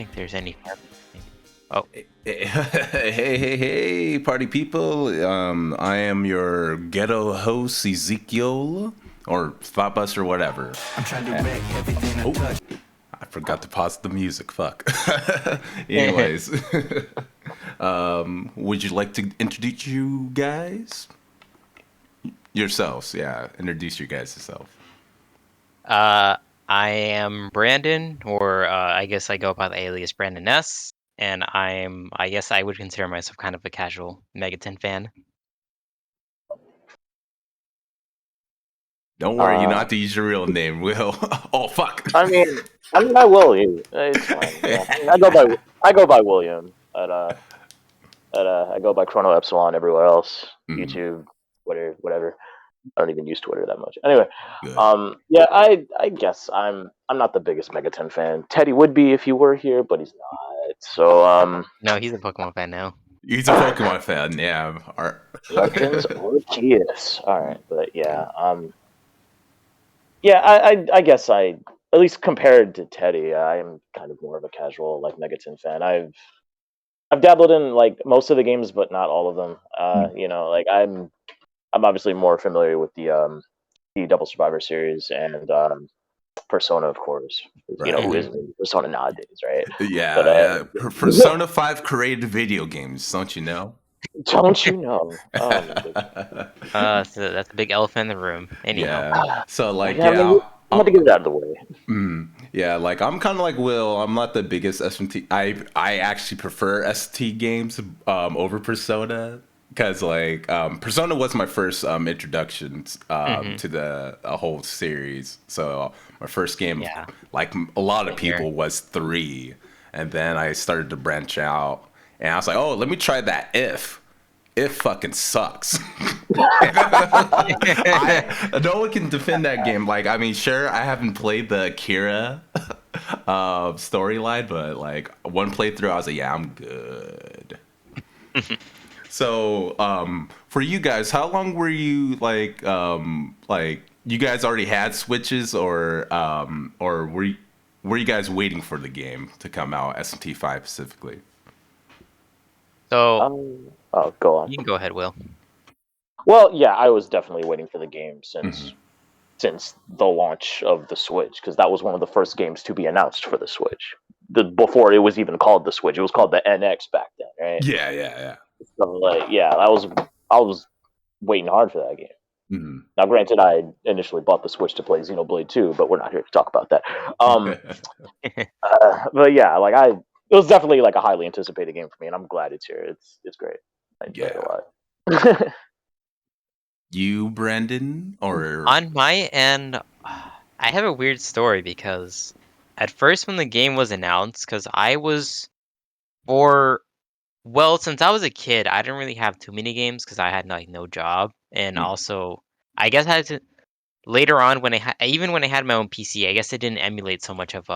think there's any. Oh, Hey, party people. I am your ghetto host, Ezekiel, or Thought or whatever. I'm trying to wreck everything I touch. I forgot to pause the music. Fuck. Anyways, would you like to introduce you guys? Yourselves, yeah. Introduce you guys yourself. uh, I am Brandon, or I guess I go by the alias Brandon S. And I guess I would consider myself kind of a casual Megaton fan. Don't worry, you don't Uh, have to use your real name, Will. Oh, fuck. I mean, I will. It's fine. Yeah. I go by William. I go by Chrono Epsilon everywhere else. Mm, YouTube, Twitter, whatever. I don't even use Twitter that much. Anyway, good. yeah, I guess I'm not the biggest Megaten fan. Teddy would be if he were here, but he's not. So No, he's a Pokemon fan now. He's a Pokemon fan, yeah. Legends Arceus. All right, but yeah, yeah, I guess at least compared to Teddy, I am kind of more of a casual like Megaton fan. I've dabbled in like most of the games, but not all of them. Like I'm obviously more familiar with the Double Survivor series and Persona, of course. Who Right. isn't in Persona nowadays, right? But Yeah, yeah. Persona 5 created video games, don't you know? don't you know? Oh my goodness. So that's a big elephant in the room. Anyhow, Yeah. So like, Yeah, I yeah, mean, I'm about to get it out of the way. yeah, like I'm kind of like Will. I'm not the biggest SMT. I actually prefer ST games over Persona because like Persona was my first introduction hmm to the a whole series. So my first game, yeah, like a lot of same here. people, was 3, and then I started to branch out, and I was like, oh, let me try that if. It fucking sucks. No one can defend that game. Like, I mean, sure, I haven't played the Akira storyline, but like one playthrough, I was like, yeah, I'm good. So, for you guys, how long were you like you guys already had Switches, or were you guys waiting for the game to come out, SMT5 specifically? So Oh, go on. you can go ahead, Will. Well, yeah, I was definitely waiting for the game Hmm. since the launch of the Switch because that was one of the first games to be announced for the Switch. Before it was even called the Switch, it was called the NX back then, right? Yeah, yeah, So like, yeah, I was waiting hard for that game. yeah. Now, granted, I initially bought the Switch to play Xenoblade 2, but we're not here to talk about that. Um, but yeah, it was definitely like a highly anticipated game for me, and I'm glad it's here. It's great. I enjoy it Yeah. a lot. You, Brandon, or On my end, I have a weird story because at first when the game was announced, because I was for well, since I was a kid, I didn't really have too many games because I had like no job, and mm, also I guess I had to later on when even when I had my own PC, I guess it didn't emulate so much of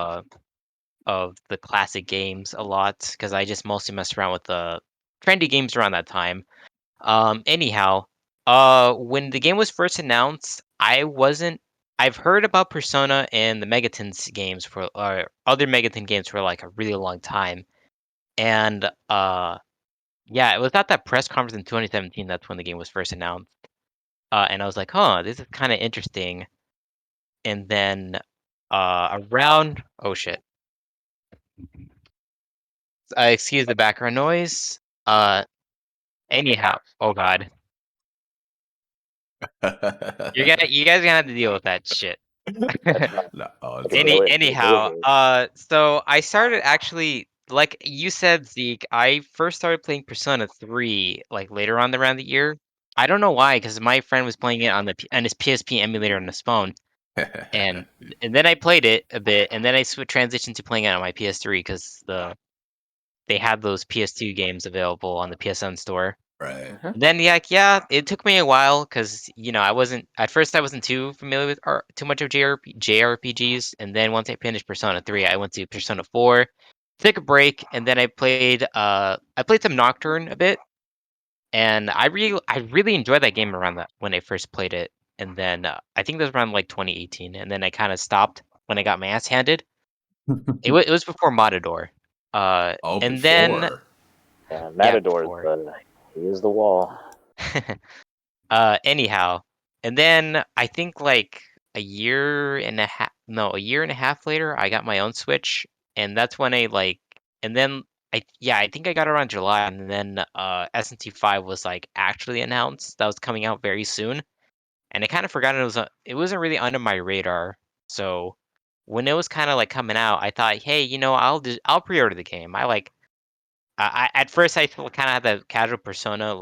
the classic games a lot because I just mostly messed around with the trendy games around that time. Anyhow, when the game was first announced, I wasn't. I've heard about Persona and the Megaton's games for or other Megaton games for like a really long time, and yeah, it was at that press conference in 2017. That's when the game was first announced, and I was like, huh, this is kind of interesting. And then around oh shit, excuse the background noise. Uh, anyhow, oh god, you guys are gonna have to deal with that shit. That's fine. no, oh, I it's can deal with Anyhow, it. so I started actually, like you said, Zeke, I first started playing Persona 3, like later on around the year. I don't know why, because my friend was playing it on on his PSP emulator on his phone, and then I played it a bit, and then I transitioned to playing it on my PS3 because they had those PS2 games available on the PSN store. right. Mhm. Then yeah, it took me a while because I wasn't at first I wasn't too familiar with too much of JRPGs, and then once I finished Persona 3, I went to Persona 4, took a break, and then I played some Nocturne a bit, and I really enjoyed that game around that when I first played it, and then I think that was around like 2018, and then I kind of stopped when I got my ass handed. It was before Matador. Oh, And then before. Yeah, yeah, Matador, before. but he is the wall. Anyhow, and then I think like a year and a half later, I got my own Switch, and that's when and then I think I got it around July, and then SNT 5 was like actually announced that was coming out very soon, and I kind of forgot it wasn't really under my radar. So when it was kind of like coming out, I thought, hey, I'll pre-order the game. At first I kind of had the casual persona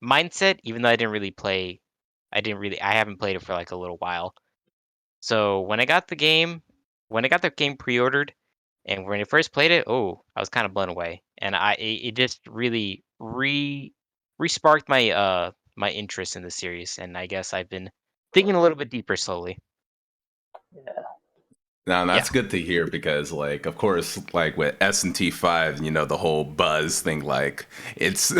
mindset, even though I haven't played it for like a little while. So when I got the game pre-ordered, and when I first played it, oh, I was kind of blown away, and it just really re-sparked my interest in the series, and I guess I've been thinking a little bit deeper slowly. Yeah, Now Yeah. that's good to hear because, like, of course, like with S&T 5, the whole buzz thing, like it's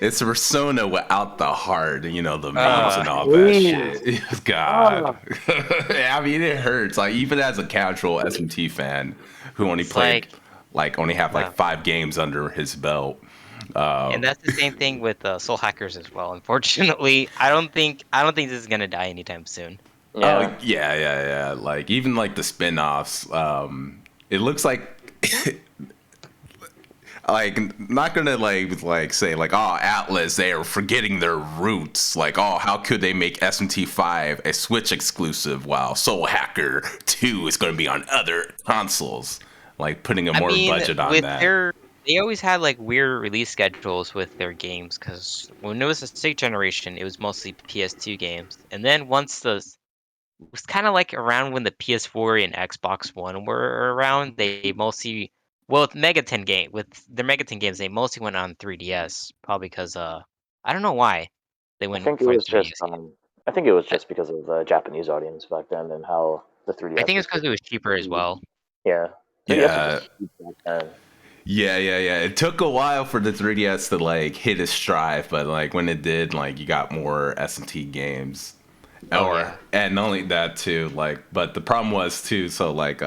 it's a persona without the heart, the memes and all that please. shit. God, Oh, I mean, it hurts. Like even as a casual S&T fan who only It's played, like, like, only have like uh, 5 games under his belt. and that's the same thing with Soul Hackers as well. Unfortunately, I don't think this is gonna die anytime soon. Oh yeah. yeah, yeah, yeah. Like even like the spin-offs, it looks like like not gonna like say like, oh, Atlas, they are forgetting their roots, like, oh, how could they make SMT 5 a Switch exclusive while Soul Hacker 2 is gonna be on other consoles, like putting a I more mean, budget on that. they always had like weird release schedules with their games because when it was the sixth generation, it was mostly PS2 games, and then it was kind of like around when the PS4 and Xbox One were around, they mostly with the Megaton games, they mostly went on 3DS, probably because I don't know why they I went think it for was just 3DS. I think it was just because of the Japanese audience back then and how the I 3DS think it's was because it was cheaper as huge. well. Yeah, 3DS was Yeah, just huge back then. yeah, yeah, yeah. It took a while for the 3DS to like hit its stride, but like when it did, like you got more SMT games. Oh Or yeah. and not only that too, like, but the problem was too, so like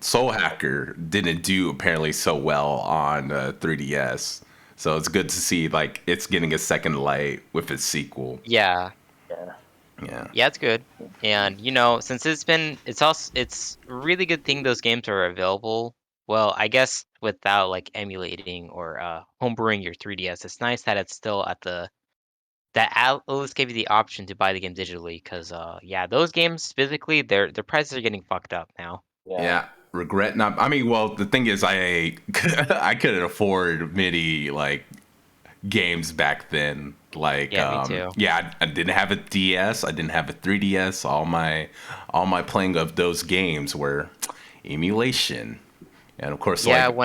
Soul Hacker didn't do apparently so well on 3DS. So it's good to see like it's getting a second light with its sequel. Yeah. Yeah, Yeah. Yeah, it's good. And since it's a really good thing those games are available. Well, I guess without like emulating or homebrewing your 3DS, it's nice that it's still that at least gave you the option to buy the game digitally. Because yeah, those games physically, their prices are getting fucked up now. yeah, Yeah. Regret not. I mean, well, the thing is, I I couldn't afford MIDI like games back then. Like, Yeah, me too. yeah, I didn't have a DS. I didn't have a 3DS. All my playing of those games were emulation, and of course, Yeah, like,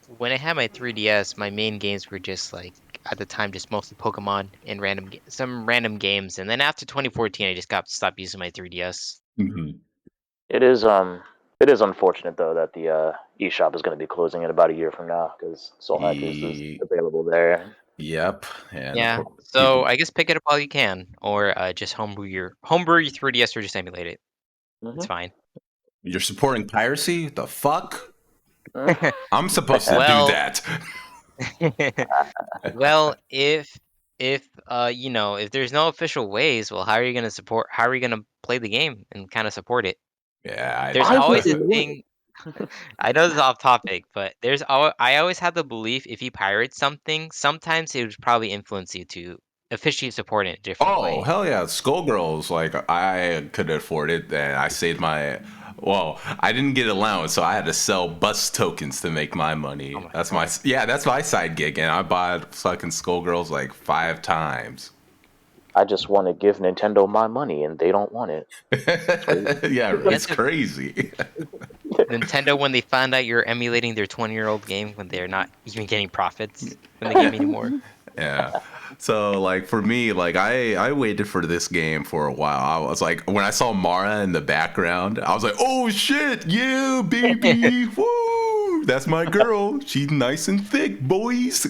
when I had my 3DS, my main games were just like at the time just mostly Pokemon and some random games. And then after 2014, I just got stopped using my 3DS. mhm. it is. It is unfortunate though that the eShop is going to be closing in about a year from now because Soul Hackers is E- available there. yep, and of Yeah, course, so I guess pick it up while you can, or just homebrew your 3DS or just emulate it. It's Hmm. fine. you're supporting piracy. The fuck? I'm supposed to do Well, that. well, if there's no official ways, well, how are you gonna play the game and kind of support it? Yeah, There's I always would a win. thing. I know this is off topic, but I always had the belief if you pirate something, sometimes it would probably influence you to officially support it in a different oh, way. hell yeah. Skullgirls, like, I could afford it, and I saved my. Well, I didn't get allowance, so I had to sell bus tokens to make my Oh money. my That's my. God. Yeah, that's my side gig, and I bought fucking Skullgirls like 5 times. I just want to give Nintendo my money and they don't want it. It's crazy. Yeah, Yeah, it's crazy. Nintendo, when they found out you're emulating their 20-year-old game when they're not even getting profits from the game anymore. Yeah. So like for me, like I waited for this game for a while. I was like when I saw Mara in the background, I was like, "Oh shit, yeah, baby. Woo! That's my girl. She's nice and thick, boys."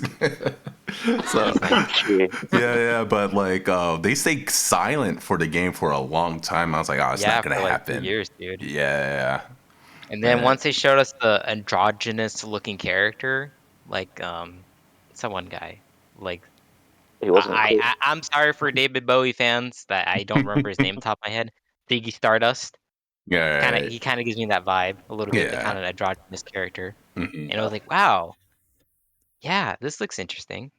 So She's nice. Gee, yeah, but like they stayed silent for the game for a long time. I was like, "Oh, it's not Yeah, going to for like two happen." years, dude. Yeah. And then once they showed us the androgynous looking character, like it's that one guy. Like He wasn't clear. I'm sorry for David Bowie fans that I don't remember his name on top of my head. Ziggy Stardust. Yeah, He kind of gives me that vibe a little bit, the kind yeah. of androgynous character. Hmm. And I was like, wow, yeah, this looks interesting.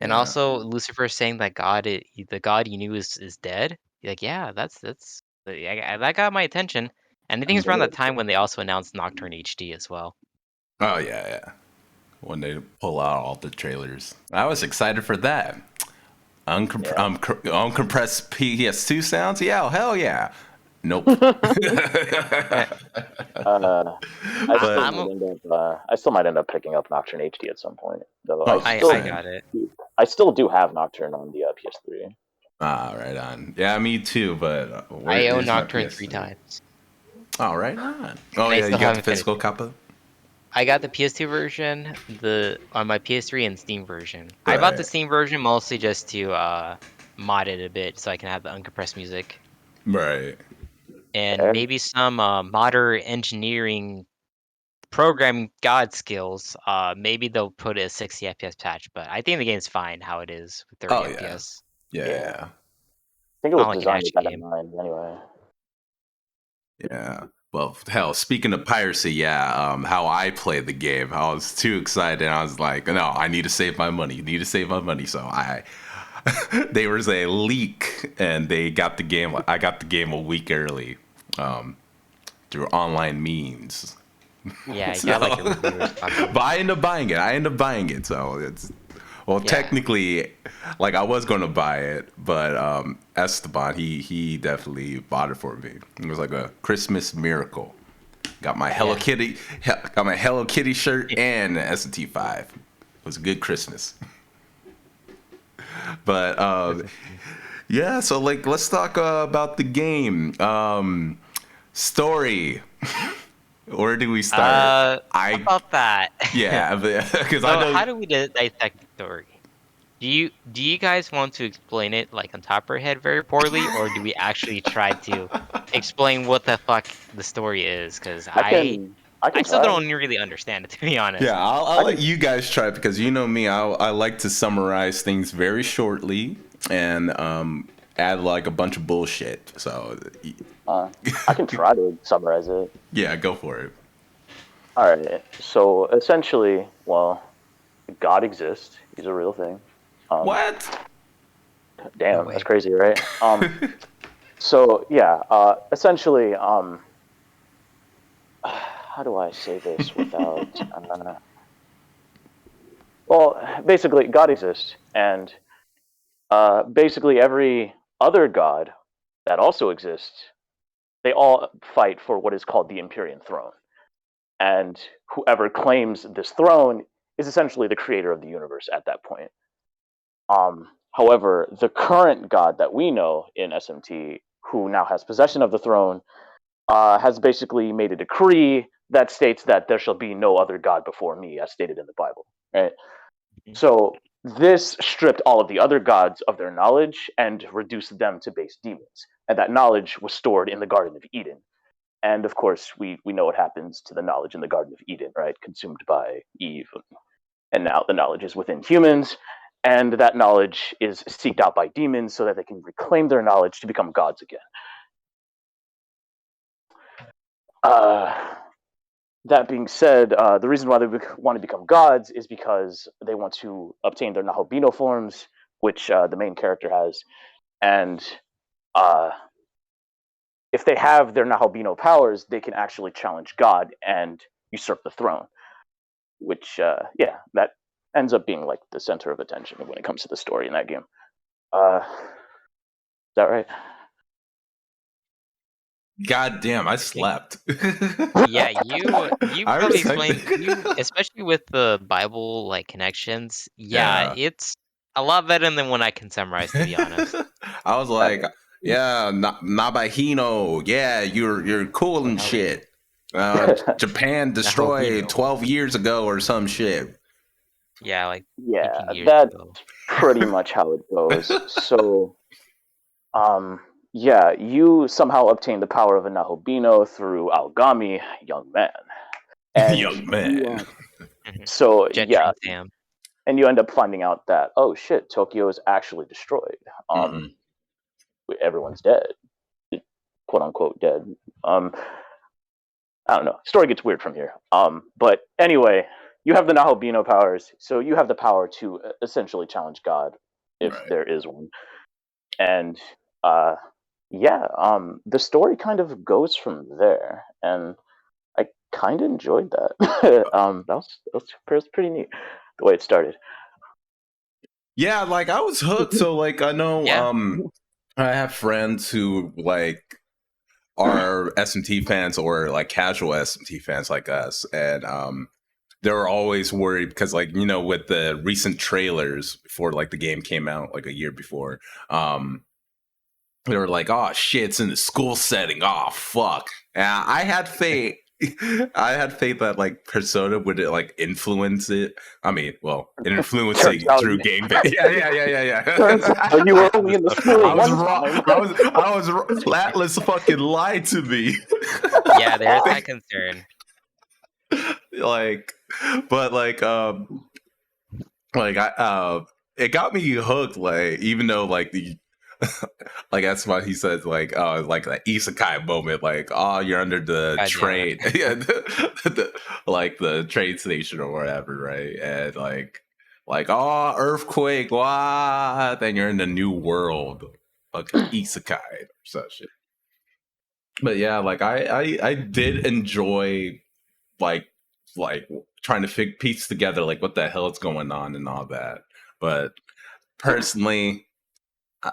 And Yeah, also Lucifer saying that the God you knew is dead. Like, yeah, that got my attention. And I think it's around that time when they also announced Nocturne HD as well. oh yeah. When they pull out all the trailers, I was excited for that. Uncompressed PS2 sounds? Yeah, hell yeah. Nope. Eh, I, I'm a, I still might end up picking up Nocturne HD at some point. Though Oh, I same. got it. I still do have Nocturne on the PS3. Ah, right on. Yeah, me too. But where I own is my Nocturne three PS3? times, Oh, right on. Oh and I yeah, you still got the haven't finished physical it. copy. I got the PS2 version, the on my PS3 and Steam version. I bought the Right, Steam version mostly just to mod it a bit so I can have the uncompressed music right. and And maybe some modern engineering programming god skills. Maybe they'll put a 60 FPS patch, but I think the game's fine how it is with 30 Oh yeah, FPS. yeah, yeah, I think it It's was not like an designed with action that in game. mind anyway. yeah. Well, hell, speaking of piracy, yeah, how I played the game, I was too excited. I was like, no, I need to save my money. Need to save my money. So there was a leak, and they got the game. I got the game a week early, through online means. Yeah, I got like a So, reviewers copy. but I ended up buying it. So it's well, Yeah, technically, like I was gonna buy it, but Esteban, he definitely bought it for me. It was like a Christmas miracle. Got my yeah. Got my Hello Kitty shirt and an ST5. It was a good Christmas. But yeah, so like let's talk about the game. Story. Where do we start? How about that? Yeah, because I So know. how do we dissect the story? Do you guys want to explain it like on top of our head very poorly, or do we actually try to explain what the fuck the story is? Because I can I I can still try. don't really understand it, to be honest. Yeah, I'll I let can. you guys try it because you know me. I like to summarize things very shortly and add like a bunch of bullshit. So I can try to summarize it. yeah, go for it. All right. So essentially, well, God exists. He's a real thing. What? No Damn, that's way. crazy, right? So yeah, essentially, how do I say this without? Well, basically, God exists, and basically every other god that also exists, they all fight for what is called the Empyrean throne, and whoever claims this throne is essentially the creator of the universe at that point. However, the current god that we know in SMT, who now has possession of the throne, has basically made a decree that states that there shall be no other god before me, as stated in the Bible. Right. So this stripped all of the other gods of their knowledge and reduced them to base demons, and that knowledge was stored in the Garden of Eden. And of course, we know what happens to the knowledge in the Garden of Eden, right? Consumed by Eve, and now the knowledge is within humans, and that knowledge is seeked out by demons so that they can reclaim their knowledge to become gods again. Uh, that being said, the reason why they want to become gods is because they want to obtain their Nahabino forms, which the main character has, and uh, if they have their Nahabino powers, they can actually challenge God and usurp the throne. Which, yeah, that ends up being like the center of attention when it comes to the story in that game. Is that right? God damn, I Okay. slept. Yeah, you I probably respect explained you, it. especially with the Bible like connections. Yeah, Yeah. it's a lot better than when I can summarize, to be honest. I was I like, mean, yeah, Nabahino, yeah, you're cool and Hell yeah. shit. Japan destroyed Nahobino. 12 years ago or some shit. Yeah, like yeah, 18 years that's ago. pretty much how it goes. So, um, yeah, you somehow obtain the power of a Nahobino through Algami, young man, and Young man. so Jet yeah, Train Sam. and you end up finding out that, oh shit, Tokyo is actually destroyed. Everyone's dead, quote unquote dead. I don't know. Story gets weird from here. But anyway, you have the Nahobino powers, so you have the power to essentially challenge God if Right. there is one. And yeah, the story kind of goes from there, and I kind of enjoyed that. That was pretty neat the way it started. Yeah, like I was hooked. So like I know Yeah. I have friends who like are SMT fans or like casual SMT fans like us, and they were always worried because like you know with the recent trailers before like the game came out like a year before, they were like, "Oh shit, it's in the school setting. Oh fuck." And I had faith. I had faith that like Persona would like influence it. I mean, well, Turns influencing out, through gameplay. Yeah. turns out you were only in the school I was one wrong. time. I was wrong. Atlas fucking lied to me. Yeah, there's that concern. Like, but like I it got me hooked. Like, even though like the like that's why he says like the isekai moment, like oh you're under the God damn train, yeah, like the train station or whatever, right? And like oh earthquake, wow, then you're in the new world, like isekai or such shit. But yeah, like I did enjoy like like trying to piece together like what the hell is going on and all that. But personally,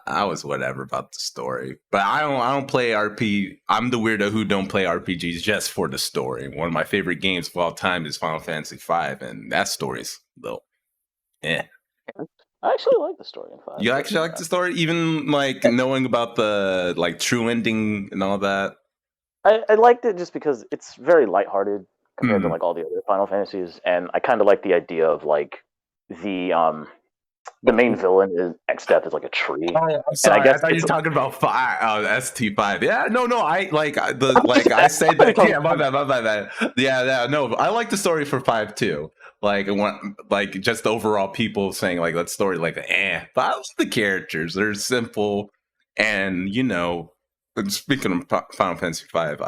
I was whatever about the story, but I don't play RP. I'm the weirdo who don't play RPGs just for the story. One of my favorite games of all time is Final Fantasy V, and that story's though. Eh. I actually like the story in five. You actually like the story, even like knowing about the like true ending and all that. I liked it just because it's very lighthearted compared to like all the other Final Fantasies, and I kind of like the idea of like the main villain is X-Death is like a tree, Oh, I'm and I sorry. I guess thought you it's were talking about ST5. Yeah, no. I like the like I say that. Yeah, my bad. Yeah. No, I like the story for 5 too. Like, like just the overall people saying like that story, like But I like the characters. They're simple, and you know, speaking of Final Fantasy 5,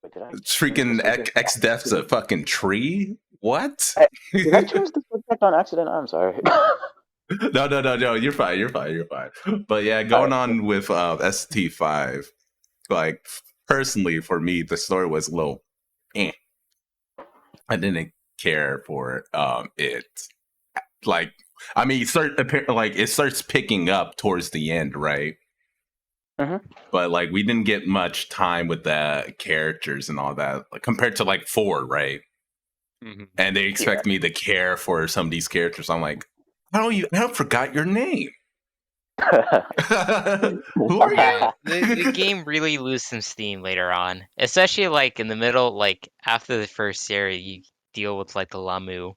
Wait, did I change the freaking subject? X Death's a fucking tree. What? Did I change the subject on accident? I'm sorry. No. You're fine. But yeah, going on with ST5, like personally for me, the story was a little. Eh. I didn't care for it. Like, I mean, it starts picking up towards the end, right? But like, we didn't get much time with the characters and all that, like, compared to like 4, right? And they expect me to care for some of these characters. I'm like, I forgot your name. Who are you? The game really loses some steam later on, especially like in the middle, like after the first area, you deal with like the Lamu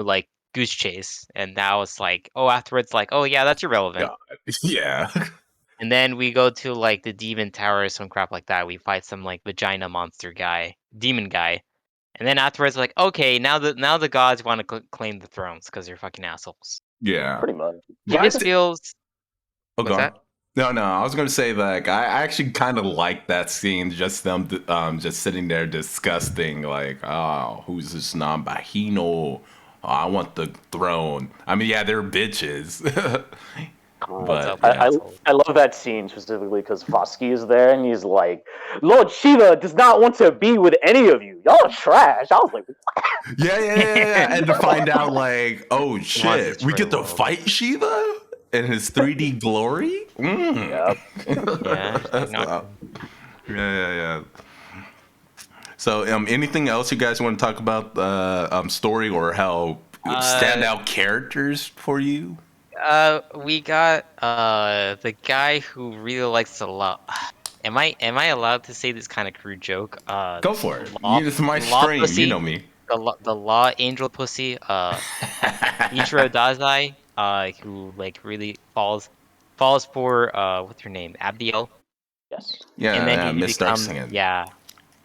like goose chase, and now it's like, oh, afterwards, like, oh yeah, that's irrelevant. God. Yeah. And then we go to like the demon tower or some crap like that. We fight some like vagina monster guy, demon guy, and then afterwards, like, okay, now the gods want to claim the thrones because they're fucking assholes. Yeah. Pretty much. It just feels. What's that? No. I was gonna say like I actually kind of like that scene, just them just sitting there disgusting, like, oh, who's this non-Bahino? Oh, I want the throne. I mean, yeah, they're bitches. But yeah. I love that scene specifically because Foskey is there and he's like, Lord Shiva does not want to be with any of you. Y'all are trash. I was like, Yeah. And to find out like, oh shit, we get to fight Shiva in his 3D glory? Yep. Yeah. So, anything else you guys want to talk about story or how standout characters for you? We got the guy who really likes to love. Am I allowed to say this kind of crude joke? Go for it. It's my stream. Pussy, you know me. The law angel pussy. Ichiro Dazai. Who like really falls falls for what's her name, Abdiel, Yes. and then Yeah, he Miss becomes Darksinging.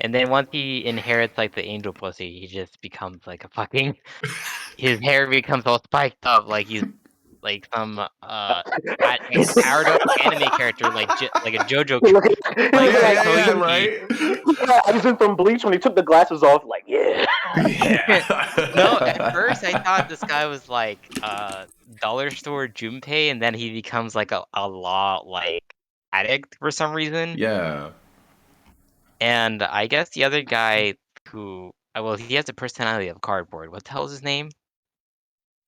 and then once he inherits like the angel pussy, he just becomes like a fucking. His hair becomes all spiked up, like he's like some anime character, like like a JoJo. He Like looking like Yeah, Koichi. right. Aizen from Bleach when he took the glasses off. Like, yeah. Yeah. No, at first I thought this guy was like dollar store Junpei, and then he becomes like a law like addict for some reason. Yeah. And I guess the other guy who well, he has the personality of cardboard. What the hell is his name?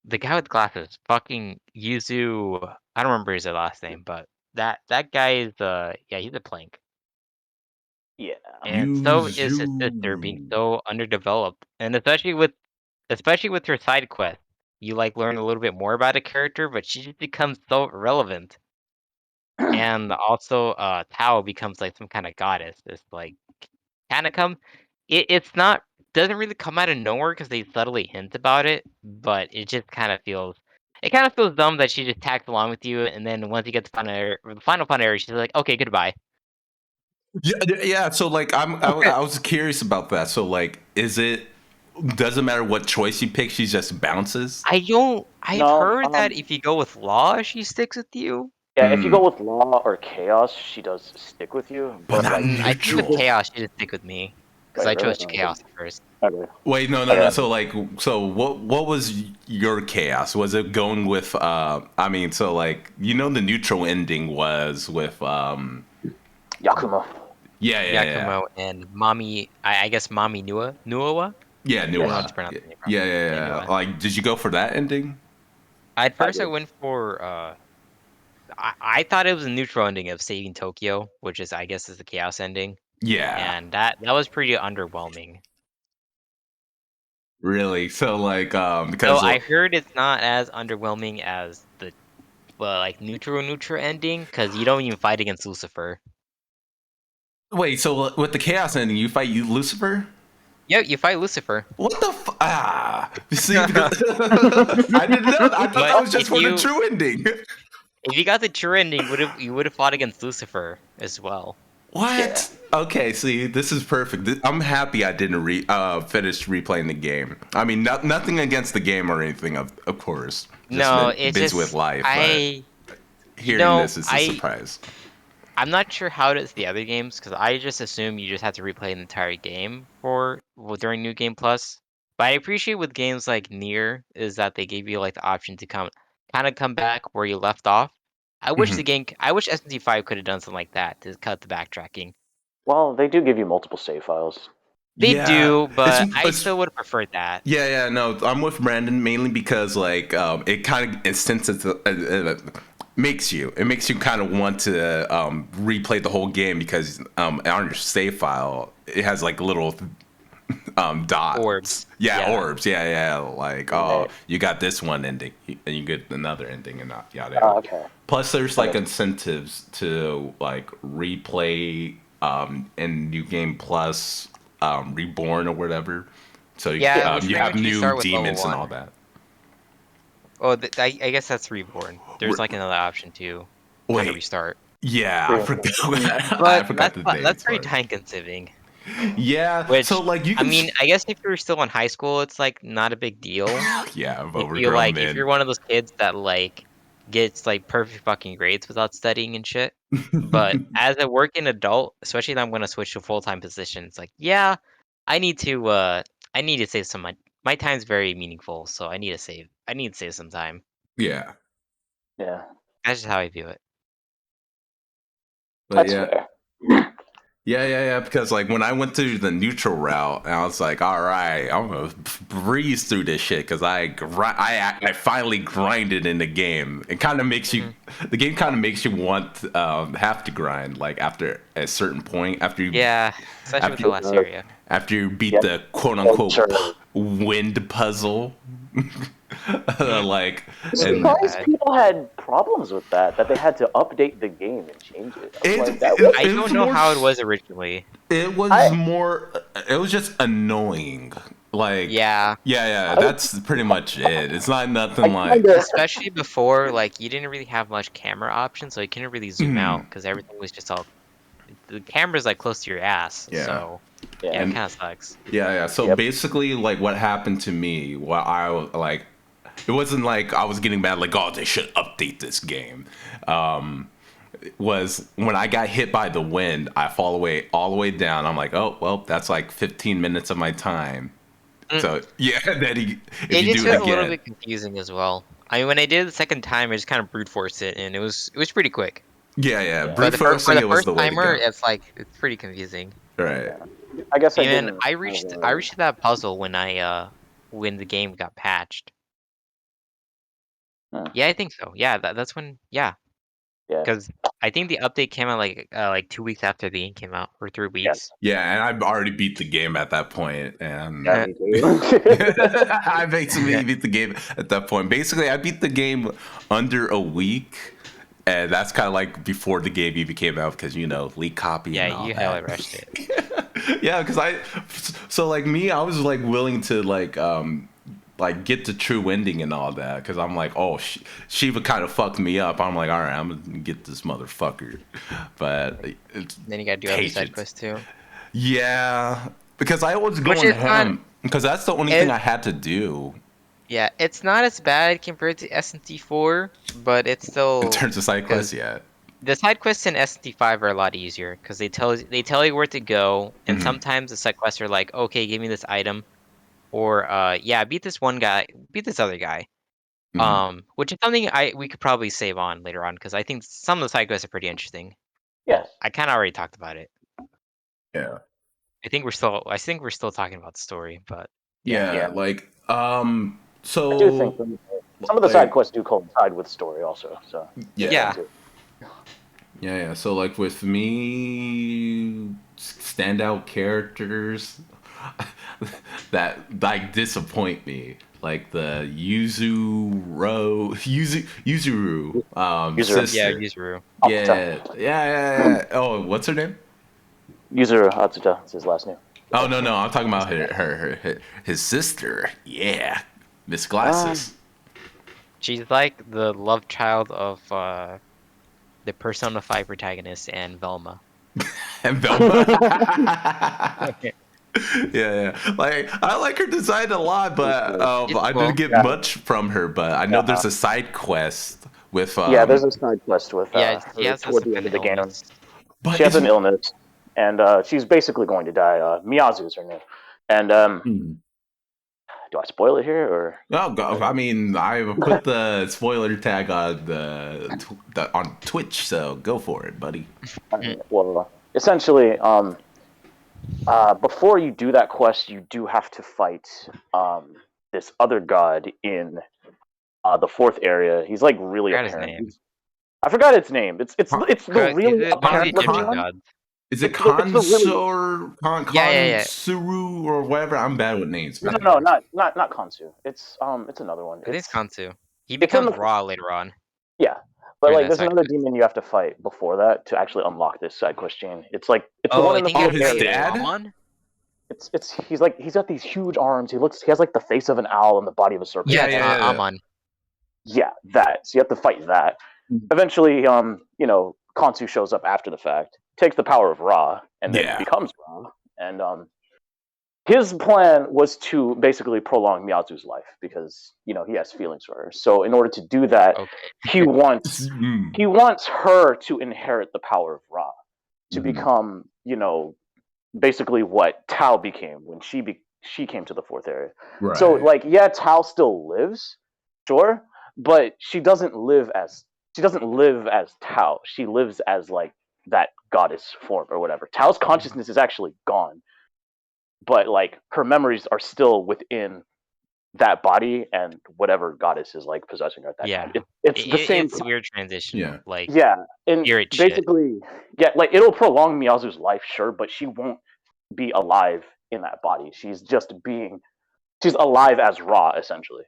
The guy with glasses, fucking Yuzu. I don't remember his last name, but that guy is yeah, he's a plank. Yeah. And so is his sister being You. so underdeveloped, and especially with her side quest, you like learn a little bit more about a character, but she just becomes so irrelevant. And also, Tao becomes like some kind of goddess. It's like kind of it's not doesn't really come out of nowhere because they subtly hint about it, but it kind of feels dumb that she just tags along with you, and then once you get the final fun area, she's like, okay, goodbye. Yeah. So like, I was curious about that. So like, doesn't matter what choice you pick, she just bounces. I've No. heard that if you go with Law, she sticks with you. Yeah. If you go with Law or Chaos, she does stick with you. But But not like, I think with neutral. Chaos, she just stick with me because wait, I really? chose Chaos at first. Okay. Wait, no. Okay. So like, what was your chaos? Was it going with? I mean, so like, the neutral ending was with. Yakuma. Yeah. Yakumo and Mommy, I guess Mommy Nuawa? Yeah, I don't know how Nua. to pronounce the name Yeah. properly. Yeah, Nua. Like, did you go for that ending? At first, I did. went for I thought it was a neutral ending of saving Tokyo, which is I guess is the chaos ending, Yeah. and that was pretty underwhelming. Really? So like, So because I heard it's not as underwhelming as the like neutral ending because you don't even fight against Lucifer. wait, so with the chaos ending, you fight Lucifer? Yeah, you fight Lucifer. What the see, because I didn't know. I thought But that was just if for the you true ending. if you got the true ending, you would have fought against Lucifer as well. What? Okay, see, this is perfect. I'm happy I didn't finish replaying the game. I mean, nothing against the game or anything, of course. No, Just it's busy just with life. I But hearing no this is a surprise. I'm not sure how it is the other games because I just assume you just have to replay an entire game during New Game Plus. But I appreciate with games like Nier is that they gave you like the option to come back where you left off. Mhm. I wish SNC5 could have done something like that to cut the backtracking. Well, they do give you multiple save files. They Yeah, do, but I it's still would have preferred that. yeah. No, I'm with Brandon mainly because like it kind of makes you kind of want to replay the whole game because on your save file it has like little dots. Orbs. Yeah, Yeah. orbs. Yeah. Like, Right. you got this one ending, and you get another ending, and not yada Oh, yada. okay. Plus, there's That like makes- incentives to like replay in New Game Plus, Reborn or whatever. So Yeah, which you pretty have much you new start with level demons and all 1. that. Oh, I guess that's Reborn. There's like another option to kind of Wait, restart. yeah, I forgot. I But forgot the name. that's It's pretty hard. time consuming. Yeah, so Which like you I can. mean, I guess if you're still in high school, it's like not a big deal. Yeah, overgrown If men. you're one of those kids that like gets like perfect fucking grades without studying and shit. But as a working adult, especially if I'm gonna switch to a full-time position, it's like, yeah, I need to I need to save some money. My time's very meaningful, so I need to save some time. Yeah, Yeah, That's just how I view it. but that's yeah. fair. Yeah. Because like when I went to the neutral route, I was like, all right, I'm gonna breeze through this shit because I finally grinded in the game. It kind of makes you, the game kind of makes you want have to grind like after a certain point Yeah, especially with the last area. after you beat Yep. the quote unquote Sure. wind puzzle. Like, It's and not Surprised bad. people had problems with that they had to update the game and change it. I was It- like, that it- was- I don't know more- how it was originally. it was I- more. It was just annoying. Like, Yeah. that's pretty much it. It's not nothing like. Especially before, like, you didn't really have much camera options, so you couldn't really zoom out because everything was just all. The camera's like close to your ass, Yeah. so yeah, it And kind of sucks. So basically, like, what happened to me, what I was like, it wasn't like I was getting mad, like, oh, they should update this game. Was when I got hit by the wind, I fall away all the way down. I'm like, oh, well, that's like 15 minutes of my time. So yeah, that if It you just do it feels a little again, bit confusing as well. I mean, when I did it the second time, I just kind of brute forced it, and it was pretty quick. brute For forcing the it was first the way to timer, go. it's pretty confusing. Right. I guess I And didn't. I reached that puzzle when the game got patched. Huh. Yeah, I think so. Yeah, that's when. Yeah, Yeah. because I think the update came out like 2 weeks after the game came out, or 3 weeks. Yeah, and I've already beat the game at that point, and Yeah, me too. I basically beat the game at that point. Basically, I beat the game under a week, and that's kind of like before the game even came out because leak copy Yeah, and all you that. hella rushed it. Yeah, because so like me, I was like willing to like get the true ending and all that because I'm like, oh, Shiva kind of fucked me up. I'm like, all right, I'm gonna get this motherfucker, but it's Then you gotta do other side quests too. yeah, because I was Which going is not- ham because that's the only thing I had to do Yeah, it's not as bad compared to SNT4, but it's still in terms of side quests. Yeah, the side quests in SNT5 are a lot easier because they tell you where to go, and Mhm. sometimes the side quests are like, okay, give me this item, or yeah, beat this one guy, beat this other guy. Which is something we could probably save on later on because I think some of the side quests are pretty interesting. Yes. I kind of already talked about it. yeah, I think we're still talking about the story, but yeah. Like so I do think some of the side quests do coincide with story also. So yeah. Yeah. So like with me, standout characters that like disappoint me, like the Yuzuru sister. Yeah, Yuzuru. Yeah. Oh, what's her name? Yuzuru Atsuta is his last name. Oh no, I'm talking about his sister. Yeah, Miss Glasses. She's like the love child of the Persona 5 protagonist and Velma. And Velma. Yeah. Like I like her design a lot, but I didn't get much from her. But I know there's a side quest with. There's a side quest with. She has toward the end of the game. But She has an illness, and she's basically going to die. Miyazu is her name, and do I spoil it here or? Oh, God. I mean, I put the spoiler tag on on Twitch, so go for it, buddy. Well, essentially, before you do that quest, you do have to fight this other god in the fourth area. He's like really apparent. I forgot its name. It's the really apparent god. Is it Kansu or whatever? I'm bad with names. No, not Kansu. It's another one. I think it's Kansu. He becomes Ra later on. Yeah, but like there's another demon you have to fight before that to actually unlock this side quest chain. It's the one in the his dad. He's got these huge arms. He has like the face of an owl and the body of a serpent. Yeah. Amon. Yeah, that. So you have to fight that. Eventually, Kansu shows up after the fact, takes the power of Ra, and then becomes Ra. And his plan was to basically prolong Miyazu's life because he has feelings for her. So in order to do that, he wants her to inherit the power of Ra, to become basically what Tao became when she came to the fourth area. Right. So Tao still lives, sure, but she doesn't live as Tao. She lives as like that goddess form or whatever. Tao's consciousness is actually gone, but like her memories are still within that body and whatever goddess is like possessing her at that time. It's the same. It's weird transition. And basically, like it'll prolong Miyazu's life, sure, but she won't be alive in that body. She's alive as Ra, essentially.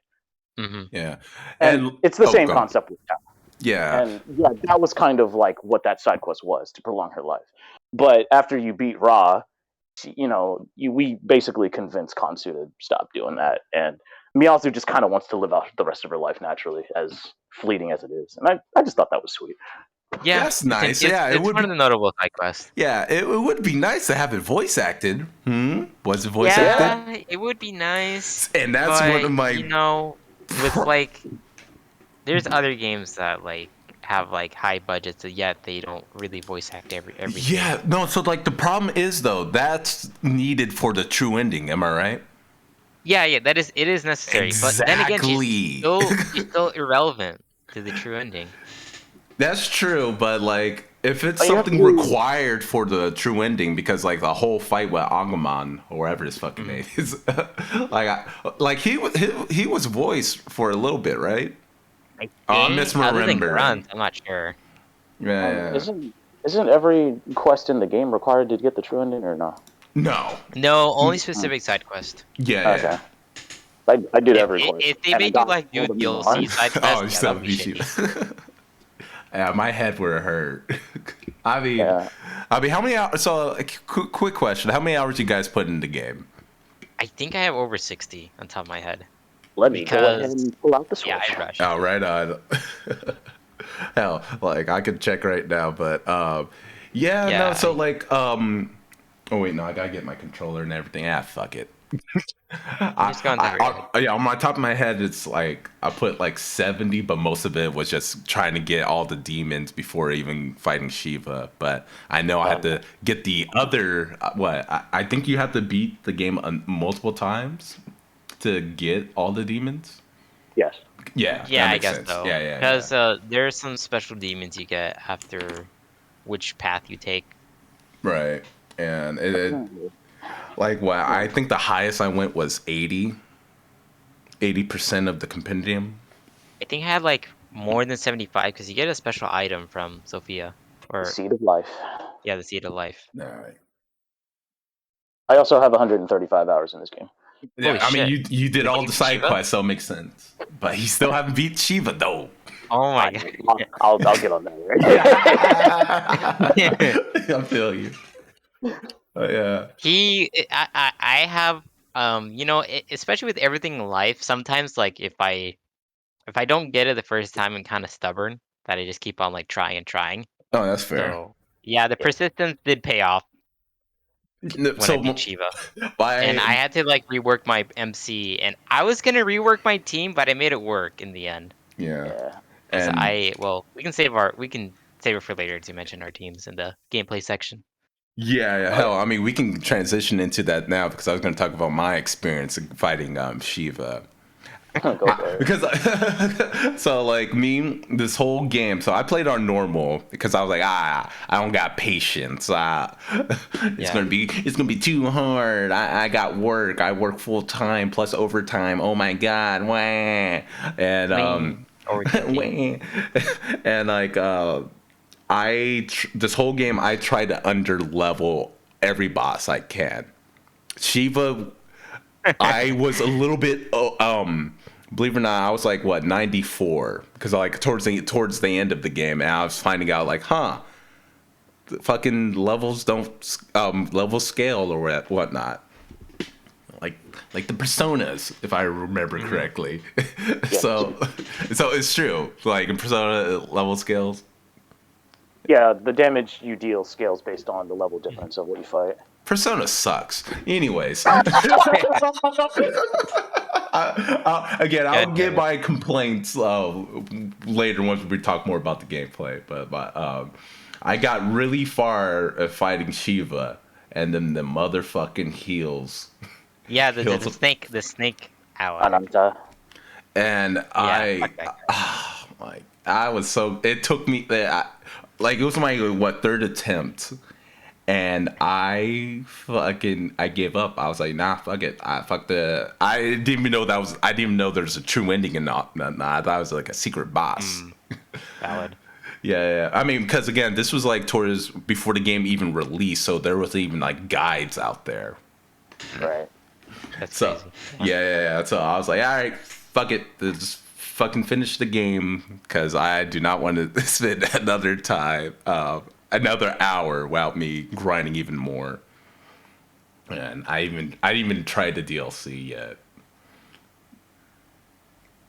Mm-hmm. Yeah, and it's the same concept with Tao. Yeah, and that was kind of like what that side quest was, to prolong her life. But after you beat Ra, we basically convinced Kansu to stop doing that, and Miyazu just kind of wants to live out the rest of her life naturally, as fleeting as it is, and I just thought that was sweet. Yeah, That's nice. It's, Yeah, it it's would one be. of the notable side quests. Yeah, it would be nice to have it voice acted. Was it voice acted? Yeah, it would be nice, And that's one of but my. with like, there's other games that like have like high budgets, yet they don't really voice act everything. Yeah, no. So like the problem is though that's needed for the true ending. Am I right? Yeah, it is necessary, but then again, Exactly. she's still irrelevant to the true ending. That's true, but like if it's But you have something to- required for the true ending, because like the whole fight with Agumon or whatever his fucking name is, he was voiced for a little bit, right? I'm Other than misremembering. grunts, I'm not sure. Yeah. Isn't every quest in the game required to get the true ending or no? No. No, only specific side quest. Yeah. Okay. I did every quest. If they and I make you got like all do the DLC Mulan. side Oh, quests, you yeah, still that would be shitty. Yeah, my head would have hurt. I mean, Yeah. how many hours? So, quick question: how many hours you guys put in the game? I think I have over 60 on top of my head. Let me go ahead Because- and pull out the switch. Yeah, I rushed. Oh, right on. Hell, like I could check right now, but yeah, Yeah, no. So like, oh wait, no, I gotta get my controller and everything. Ah, fuck it. just going to Yeah, on my top of my head, it's like I put like 70, but most of it was just trying to get all the demons before even fighting Shiva. But I know I had to get the other. I think you have to beat the game multiple times to get all the demons. Yes. Yeah, Yeah, that I makes guess sense. so. Yeah. Because there are some special demons you get after which path you take. Right, and it like what I think the highest I went was 80% of the compendium. I think I had like more than 75 because you get a special item from Sophia. Or, Seed of Life. yeah, the Seed of Life. All right. I also have 135 hours in this game. Yeah, Holy I mean, shit. you did all you the beat side Shiva? quests, so it makes sense. But he still haven't beat Shiva though. Oh my god. I'll get on that. Right? I feel you. Yeah. I have especially with everything in life, sometimes like if I don't get it the first time, I'm kind of stubborn that I just keep on like trying and trying. Oh, that's fair. So yeah, the persistence did pay off when I beat Shiva. And I had to like rework my MC, and I was gonna rework my team, but I made it work in the end. Yeah. So And we can save it for later to mention our teams in the gameplay section. yeah, hell, I mean, we can transition into that now because I was going to talk about my experience fighting Shiva. Go for it. Because so like me, this whole game, so I played on normal because I was like, I don't got patience. It's gonna be too hard. I got work. I work full time plus overtime. Oh my god, wah. And wah. And like this whole game I try to under level every boss I can. Shiva, I was a little bit believe it or not, I was like 94 because like towards the end of the game, and I was finding out like, the fucking levels don't level scale or whatnot. Like the personas, if I remember correctly. So it's true. Like in Persona level scales. Yeah, the damage you deal scales based on the level difference of what you fight. Persona sucks. Anyways. Again, I'll get my complaints later once we talk more about the gameplay. But I got really far at fighting Shiva, and then the motherfucking heals. Yeah, the snake ally. Ananta. And I was so. It took me like it was my third attempt. And I gave up. I was like, nah, fuck it. I didn't even know I didn't even know there's a true ending and not. I thought it was like a secret boss. Valid. Yeah. I mean, because again, this was like towards before the game even released, so there wasn't even like guides out there. Right. That's So crazy. yeah. So I was like, all right, fuck it. Just fucking finish the game because I do not want to spend another hour without me grinding even more. And I didn't even try the DLC yet.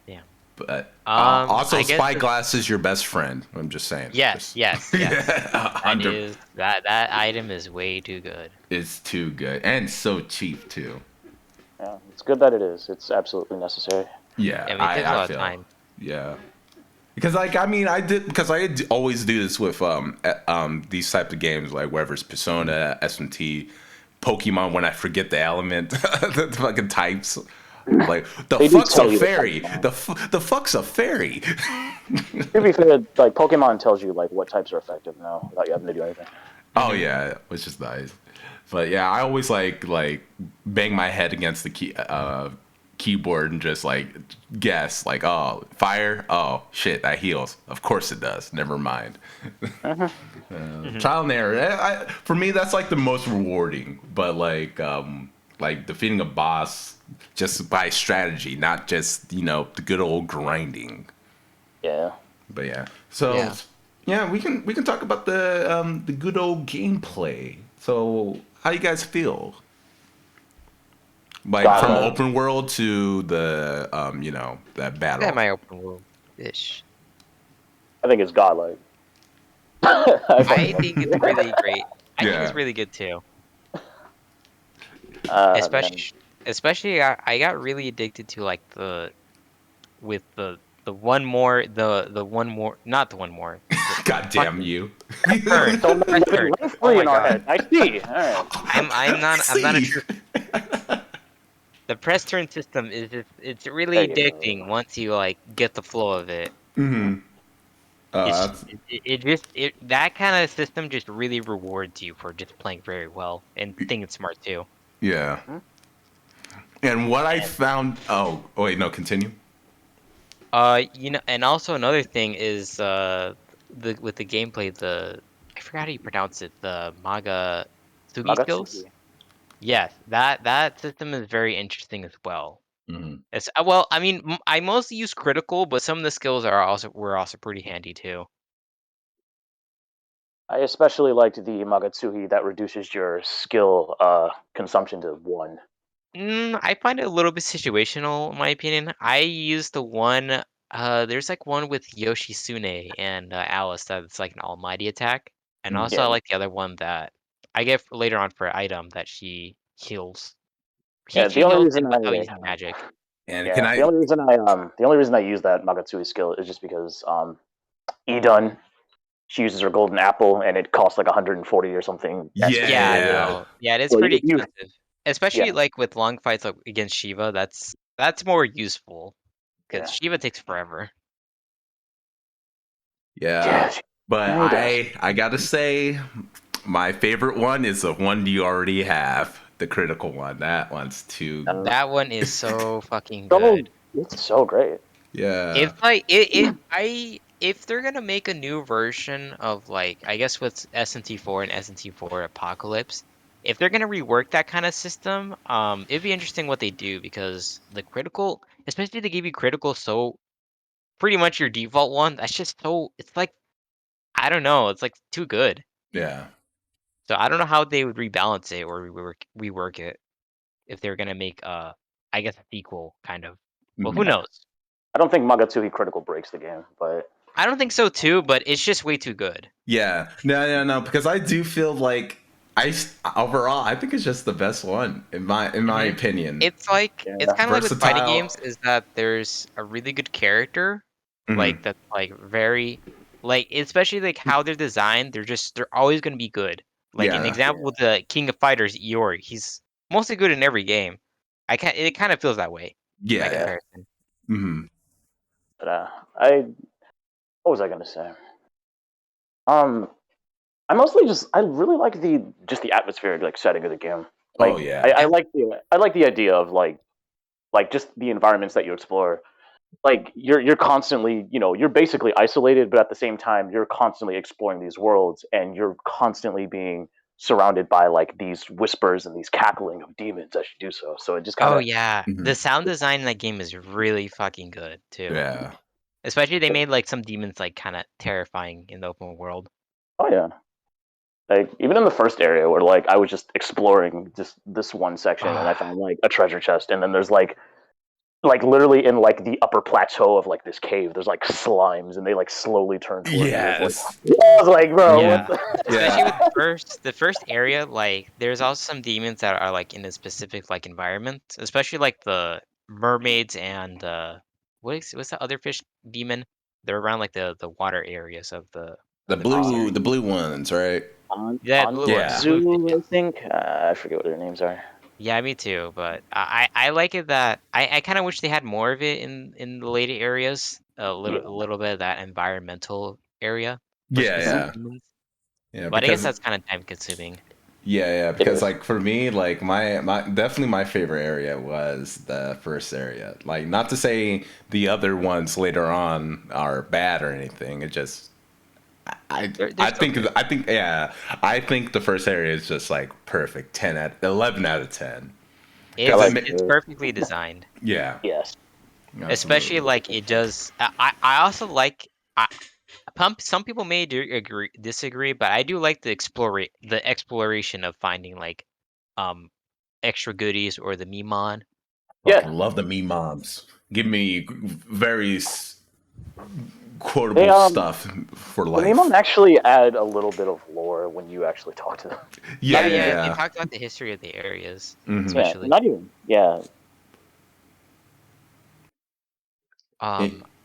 Yeah. But also, I guess Spyglass is your best friend. I'm just saying. yes, Just yes, yes. yeah, That 100. is that item is way too good. It's too good and so cheap too. Yeah, it's good that it is. It's absolutely necessary. Yeah, I mean, it takes a I lot of feel. time. Yeah. Because like I mean I did because always do this with these types of games like whether it's Persona, SMT, Pokemon when I forget the element the fucking types. Like the They do fuck's a tell you the types fairy. now. The fuck's a fairy. To be fair, like Pokemon tells you like what types are effective now without you having to do anything. Oh Hmm. yeah, which is nice. But yeah, I always like bang my head against the keyboard and just like guess like oh fire oh shit that heals of course it does never mind. Uh-huh. Hmm. Trial and error. For me, that's like the most rewarding. But like defeating a boss just by strategy, not just the good old grinding. Yeah. But yeah, so Yeah. yeah, we can talk about the good old gameplay. So how you guys feel? Like from Godlike. Um, open world to the that battle. Semi open world ish. I think it's godlike. I I fucking think it's really great. I think it's Yeah, really good too. man. Especially I got really addicted to like with the one more the one more not the one more the god damn fucking you. press turn So the press we're turn. running Oh free my in our god. head. I see. All right. I'm not a See. true. The press turn system is just it's There really you go. addicting once you like get the flow of it. Mm-hmm. It's That's, it just it that kind of system just really rewards you for just playing very well and thinking smart too. yeah. Hmm? And what I And found. Oh wait, no, continue. and also another thing is the with the gameplay I forgot how you pronounce it, the Maga Sugi skills. Magatsuki. Yes, that system is very interesting as well. Hmm. It's well, I mean, I mostly use critical, but some of the skills were also pretty handy too. I especially liked the Magatsuhi that reduces your skill consumption to one. I find it a little bit situational, in my opinion. I use the one. There's like one with Yoshitsune and Alice that's like an almighty attack, and also I Yeah. like the other one that I get later on for item that she heals. Yeah. She heals him without using magic. And can Yeah. I? The only reason I use that Magatsuhi skill is just because Edun, she uses her golden apple and it costs like 140 or something Yeah, I XP. Yeah. know. Yeah, it is So pretty if you expensive, yeah, especially like with long fights like, against Shiva. That's more useful because yeah. Shiva takes forever. Yeah. Yeah, But he does. I gotta say, my favorite one is the one you already have, the critical one. That one's too. That one is so fucking So good. it's so great. Yeah. If like if they're gonna make a new version of like I guess with SNT4 and SNT4 Apocalypse, if they're gonna rework that kind of system, it'd be interesting what they do because the critical, especially if they give you critical so pretty much your default one, that's just so it's like I don't know, it's like too good. Yeah. So I don't know how they would rebalance it or rework it if they're gonna make I guess a sequel kind of. Well, who Mhm. knows? I don't think Magatsuhi critical breaks the game, but I don't think so too, but it's just way too good. Yeah. No. Because I do feel like overall, I think it's just the best one in my Hmm. opinion. It's yeah. kind of like with fighting Versatile. games is that there's a really good character, like Hmm. that's like very like especially like how they're designed, they're always gonna be good. Like an Yeah. example with the King of Fighters, Iori, he's mostly good in every game. I can It kind of feels that way in that Yeah. Yeah. comparison. Hmm. But I what was I gonna say? Um I mostly just I really like the atmospheric like setting of the game. Oh Like yeah. Yeah. I like the idea of like just the environments that you explore. Like you're constantly, you're basically isolated, but at the same time you're constantly exploring these worlds and you're constantly being surrounded by like these whispers and these cackling of demons as you do so. So it just kind Oh of yeah, Hmm. the sound design in that game is really fucking good too. Yeah. Especially they made like some demons like kind of terrifying in the open world. oh yeah. Like even in the first area where like I was just exploring just this one section and I found like a treasure chest, and then there's like literally in like the upper plateau of like this cave, there's like slimes and they like slowly turn towards you. Yes. I was like, bro, Yeah. what the? Especially with the first area, like there's also some demons that are like in a specific like environment, especially like the mermaids and what's the other fish demon? They're around like the water areas of the PC. The blue ones, right? Yeah, the blue one, the Yeah. blue fish. Anzu, I think. I forget what their names are. Yeah, me too. But I like it that I kind of wish they had more of it in the later areas. Yeah, A little bit of that environmental area for Yeah, specific yeah. demons. Yeah, But I guess because that's kind of time consuming. yeah, it because is. like for me, like my definitely my favorite area was the first area. Like not to say the other ones later on are bad or anything. It just They're still good. I think yeah, I think the first area is just like perfect. 11 out of 10. I Because It's like it's perfectly designed. yeah, yes. Especially absolutely. like it does. I also like. Some people may disagree, but I do like the exploration of finding like um extra goodies or the Mimon. Fucking Yeah, love the meme moms. Give me very they quotable stuff for the Memon life. actually add a little bit of lore when you actually talk to them. Not Yeah, even yeah. just They Yeah, talked about the history of the areas, hmm yeah, especially. not even yeah.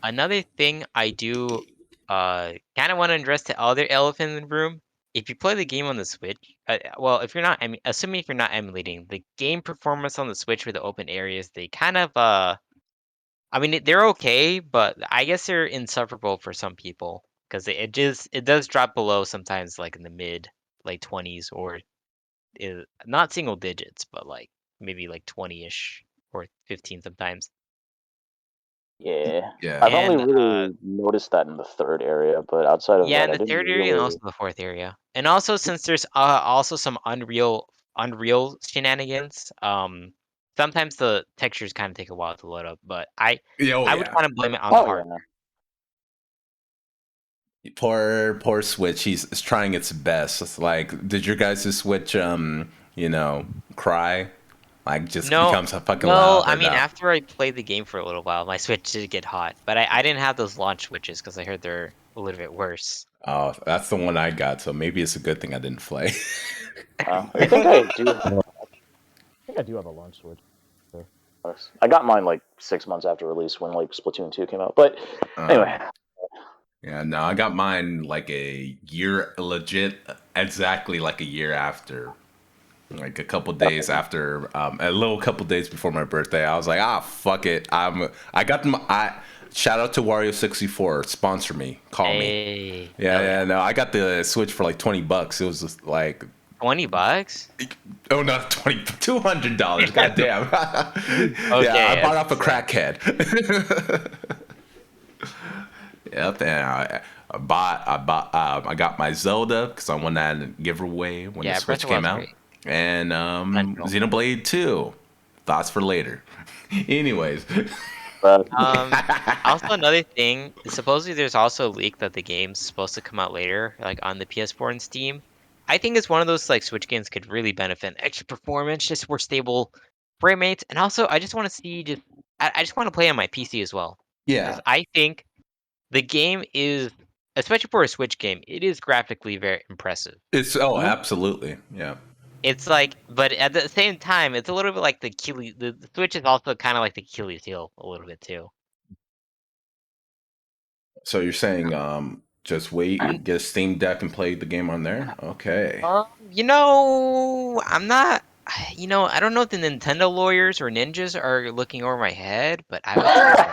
Another thing I do kind of want to address the other elephant in the room. If you play the game on the Switch, well, if you're not, assuming if you're not emulating, the game performance on the Switch with the open areas, they kind of I mean, they're okay, but I guess they're insufferable for some people because it does drop below sometimes, like in the mid like 20s or not single digits, but like maybe like 20ish or 15 sometimes. Yeah, yeah. I've only And really noticed that in the third area, but outside of yeah, that, in I the didn't third area and also really. the fourth area. And also since there's also some Unreal shenanigans, sometimes the textures kind of take a while to load up, but Oh I would yeah. kind of blame it on the Oh hardware. yeah, Poor Switch. He's trying its best. It's like, did your guys' Switch cry? Like just No, becomes fucking well, loud I or mean, no? after I played the game for a little while, my Switch did get hot, but I didn't have those launch switches because I heard they're a little bit worse. Oh, that's the one I got. So maybe it's a good thing I didn't play. I think I do. I think I do have a launch switch. I got mine like 6 months after release when like Splatoon 2 came out. But anyway, Yeah, no, I got mine like a year, legit, exactly like a year after, like a couple days after, a little couple days before my birthday. I was like, fuck it. I got them. Shout out to Wario 64, sponsor me, call me. Hey, Yeah, hell yeah. yeah, no, I got the Switch for like $20. It was just like, $20? oh, not 20, $200. God damn. Yeah, I Okay, bought as off a crackhead. Yep, and I got my Zelda because I won that giveaway when the yeah, Breath Switch of the came Wild's out, great. and Unreal. Xenoblade 2. Thoughts for later. Anyways, Um, Also another thing, supposedly there's also a leak that the game's supposed to come out later, like on the PS4 and Steam. I think it's one of those like Switch games could really benefit extra performance, just more stable frame rates, and also I just want to see I just want to play on my PC as well, because yeah, I think the game is, especially for a Switch game, it is graphically very impressive. absolutely, yeah. It's like, but at the same time, it's a little bit like the Switch is also kind of like the Achilles heel a little bit too. So you're saying just wait, get a Steam Deck and play the game on there? Okay. I'm not. I don't know if the Nintendo lawyers or ninjas are looking over my head, but I would try it.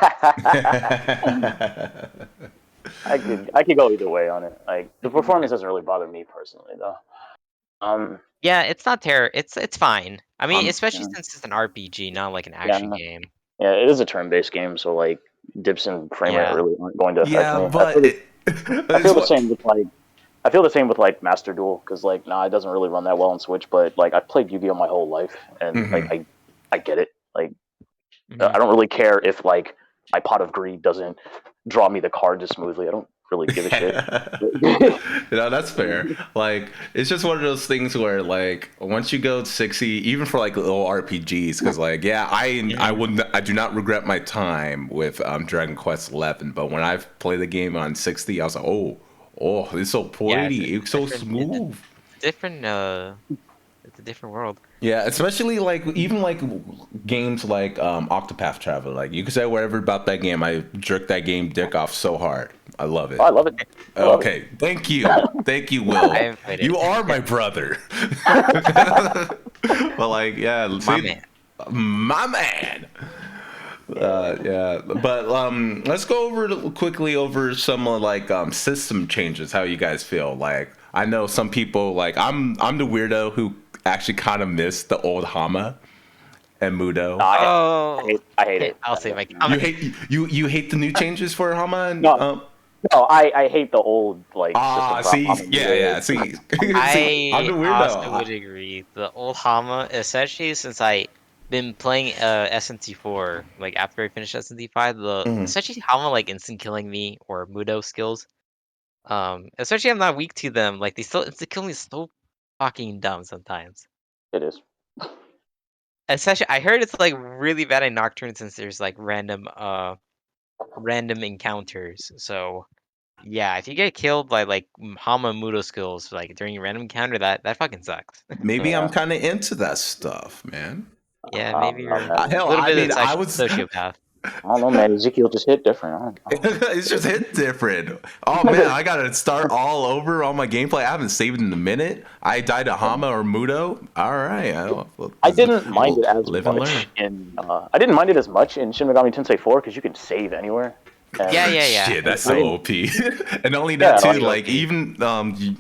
I could go either way on it. Like the performance doesn't really bother me personally though. Yeah, it's not it's fine. I mean, especially Yeah, since it's an RPG, not like an yeah, action game. yeah, it is a turn-based game, so like dips in frame rate Yeah. really aren't going to affect Yeah, me. but I it's feel the what. same with like I feel the same with like Master Duel because like nah, it doesn't really run that well on Switch. But like I've played Yu-Gi-Oh my whole life, and like Mhm. I get it. Like Hmm. I don't really care if like my pot of greed doesn't draw me the card just smoothly. I don't really give a shit. That's fair. Like, it's just one of those things where, like, once you go 60, even for like little RPGs, because like, yeah, I do not regret my time with Dragon Quest 11, but when I played the game on 60, I was like, oh, it's so pretty, it's so smooth. It's a different world. Yeah, especially like even like games like Octopath Traveler. Like you can say whatever about that game. I jerked that game dick off so hard. I love it. Oh, I love it. Okay, thank you, Will. I haven't played it. You are my brother. But like, yeah, my man. Yeah, but let's go quickly over some like system changes. How you guys feel? Like, I know some people like I'm the weirdo who actually kind of missed the old Hama and Mudo. I hate it. I'll say my. You hate the new changes for Hama and no, I hate the old like. See, yeah. See, I'm the weirdo. I also would agree. The old Hama, especially since I been playing SMT4, like after I finished SMT5, especially Hama like instant killing me or Mudo skills. Especially I'm not weak to them. Like they still instant kill me so fucking dumb sometimes. It is. Especially, I heard it's like really bad in Nocturne since there's like random encounters. So yeah, if you get killed by like Hama Mudo skills like during a random encounter, that fucking sucks. Maybe I'm kind of into that stuff, man. Yeah, maybe you're hell, a little bit of I was sociopath. I don't know, man. Ezekiel just hit different. It's just hit different. Oh man, I gotta start all over on my gameplay. I haven't saved in a minute. I died to Hama or Mudo. All right, I didn't mind it as much in. I didn't mind it as much in Shin Megami Tensei 4 because you can save anywhere. Yeah. Shit, that's so OP. And only that too. Like even you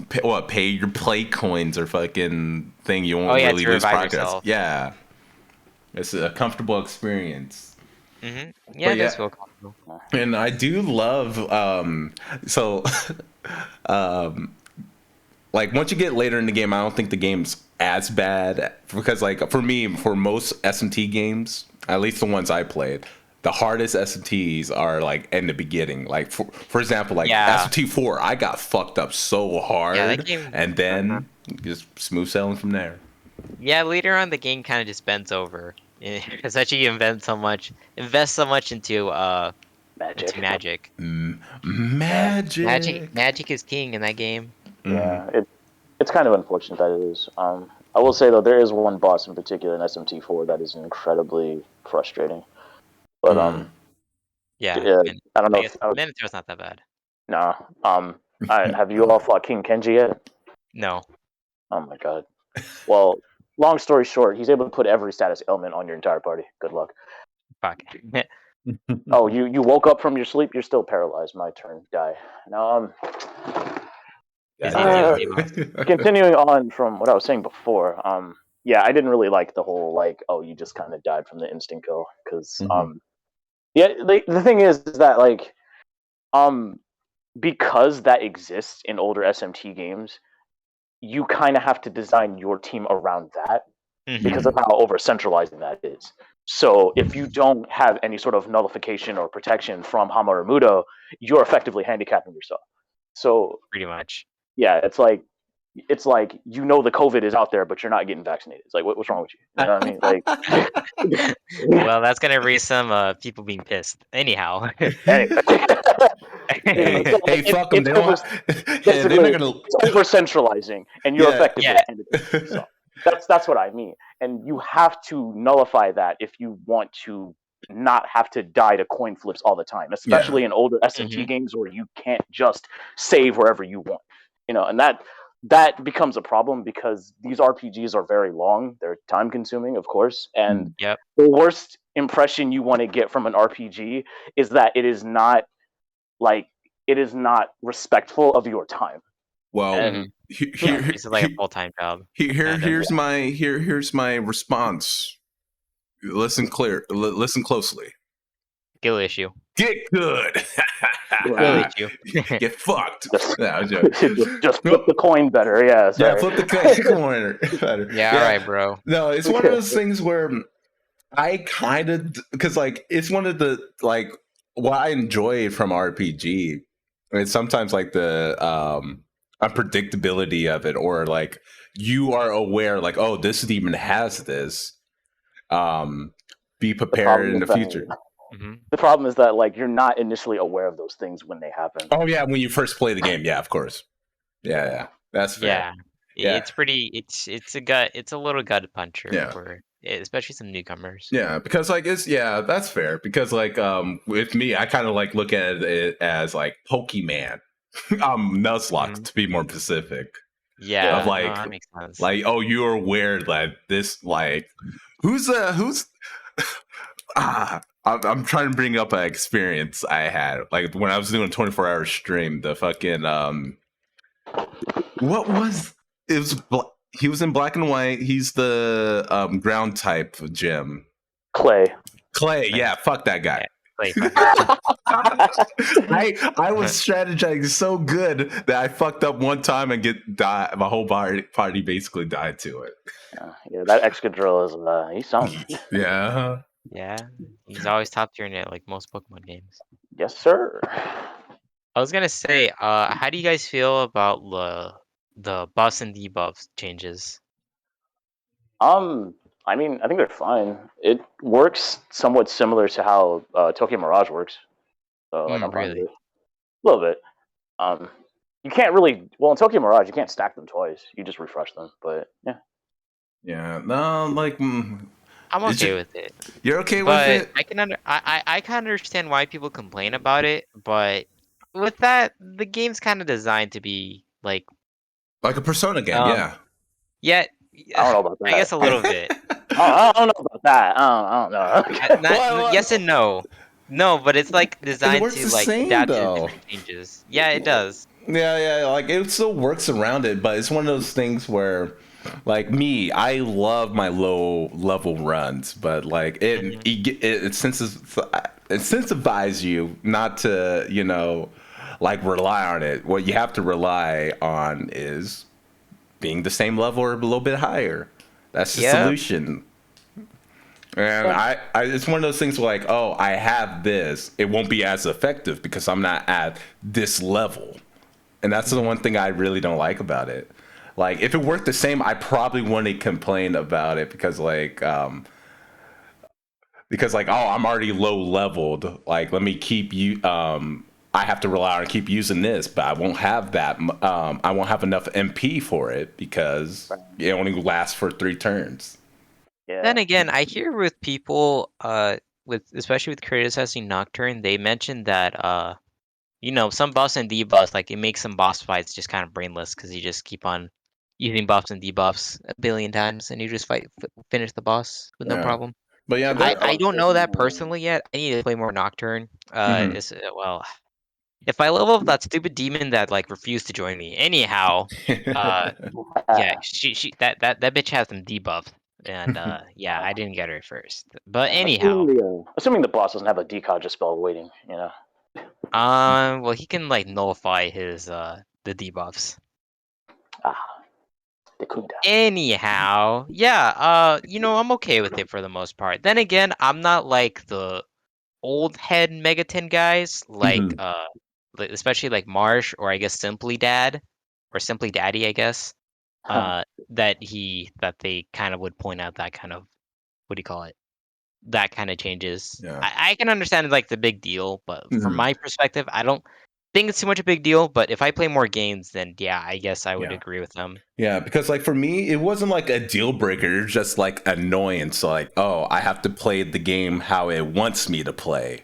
pay your play coins or fucking thing. You won't really lose progress. Yourself. Yeah, it's a comfortable experience. Yeah, that's real comfortable. And I do love like once you get later in the game, I don't think the game's as bad because like for me, for most SMT games, at least the ones I played, the hardest SMTs are like in the beginning. Like for example, like SMT 4, I got fucked up so hard, and then just smooth sailing from there. Yeah, later on the game kind of just bends over. Especially you invest so much into magic. Magic is king in that game. Yeah, it's kind of unfortunate that it is. I will say though, there is one boss in particular in SMT4 that is incredibly frustrating. But yeah, I don't know. Minotaur's not that bad. No. Have you all fought King Kenji yet? No. Oh my god. Well. Long story short, he's able to put every status ailment on your entire party. Good luck. Fuck. Oh, you woke up from your sleep. You're still paralyzed. My turn. Die. Now, continuing on from what I was saying before. Yeah, I didn't really like the whole like, oh, you just kind of died from the instant kill because, yeah, the thing is that like, because that exists in older SMT games. You kind of have to design your team around that because of how over-centralizing that is. So if you don't have any sort of nullification or protection from Hama or Mudo, you're effectively handicapping yourself. So pretty much. Yeah, it's like you know the COVID is out there, but you're not getting vaccinated. It's like what's wrong with you? You know what I mean? Like, well, that's gonna raise some people being pissed. Anyhow. Hey, fuck them. It's over-centralizing, and you're effectively handicapping yourself. That's what I mean. And you have to nullify that if you want to not have to die to coin flips all the time, especially in older SMT games where you can't just save wherever you want. You know, and that becomes a problem because these RPGs are very long. They're time consuming, of course. And the worst impression you want to get from an RPG is that it is not respectful of your time. Well, it's like a full-time job. Here's my response. Listen closely. Skill issue. Get good. Get fucked. Just flip the coin better. Yeah, flip the coin better. Yeah, all right, bro. No, it's one of those things where I kind of, because like it's one of the like what I enjoy from RPG And sometimes like the unpredictability of it, or like you are aware, like, oh, this demon has this. Be prepared in the future. The problem is that like you're not initially aware of those things when they happen. Oh yeah, when you first play the game, yeah, of course. Yeah, that's fair. Yeah, it's pretty. It's a little gut puncher for especially some newcomers. Yeah, because like that's fair. Because like with me, I kind of like look at it as like Pokemon, Nuzlocke to be more specific. Yeah, of like that makes sense. Like, oh, you're aware that this like who's I'm trying to bring up an experience I had like when I was doing a 24-hour stream. The fucking what was it was he was in black and white. He's the ground type gym. Clay. Yeah, fuck that guy. Clay. I was strategizing so good that I fucked up one time and my whole party basically died to it. Yeah, that Excadrill is he's something. Yeah. Yeah, he's always top tier in it, like most Pokemon games. Yes, sir. I was gonna say, how do you guys feel about the buffs and debuffs changes? I mean, I think they're fine. It works somewhat similar to how Tokyo Mirage works. So like, I'm fine with it. A little bit. You can't really. Well, in Tokyo Mirage, you can't stack them twice. You just refresh them. But yeah. Yeah. No, like. I'm okay with it. You're okay with it? I can I kind of understand why people complain about it, but with that, the game's kind of designed to be like a Persona game, yeah. Yeah, I don't know about that. I guess a little bit. I don't know about that. I don't know. Yes and no. No, but it's like designed to like adapt to different changes. Yeah, it does. Yeah, like it still works around it, but it's one of those things where, like me, I love my low level runs, but like it incentivizes you not to, like rely on it. What you have to rely on is being the same level or a little bit higher. That's the solution. And it's one of those things where like, oh, I have this. It won't be as effective because I'm not at this level. And that's the one thing I really don't like about it. Like, if it worked the same, I probably wouldn't complain about it because oh, I'm already low leveled. Like, let me keep you. I have to rely on keep using this, but I won't have that. I won't have enough MP for it because it only lasts for 3 turns. Yeah. Then again, I hear with people, especially with criticizing Nocturne, they mentioned that some buffs and debuffs, like it makes some boss fights just kind of brainless because you just keep on using buffs and debuffs a billion times and you just finish the boss with no problem. But yeah, I don't know that personally yet. I need to play more Nocturne. Well, if I level up that stupid demon that like refused to join me, anyhow, yeah, she that bitch has some debuffs. And yeah, I didn't get her at first. But anyhow, assuming the boss doesn't have a decodge spell waiting, well, he can like nullify his the debuffs. Anyhow, yeah, I'm okay with it for the most part. Then again, I'm not like the old head Megaton guys, like especially like Marsh or I guess Simply Dad or Simply Daddy, I guess. That they kind of would point out that kind of, what do you call it? That kind of changes. Yeah. I can understand like the big deal, but from my perspective, I don't think it's too much a big deal. But if I play more games, then yeah, I guess I would agree with them. Yeah, because like for me, it wasn't like a deal breaker. It's just like annoyance. Like, oh, I have to play the game how it wants me to play.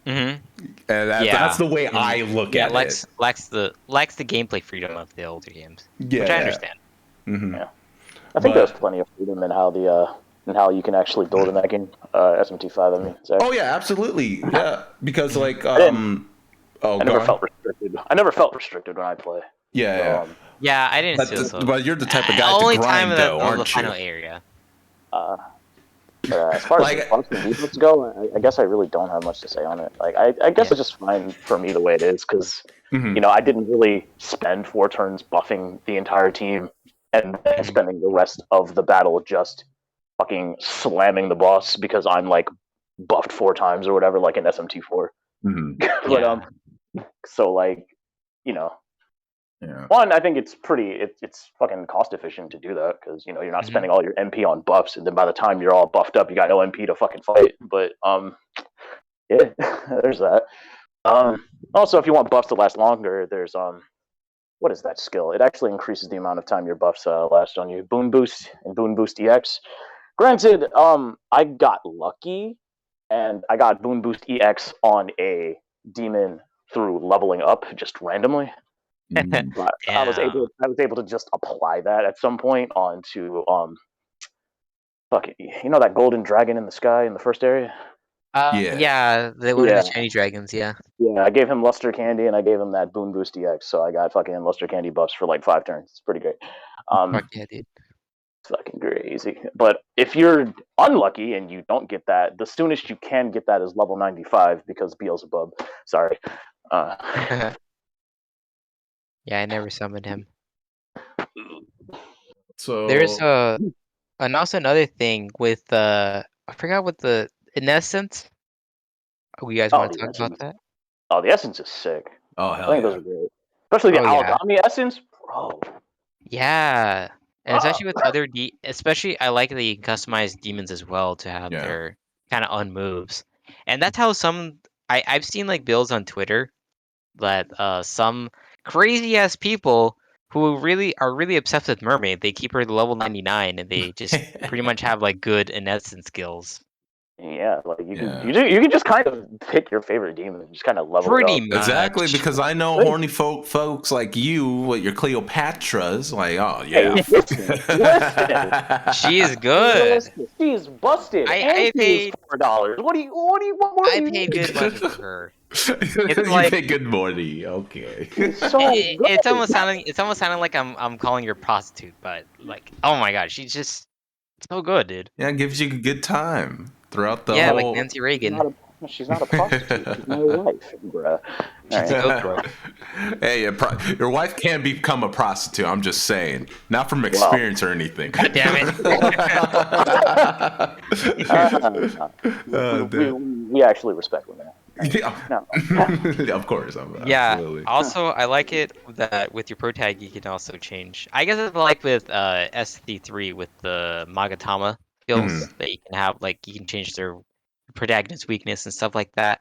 And that's the way I look at it. Lacks the gameplay freedom of the older games, which I understand. Yeah, I think there's plenty of freedom in how you can actually build in that game. SMT5, I mean. So. Oh yeah, absolutely. Yeah, because like I never felt restricted. I never felt restricted when I play. Yeah. Yeah, I didn't feel so. But you're the type of guy to grind, though, aren't you? The final area. As far as buffs and debuffs go, I guess I really don't have much to say on it. Like, I guess it's just fine for me the way it is, because I didn't really spend 4 turns buffing the entire team and then spending the rest of the battle just fucking slamming the boss because I'm like buffed 4 times or whatever, like in SMT4. But So like, you know, Yeah. one, I think it's it's fucking cost efficient to do that because you know you're not Mhm. spending all your MP on buffs, and then by the time you're all buffed up, you got no MP to fucking fight. But yeah, there's that. Also, if you want buffs to last longer, there's what is that skill? It actually increases the amount of time your buffs last on you. Boon Boost and Boon Boost EX. Granted, I got lucky, and I got Boon Boost EX on a demon through leveling up just randomly. Mm. But Damn. I was able to just apply that at some point onto fuck it, you know that golden dragon in the sky in the first area? Yeah. Yeah, one of the Yeah. shiny dragons. Yeah. Yeah, I gave him Luster Candy and I gave him that Boon Boost EX, so I got fucking Luster Candy buffs for like 5 turns. It's pretty great. Fuck yeah, dude. It's fucking crazy. But if you're unlucky and you don't get that, the soonest you can get that is level 95 because Beelzebub. Sorry. Uh, Yeah, I never summoned him. There's So and also another thing with I forgot what in essence. Oh, you guys oh, want to the talk about essence. that? Oh, the essence is sick. oh I hell think those yeah. are great. Especially the Oh yeah, Alagami essence. Bro. yeah, and Ah. especially with other especially I like that you can customize demons as well to have Yeah. their kind of on moves, and that's how some I've seen like builds on Twitter that some crazy ass people who really are really obsessed with Mermaid, they keep her to level 99 and they just pretty much have like good in essence skills. Yeah, like Yeah. you can just kind of pick your favorite demon and just kind of level it Pretty up. Exactly, much. because I know Right. horny folks like you with your Cleopatras, like, oh Hey, yeah. listen. She is good. She's busted, and I she is paid $4. What more do I you paid good need? money for her. It's You like pay good money, okay. She's so good. it's almost sounding like I'm calling her prostitute, but like oh my god, she's just so good, dude. Yeah, it gives you a good time throughout the Yeah, like whole. Nancy Reagan. She's not a prostitute. She's my wife, bruh. All She's a right. go throw. Hey, your wife can become a prostitute. I'm just saying, not from Well, experience or anything. God damn it. we actually respect women. Yeah. No. Of course, Yeah. absolutely. Also, I like it that with your pro tag you can also change. I guess it's like with SC3 with the Magatama skills Mhm. that you can have like you can change their protagonist weakness and stuff like that.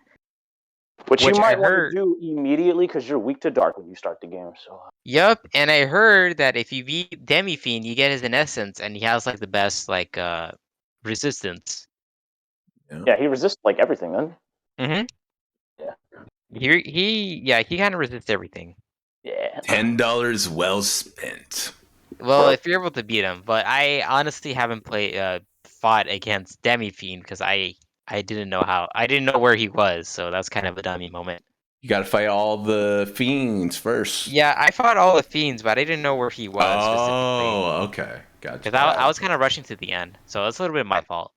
Which you Which I might want to heard. do immediately because you're weak to dark when you start the game. So Yup, and I heard that if you beat Demi Fiend, you get his in essence, and he has like the best like resistance. Yeah. yeah, he resists like everything. Then Mm-hmm. yeah, He kind of resists everything. yeah, $10 well spent. Well, bro. if you're able to beat him, but I honestly haven't fought against Demi Fiend because I didn't know I didn't know where he was, so that's kind of a dummy moment. You got to fight all the fiends first. Yeah, I fought all the fiends, but I didn't know where he was specifically Oh, okay, gotcha. because I was kind of rushing to the end, so it's a little bit my fault.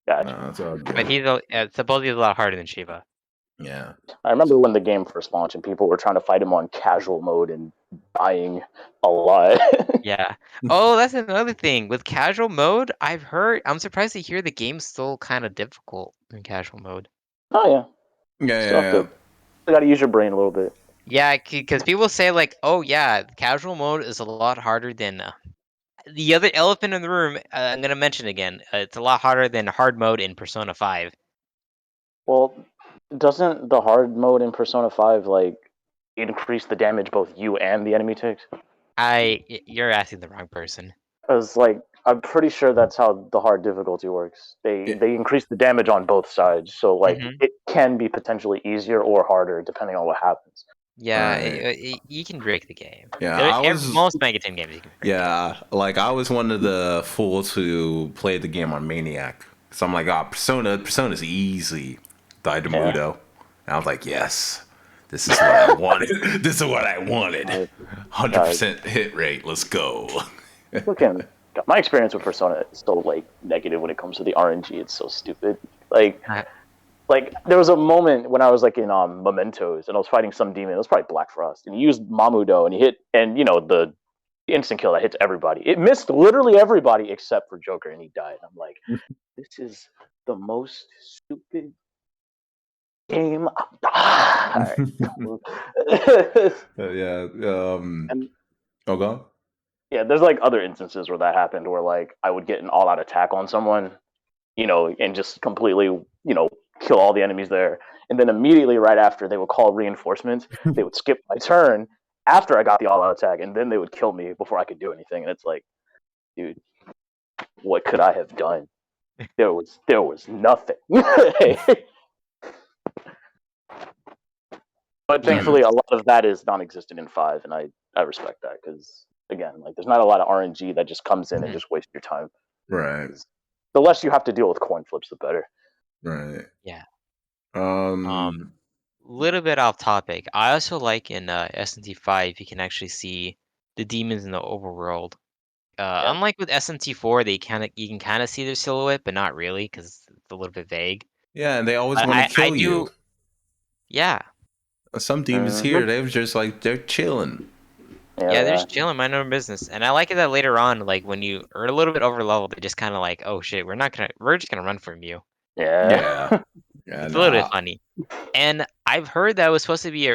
Gotcha. No, it's all But good. he's supposedly a lot harder than Shiva. Yeah. I remember when the game first launched and people were trying to fight him on casual mode and dying a lot. Yeah. Oh, that's another thing. With casual mode, I'm surprised to hear the game's still kind of difficult in casual mode. Oh yeah, Yeah, still have yeah, to. You got to use your brain a little bit. Yeah, because people say like, oh yeah, casual mode is a lot harder than the other elephant in the room. I'm gonna mention again. It's a lot harder than hard mode in Persona 5. Well, doesn't the hard mode in Persona 5 like increase the damage both you and the enemy takes? You're asking the wrong person. Because like I'm pretty sure that's how the hard difficulty works. yeah. They increase the damage on both sides, so like Hmm. it can be potentially easier or harder depending on what happens. Yeah, Right. you can break the game. Yeah, I was. Most Megaton games you can break. Yeah, like I was one of the fools who played the game on Maniac. So I'm like, oh, Persona's easy. Yeah. Daidamudo. And I was like, yes, this is what I wanted. This is what I wanted. 100% hit rate. Let's go. Looking, my experience with Persona is so like negative when it comes to the RNG. It's so stupid. Like Uh, like there was a moment when I was like in Mementos and I was fighting some demon. It was probably Black Frost, and he used Mamudo and he hit, and you know the instant kill that hits everybody. It missed literally everybody except for Joker, and he died. I'm like, this is the most stupid game. All right. Yeah. And Oh, go on. yeah, there's like other instances where that happened, where like I would get an all-out attack on someone, and just completely, kill all the enemies there, and then immediately right after they would call reinforcements. They would skip my turn after I got the all-out attack, and then they would kill me before I could do anything. And it's like, dude, what could I have done? There was nothing. But Mm, thankfully, a lot of that is non-existent in five, and I respect that, because again, like there's not a lot of RNG that just comes in and Mhm. just wastes your time. right. The less you have to deal with coin flips, the better. Right. Yeah. Um. Little bit off topic. I also like in SMT 5 you can actually see the demons in the overworld. Yeah. Unlike with SMT 4, you can kind of see their silhouette, but not really because it's a little bit vague. Yeah, and they always But want to I kill you. do, yeah, Some demons here, Mhm. they're just like they're chilling. Yeah, yeah. they They're are. just chilling, mind their own business, and I like it that later on, like when you are a little bit over level, they just kind of like, oh shit, we're just gonna run from you. Yeah. Yeah. Yeah. It's a little bit Nah. funny. And I've heard that was supposed to be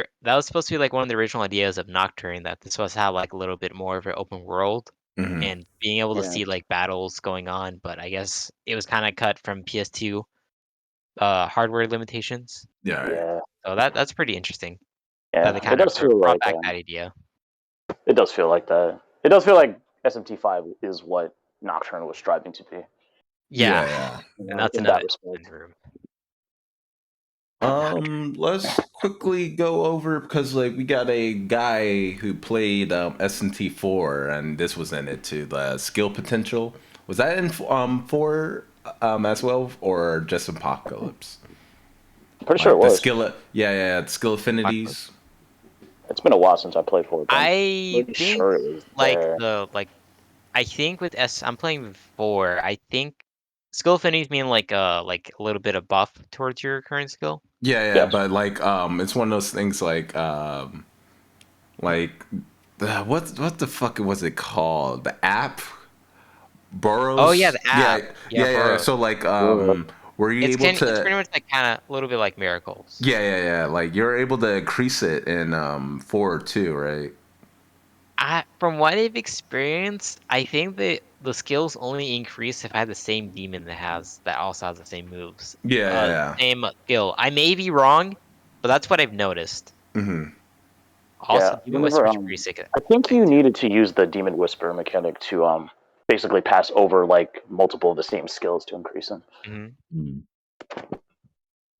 like one of the original ideas of Nocturne, that this was to have like a little bit more of an open world Hmm. and being able to Yeah. see like battles going on, but I guess it was kind of cut from PS2 hardware limitations. Yeah. Right. Yeah. So that's pretty interesting that they Yeah. It kind of does feel brought like back that idea. it does feel like that. It does feel like SMT5 is what Nocturne was striving to be. Yeah. Yeah, Yeah. and that's In that another respect. room. Let's quickly go over because like we got a guy who played SNT4 and this was in it too. The skill potential was that in four as well or just Apocalypse? Pretty sure it Like the was. skill, the skill Apocalypse. affinities. It's been a while since I played for it, but I'm I pretty think sure it was like there. I think with I'm playing with 4. I think skill affinities mean like a little bit of buff towards your current skill. Yeah, yeah, Yes. but like it's one of those things like what the fuck was it called? The app Oh yeah, Burrows. the Yeah, app. Yeah, yeah, yeah. burrows. So like Uh, were you able It's to? pretty much like kind of a little bit like miracles. Yeah, yeah, yeah. Like you're able to increase it in 4 or 2, right? From what I've experienced, I think that the skills only increase if I have the same demon that also has the same moves. Yeah, yeah, Same skill. I may be wrong, but that's what I've noticed. yeah. Mm-hmm. Also, yeah. Demon Whenever Whisper is pretty sick I think thing you too. needed to use the Demon Whisper mechanic to basically pass over like multiple of the same skills to increase them. Hmm. Mm.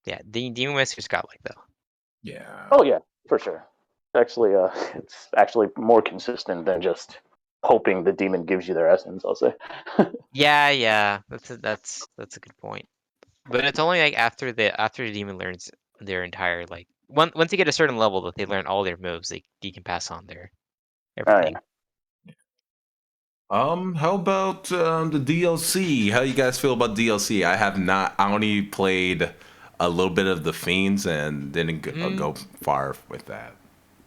Yeah, the Demon Whisper's got like though. Yeah. Oh yeah, for sure. Actually, it's actually more consistent than just hoping the demon gives you their essence. I'll say. Yeah, yeah, that's a good point. But it's only like after the demon learns their entire like once they get a certain level that they learn all their moves, they can pass on their Oh everything. yeah. How about the DLC? How you guys feel about DLC? I have not. I only played a little bit of the Fiends and didn't Mm, go far with that.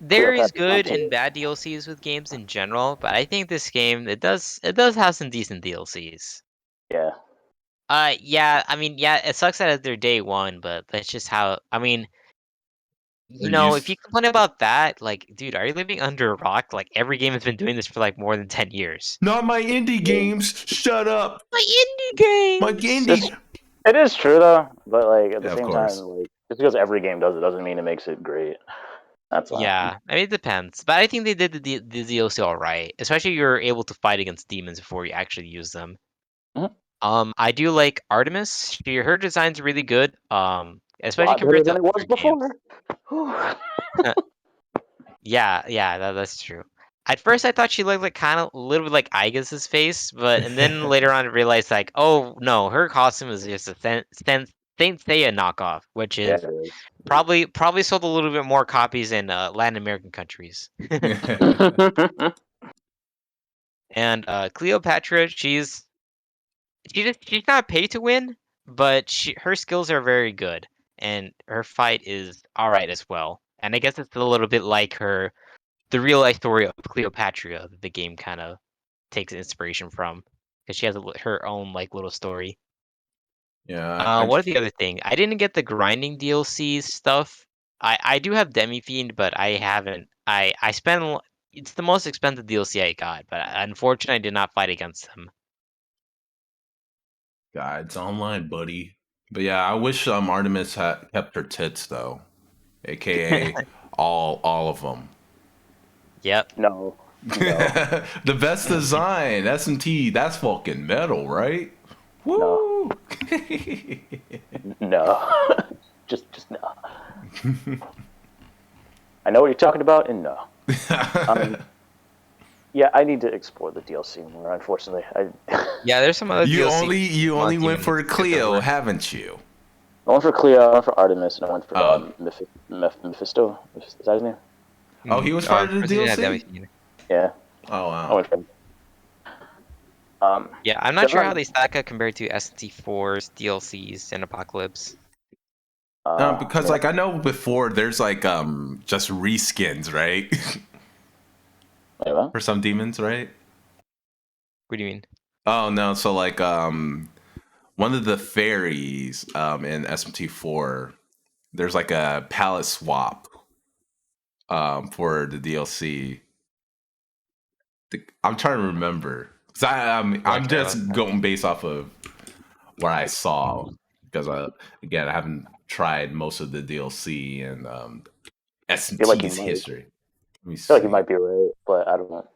there is Cleopatra's not good and too. bad DLCs with games in general, but I think this game it does have some decent DLCs. Yeah. Yeah, I mean, yeah, it sucks that it's their day one, but that's just how. I mean, They're if you used. complain about that, like, dude, are you living under a rock? Like, every game has been doing this for like more than 10 years. Not my indie Yeah. games. Shut up. My indie My games. It's indie. it is true though, but like at the Yeah, of same time, course. like just because every game does it doesn't mean it makes it great. That's all. Yeah, I mean, it depends, but I think they did the DLC all right. Especially you're able to fight against demons before you actually use them. Mhm. I do like Artemis. Her design's really good. A Especially lot better compared to than it was other games. before. Yeah, yeah, that's true. At first, I thought she looked like kind of a little bit like Aigus's face, and then later on, I realized like, oh no, her costume is just a Saint Seiya knockoff, which Yeah, is it probably sold a little bit more copies in Latin American countries. is. And Cleopatra, she's not paid to win, but her skills are very good, and her fight is all right as well. And I guess it's a little bit like the real life story of Cleopatra that the game kind of takes inspiration from, because she has her own like little story. Yeah. What are the other thing? I didn't get the grinding DLC stuff. I do have Demi Fiend, but I haven't. I spent. It's the most expensive DLC I got, but unfortunately, I did not fight against them. God, it's online, buddy. But yeah, I wish Artemis had kept her tits though, aka all of them. Yep. No. The best design, SMT. That's fucking metal, right? Woo! No. just no. I know what you're talking about, and no. Yeah, I need to explore the DLC more. Unfortunately, Yeah, there's some other you DLC. you only went for Cleo, over. haven't you? I went for Cleo, I went for Artemis, and I went for Mephisto. Is that his name? Oh, he was part of the DLC. Yeah. Oh I wow. went for him. Yeah, I'm not sure how they stack up compared to SMT4's DLCs in Apocalypse. Because like I know before there's like just reskins, right? Wait, what? For some demons, right? What do you mean? Oh no, so like one of the fairies in SMT4, there's like a palette swap for the DLC. I'm trying to remember. Cause I'm just going based off of what I saw because I haven't tried most of the DLC and SMT's history. I feel like you might be right, but I don't know.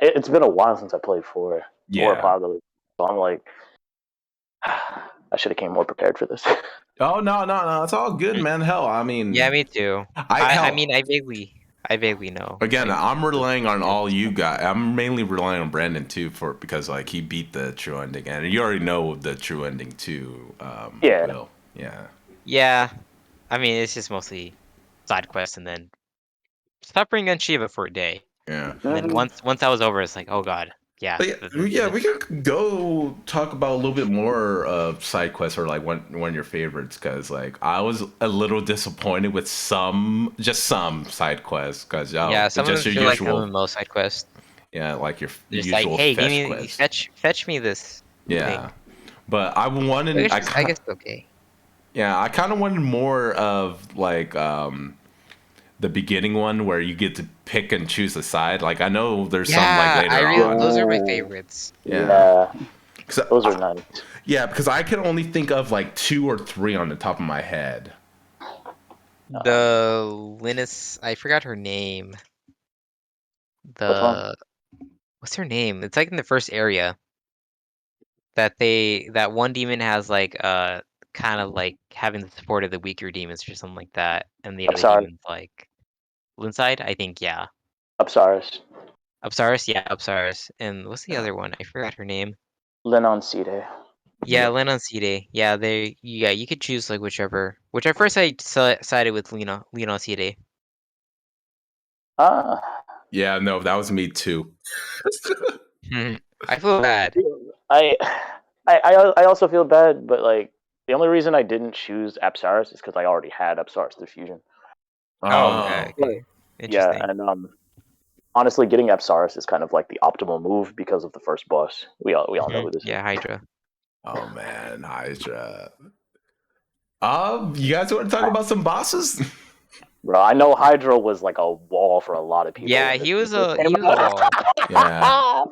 It's been a while since I played 4 or Apocalypse, so I'm like, I should have came more prepared for this. Oh no, it's all good, man. Hell, I mean, yeah, me too. I mean, I vaguely know. Again, like, I'm relying on all you guys. I'm mainly relying on Brandon too because like he beat the true ending, and you already know the true ending too. Yeah. Will. Yeah. Yeah, I mean, it's just mostly side quests and then suffering on Shiva for a day. Yeah. And then once that was over, it's like, oh god, yeah. Yeah, we can go talk about a little bit more of side quests or like one of your favorites because like I was a little disappointed with some side quests because yeah, some of them feel like MMO side quests. Yeah, like your just usual like, hey, quest. fetch me this. Yeah, thing. But I wanted. I guess okay. Yeah, I kind of wanted more of like the beginning one where you get to pick and choose a side. Like I know there's some like later on. Those are my favorites. Yeah. Those are nice. Yeah, because I can only think of like 2 or 3 on the top of my head. The Linus, I forgot her name. What's her name? It's like in the first area. That one demon has like kind of like having the support of the weaker demons or something like that, and the other demon's like Linside, I think, yeah. Upsaris, yeah, Upsaris. And what's the other one? I forgot her name. Lenoncide. Yeah, Lenoncide. Yeah, you could choose like whichever. Which at first I sided with Lenoncide. Yeah, no, that was me too. I feel bad. I also feel bad, but like the only reason I didn't choose Apsaris is because I already had Apsaris through Fusion. Oh, okay. Interesting. Yeah, and honestly, getting Apsaris is kind of like the optimal move because of the first boss. We all know who this is. Yeah, Hydra. Oh man, Hydra. You guys want to talk about some bosses? Bro, I know Hydra was like a wall for a lot of people. Yeah, he was a wall. Yeah.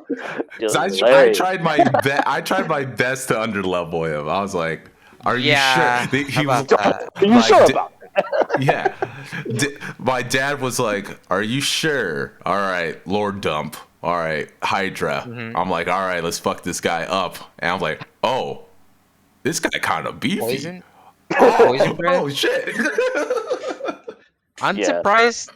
So I tried my best to underlevel him. I was like, "Are you sure?" He was, are you sure about that? Yeah. My dad was like, "Are you sure?" All right, Lord Dump. All right, Hydra. I'm like, "All right, let's fuck this guy up." And I'm like, "Oh, this guy kind of beefy." Poison? Oh shit. I'm surprised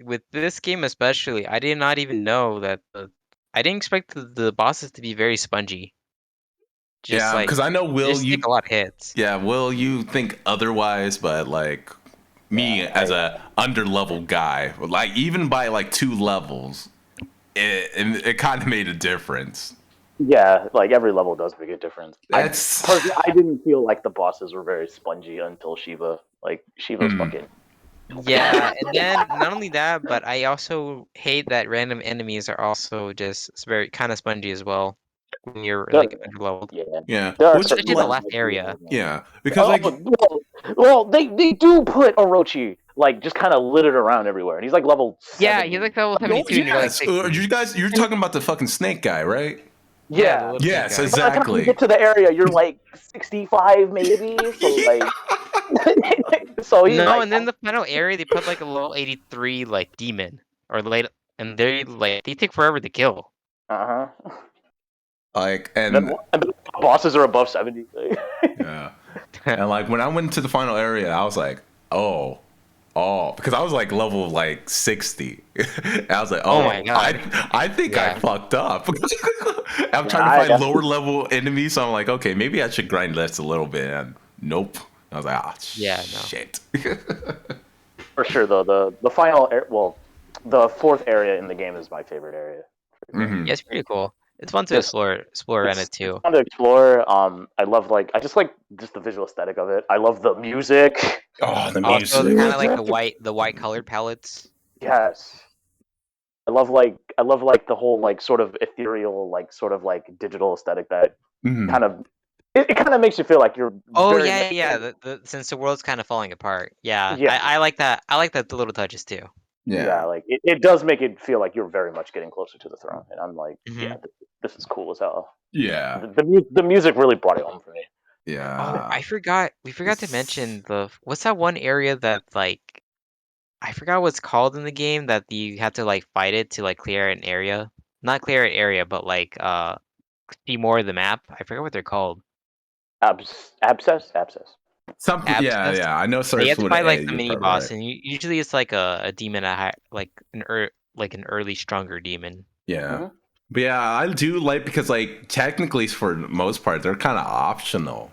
with this game especially. I did not even know that I didn't expect the bosses to be very spongy. Just because I know Will, you take a lot of hits. Yeah, Will, you think otherwise, but like me as a underlevel guy, like even by like 2 levels, it kind of made a difference. Yeah, like every level does make a difference. I didn't feel like the bosses were very spongy until Shiva. Like Shiva's fucking. Yeah, and then not only that, but I also hate that random enemies are also just very kind of spongy as well. when you're There- like underleveled. Yeah. There are Which, certain Especially the like, ones last that do area. that, yeah, because like, well, they do put Orochi like just kind of littered around everywhere, and he's like level 70. Yeah, he's like level oh 72 and you're like yes, 60. you're talking about the fucking snake guy, right? Yeah, the Yeah. little snake Yes, guy. By the time you exactly. get to the area, you're like 65 maybe. So like, so he's No, like, and then the final area they put like a level 83 like demon or late, and they take forever to kill. uh huh. Like, And and the bosses are above 70. yeah, and like when I went to the final area, I was like, oh, because I was like level like 60. And I was like, Oh oh, my God. I think I Yeah. fucked up. I'm trying to I find definitely- lower level enemies, so I'm like, okay, maybe I should grind less a little bit. And nope. I was like, oh, Yeah, no. shit. For sure, though the final the fourth area in the game is my favorite area. Mhm. Yeah, it's pretty cool. It's fun to Just- explore around it too. It's fun to explore. I just like the visual aesthetic of it. I love the music. Oh, the Also, music. kind of like the white colored palettes. Yes. I love the whole like sort of ethereal, like sort of like digital aesthetic that Mhm. kind of it kind of makes you feel like you're. Oh very yeah, much- yeah. Since the world's kind of falling apart. Yeah, Yeah. I like that. I like that the little touches too. Yeah, like it does make it feel like you're very much getting closer to the throne, and I'm like, Mhm. yeah, this is cool as hell. Yeah. The music really brought it home for me. Yeah. Oh, we forgot to mention what's that one area that like I forgot what's called in the game that you have to like fight it to like clear an area. Not clear an area, but like see more of the map. I forgot what they're called. Abscess. Something. Yeah, Abscess? yeah. I know. Yeah, Sorry, you have to fight like the you're mini probably boss, right. and usually it's like a demon like an early stronger demon. Yeah. Mhm. But yeah, I do like because like technically for the most part they're kind of optional.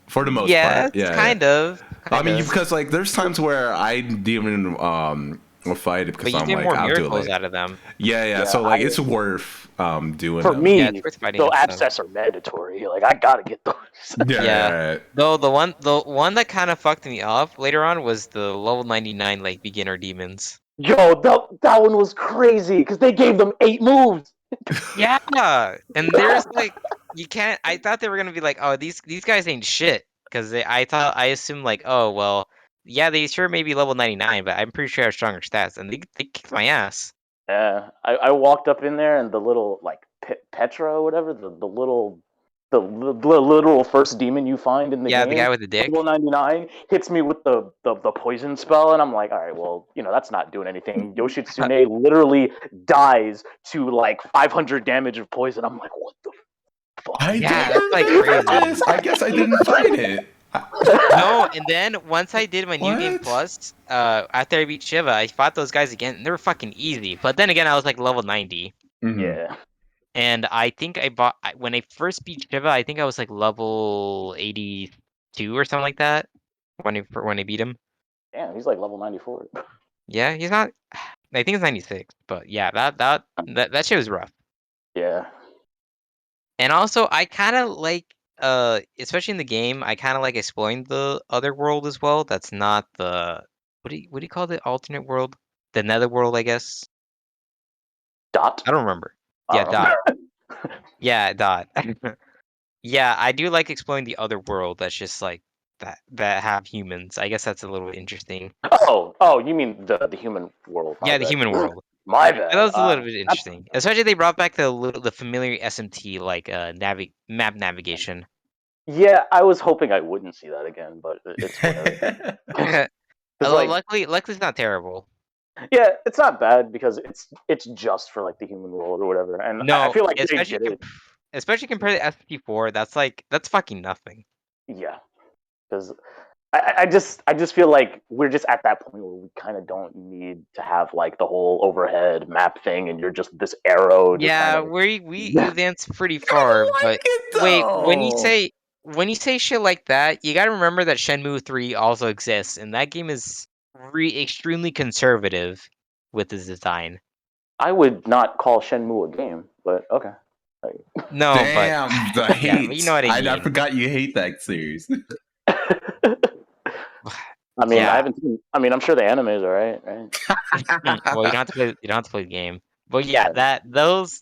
For the most Yeah, part. Yeah. kind of. I mean, because like there's times where I didn't even fight it because But you I'm get like more I'll do it miracles later. out of them. Yeah, Yeah, so like it's worth doing For them. me, Yeah, it's worth fighting though, against them. abscess are mandatory. Like I gotta get those. Yeah. Right. Though the one that kind of fucked me up later on was the level 99 like beginner demons. Yo, that one was crazy because they gave them 8 moves. Yeah, and there's like you can't. I thought they were gonna be like, oh, these guys ain't shit, because I assumed like, oh well, yeah, they sure may be level 99, but I'm pretty sure I have stronger stats, and they kicked my ass. Yeah, I walked up in there and the little like Petra or whatever, the literal first demon you find in the Yeah, game. the guy with the dick. Level 99 hits me with the poison spell, and I'm like, all right, well, that's not doing anything. Yoshitsune literally dies to like 500 damage of poison. I'm like, what the fuck? Yeah, that's like crazy. I guess I didn't fight it. No, and then once I did my new game What? plus, after I beat Shiva, I fought those guys again, and they were fucking easy. But then again, I was like level 90. Mhm. Yeah. And I think when I first beat Shiva, I think I was like level 82 or something like that when I beat him. Damn, he's like level 94. Yeah, he's not. I think it's 96, but yeah, that shit was rough. Yeah. And also, I kind of like, especially in the game, I kind of like exploring the other world as well. That's not the what do you call the alternate world? The nether world, I guess. Dot. I don't remember. I Yeah, don't know. dot. Yeah, dot. Yeah, I do like exploring the other world that's just like that have humans. I guess that's a little interesting. Oh, you mean the human world? My Yeah, the bad. human world. My bad. That was a little bit That's- interesting. Especially they brought back the familiar SMT like map navigation. Yeah, I was hoping I wouldn't see that again, but it's whatever. 'Cause, Although like, luckily it's not terrible. yeah, it's not bad because it's just for like the human world or whatever, and I No, feel like they especially did it. especially compared to SMT4, that's fucking nothing. Yeah, because I just feel like we're just at that point where we kind of don't need to have like the whole overhead map thing, and you're just this arrow. Just Yeah, kinda, we advanced pretty far, but wait, when you say shit like that, you gotta remember that Shenmue 3 also exists, and that game is extremely conservative with its design. I would not call Shenmue a game, but okay. No, Damn, the but yeah, hate. but you know what I I mean. forgot you hate that series. I mean, Yeah. I haven't seen. I mean, I'm sure the anime is alright, right? Well, you don't have to play the game. But yeah, those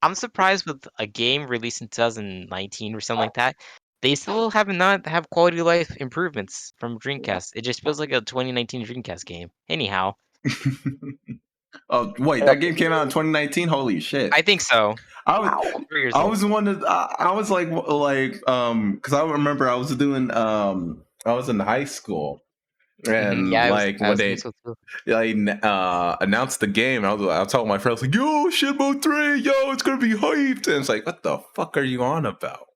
I'm surprised with a game released in 2019 or something like that. They still have not have quality of life improvements from Dreamcast. It just feels like a 2019 Dreamcast game. Anyhow, Oh wait, that game came out in 2019. Holy shit! I think so. I was Wow. 3 years I old. was one of I was like because I remember I was doing I was in high school and Yeah, like I when was in high they school too. announced the game, I was telling my friends like, "Yo, Shinmo 3, yo, it's gonna be hyped," and it's like, "What the fuck are you on about?"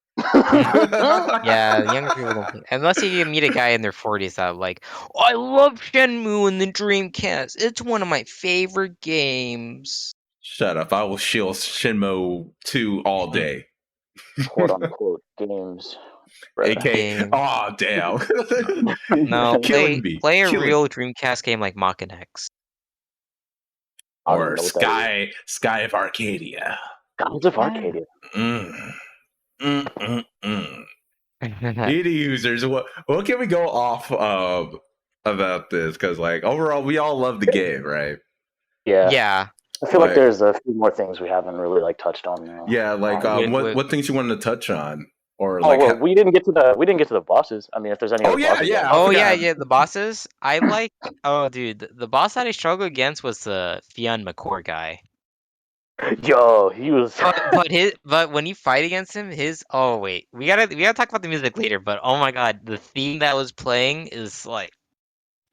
Yeah, younger people don't think. Unless you meet a guy in their 40s that like, "Oh, I love Shenmue and the Dreamcast. It's one of my favorite games." Shut up! I will shield Shinmo 2 all Mm. day. Quote unquote games. Bruh. AK, Game. oh damn, No, killing me, play a killing real me. Dreamcast game like Mach X. I don't even Or know what that is. Sky of Arcadia. Gods of Yeah. Arcadia. Mm, mm. ED users, what can we go off of about this? Because like overall, we all love the game, right? Yeah. Yeah. I feel like Like there's a few more things we haven't really like touched on. yeah, like what things you wanted to touch on or Oh like well, we didn't get to the bosses. I mean, if there's any oh other yeah, bosses you yeah, want I to Oh touch yeah, forgot. yeah. The bosses. I like. Oh dude, the boss that I struggled against was the Theon McCore guy. on, yo, he was. But when you fight against him, his oh wait, we gotta talk about the music later. But oh my god, the theme that was playing is like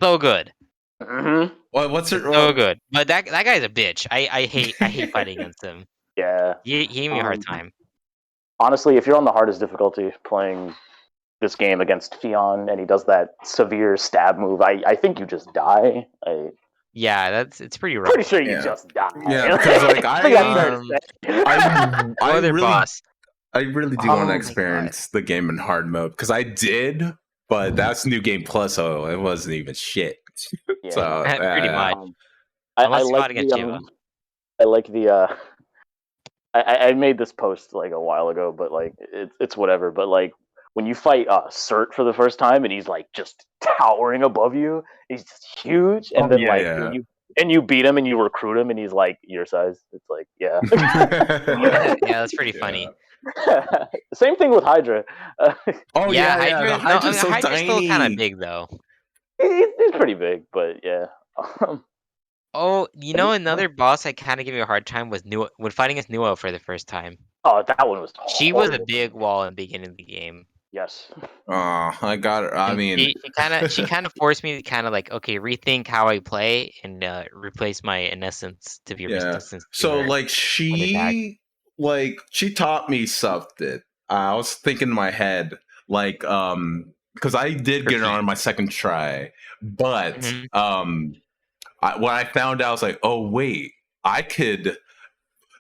so good. Mhm. What's it? It's so good. But that guy's a bitch. I hate fighting against him. Yeah. He gave me a hard Um, time. honestly, if you're on the hardest difficulty playing this game against Fion and he does that severe stab move, I think you just die. I'm Yeah, it's pretty rough. pretty sure you Yeah, just die. yeah, because like I think that's fair to I What other really boss? I really do want to Oh my god. experience the game in hard mode because I did, but that's New Game Plus, so it wasn't even shit. say. Yeah. So Pretty much. Um, I Unless you like fought against the Shiva. I like the I made this post like a while ago, but like it's whatever. But like when you fight Cert for the first time and he's like just towering above you, he's just huge, and oh then yeah, like when you beat him and you recruit him and he's like your size, it's like yeah. yeah. Yeah, that's pretty Yeah. funny. Same thing with Hydra. Oh Yeah, yeah, yeah. The Hydra. No, I Hydra's mean so Hydra's still kind of tiny. big though. He's pretty big, but yeah. Oh, you know another boss I kind of give you a hard time was New when fighting against Nuo for the first time. Oh, that one was She was a horrible. big wall in the beginning of the game. Yes. I got her. I And mean, she kind of forced me to kind of like okay rethink how I play and replace my innocence to be yeah. resistance to So her like an attack. she taught me something. I was thinking in my head like because I did get her Repeat. on my second try, but Hmm. what I found out was like, oh wait, I could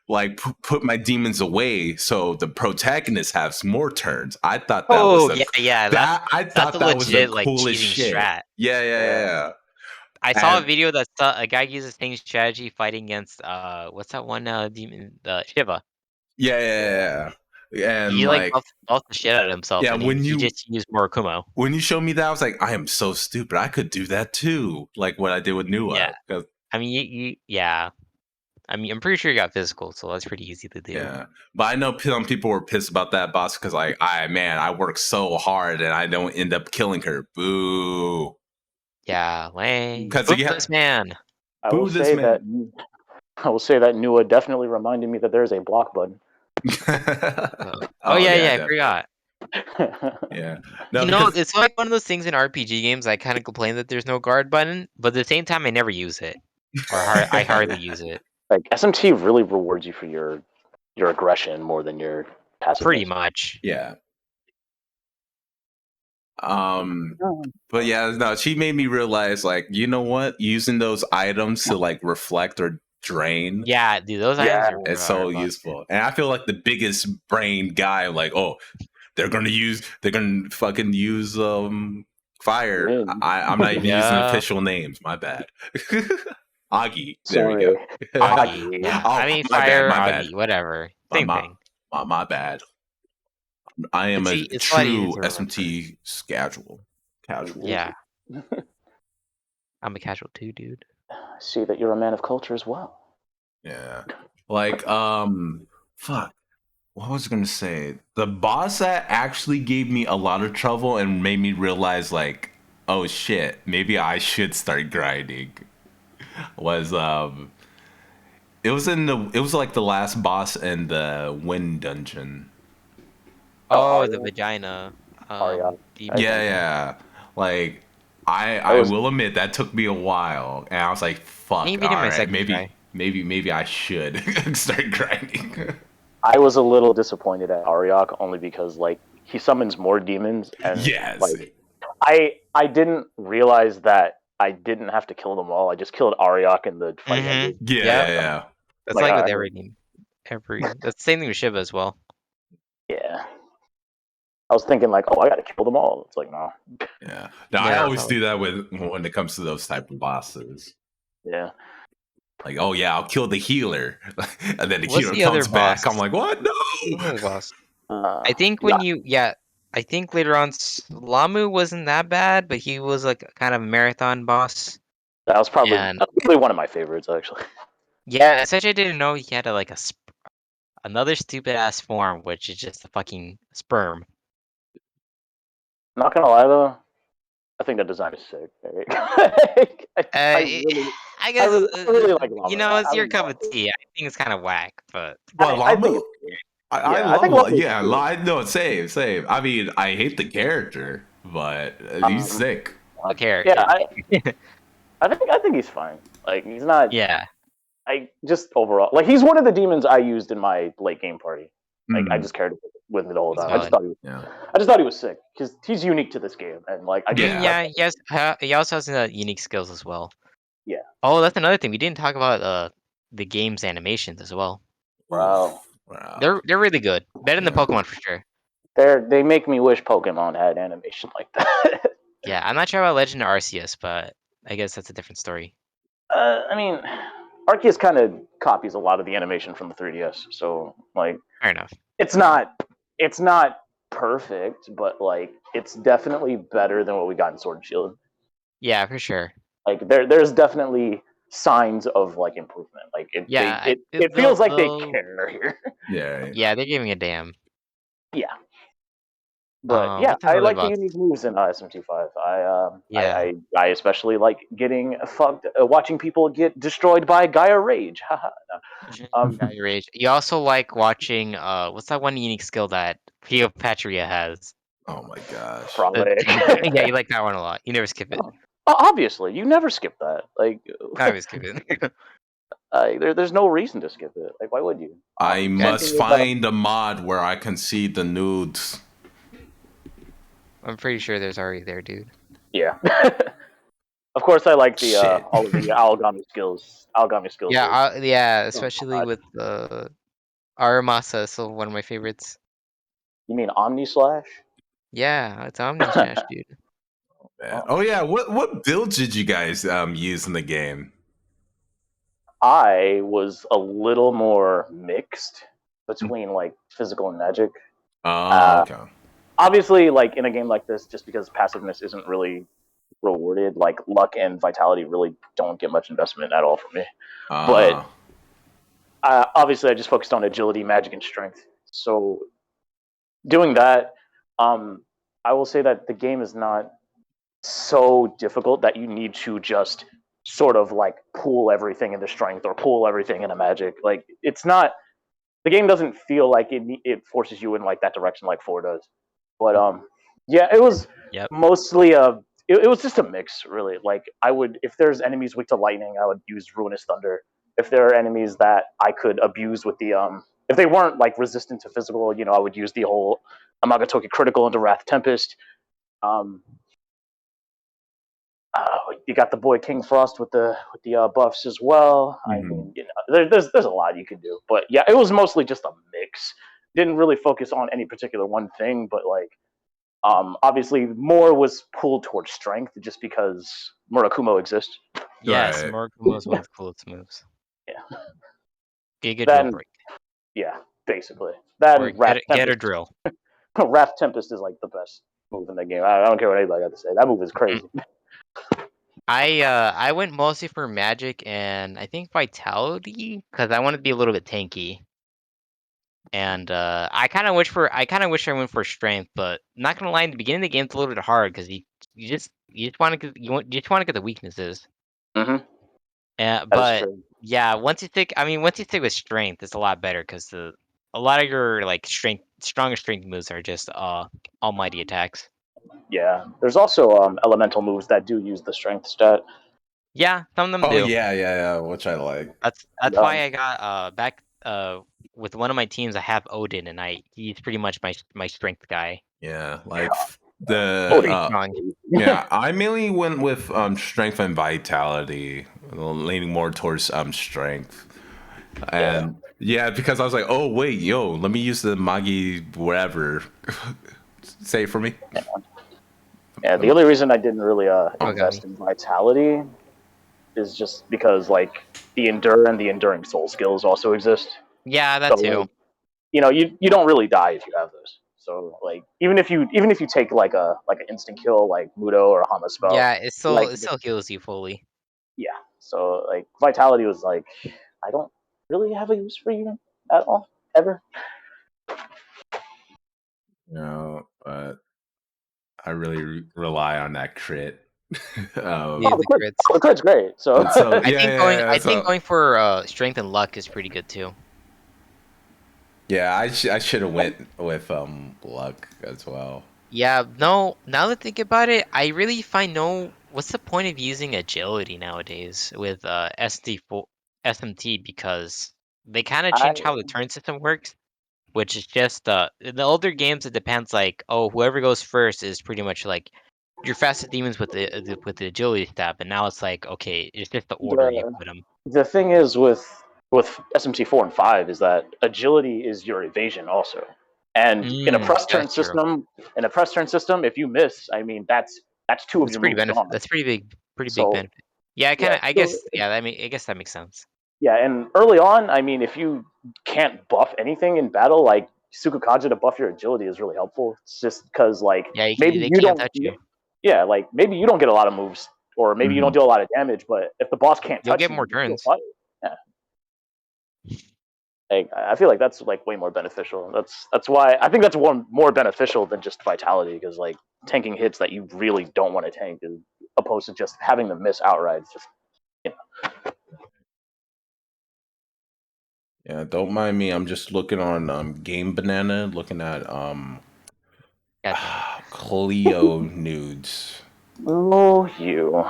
like put my demons away so the protagonist has more turns. I thought that was Oh the yeah, yeah. I That's a thought that was the legit like coolest cheating shit. strat. Yeah, yeah, Yeah. yeah. I saw a And video that a guy uses same strategy fighting against what's that one demon Shiva. yeah, yeah, Yeah. yeah. Yeah. And He like like buffed the shit out of himself yeah, and he just used Murakumo. when you showed me that, I was like, I am so stupid. I could do that too, like what I did with Yeah. Nua. 'Cause- I mean yeah. I mean I'm pretty sure you got physical, so that's pretty easy to do. yeah, but I know some people were pissed about that boss because like I work so hard and I don't end up killing her. Boo! Yeah, lame. Because Boop yeah, this man. I will boo this say that man. I will say that Nua definitely reminded me that there is a block button. Oh Oh yeah, yeah, yeah, I definitely. forgot. Yeah, no, You know, because it's like one of those things in RPG games I kind of complain that there's no guard button, but at the same time I never use it. I hardly use it. Like SMT really rewards you for your aggression more than your Pretty passiveness. much. yeah. But yeah, no, she made me realize, like, you know what? Using those items to like reflect or drain Yeah, dude, those items Yeah. are, is so are busted. useful. And I feel like the biggest brain guy, like, oh, they're gonna fucking use fire. Rin. I'm not even using Yeah, official names. My bad. Agi. There we Sorry. go. Agi. Agi. Yeah, I Oh, mean my bad. fire, My bad. Agi, whatever, My same my thing. my bad. I am a It's a lot easier true to remember. SMT schedule. Casual. Yeah, I'm a casual too, dude. I see that you're a man of culture as well. Yeah. Like fuck. What was I gonna say? The boss that actually gave me a lot of trouble and made me realize, like, oh shit, maybe I should start grinding. Was it was like the last boss in the wind dungeon. Oh, the Aria, vagina. Aria, I Demon. Yeah, think. yeah. Like That I was will admit that took me a while, and I was like, I think fuck. we did All my right, second try. maybe I should start grinding. I was a little disappointed at Ariok only because like he summons more demons and Yes. like I didn't realize that I didn't have to kill them all. I just killed Ariok and the fight ended. Yeah, Yep. yeah, yeah. That's Like like I, with everything. That's the same thing with Shiva as well. yeah. I was thinking like, oh, I got to kill them all. It's like no. Yeah. Now I Yeah, always no. do that when it comes to those type of bosses. Yeah. Like, oh yeah, I'll kill the healer, and then the What's healer the other comes back. boss? I'm like, what? What's the No. other boss? Uh, I think yeah, I think later on Lamu wasn't that bad, but he was like kind of a marathon boss. that was And probably one of my favorites actually. yeah, such I didn't know he had another stupid ass form, which is just a fucking sperm. Not gonna lie though, I think the design is sick. I I really, I guess I really like Llama. it's I your really cup like of it. tea. I think it's kind of whack, but Well, I think Lamu, it's cool. I Yeah, I love. think Llama is Yeah, cool. no, same. I mean, I hate the character, but he's Um, sick. okay. yeah, I think he's fine. Like he's not. Yeah. I just overall like he's one of the demons I used in my late game party. Like I Mm, just carried with me the whole He's time. valid. yeah, I just thought he was sick because he's unique to this game, and like I I just mean, yeah. yeah, he also has unique skills as well. yeah, Oh, that's another thing. We didn't talk about the game's animations as well. bro. Wow. They're really good. Better than Yeah. Pokemon for sure. They make me wish Pokemon had animation like that. Yeah, I'm not sure about Legend of Arceus, but I guess that's a different story. I mean, Arceus kind of copies a lot of the animation from the 3DS, so like Fair enough. it's not perfect, but like it's definitely better than what we got in Sword and Shield. Yeah, for sure. Like there's definitely signs of like improvement. Like Yeah, it feels like they care here. Yeah. yeah, they're giving a damn. Yeah, but yeah, What's I another like the boss? unique moves in SMT5. Yeah, I especially like getting fucked, watching people get destroyed by Gaia Rage. Haha. No. Guy Rage. You also like watching what's that one unique skill that Cleopatria has? Oh my gosh. Frolic. Yeah, you like that one a lot. You never skip it. Obviously, you never skip that. Like, I always skip it. there's no reason to skip it. Like, why would you? I Same must thing with, find a mod where I can see the nudes. I'm pretty sure there's already there, dude. yeah. Of course, I like the Shit. all of the Algami skills. Algami skills. Yeah, yeah, Oh, especially God. with Aramasa, so one of my favorites. You mean Omni Slash? Yeah, it's Omni Slash, dude. Man. Oh yeah, what builds did you guys use in the game? I was a little more mixed between like physical and magic. Oh, Uh, okay. Obviously, like in a game like this, just because passiveness isn't really rewarded, like luck and vitality really don't get much investment at all from me. But obviously, I just focused on agility, magic, and strength. So doing that, I will say that the game is not so difficult that you need to just sort of like pool everything into strength or pool everything into magic. Like it's not the game doesn't feel like it forces you in like that direction like 4 does. But yeah, it was Yep. mostly it was just a mix really. Like I would if there's enemies weak to lightning, I would use Ruinous Thunder. If there are enemies that I could abuse with the if they weren't like resistant to physical, I would use the whole Amagatoki critical into Wrath Tempest. Um, you got the boy King Frost with the buffs as well. I mean, there's a lot you could do, but yeah, it was mostly just a mix. Didn't really focus on any particular one thing, but like, obviously more was pulled towards strength just because Murakumo exists. Yes, Right. Morokumo is one of the coolest moves. Yeah, Giga Drill then Break. yeah, basically that Or and Wrath get a Tempest. drill. Wrath Tempest is like the best move in the game. I don't care what anybody got to say. That move is crazy. I went mostly for magic and I think vitality because I wanted to be a little bit tanky. And I kind of wish I went for strength, but not gonna lie, in the beginning of the game it's a little bit hard because you just want to you just want to get the weaknesses. Mm-hmm. That is But true. yeah, once you stick with strength, it's a lot better because a lot of your like stronger strength moves are just almighty attacks. Yeah. There's also elemental moves that do use the strength stat. Yeah, some of them Oh do. yeah, which I like. That's Um, why I got back with one of my teams. I have Odin, and he's pretty much my strength guy. Yeah, like He's Odin. pretty strong. yeah, I mainly went with strength and vitality, leaning more towards strength. Yeah. And yeah, because I was like, oh wait, yo, let me use the Magi whatever. Say it for me. Yeah. The only reason I didn't really Megami. invest in vitality is just because like the endure and the enduring soul skills also exist. Yeah, that So too. like, you don't really die if you have those. So like even if you take like an instant kill like Mudo or Hama spell, Yeah, like it still heals you fully. yeah. So like vitality was like I don't really have a use for you at all ever. But I really rely on that crit. Yeah, Oh, the crits. the crit's great. So So yeah. I think So going for strength and luck is pretty good too. yeah, I should have went with luck as well. Yeah, no, now that I think about it, I really find no what's the point of using agility nowadays with SD4 SMT because they kind of I change how the turn system works, which is just in the older games it depends like, oh, whoever goes first is pretty much like your fastest demons with the agility stat, but now it's like, okay, it's just the order you the put them. the thing is with SMT 4 and 5 is that agility is your evasion also. And That's true. in a press turn system, if you miss, I mean that's two of That's your pretty moves benefit. gone. That's pretty big So benefit. Yeah, I kind yeah, of, I so guess, yeah, I guess that makes sense. yeah, and early on, I mean, if you can't buff anything in battle, like Sukukaja to buff your agility is really helpful. It's just because like Yeah, maybe they you can't don't, touch you. yeah, like maybe you don't get a lot of moves, or maybe you don't Hmm. do a lot of damage. But if the boss can't You'll touch get you, more you still turns. fight. Yeah, like, I feel like that's like way more beneficial. That's why I think that's one more beneficial than just vitality because like tanking hits that you really don't want to tank, as opposed to just having them miss outright. It's just you Yeah, don't mind me. I'm just looking on Game Banana, looking at God damn it. Cleo nudes. know. Oh, you.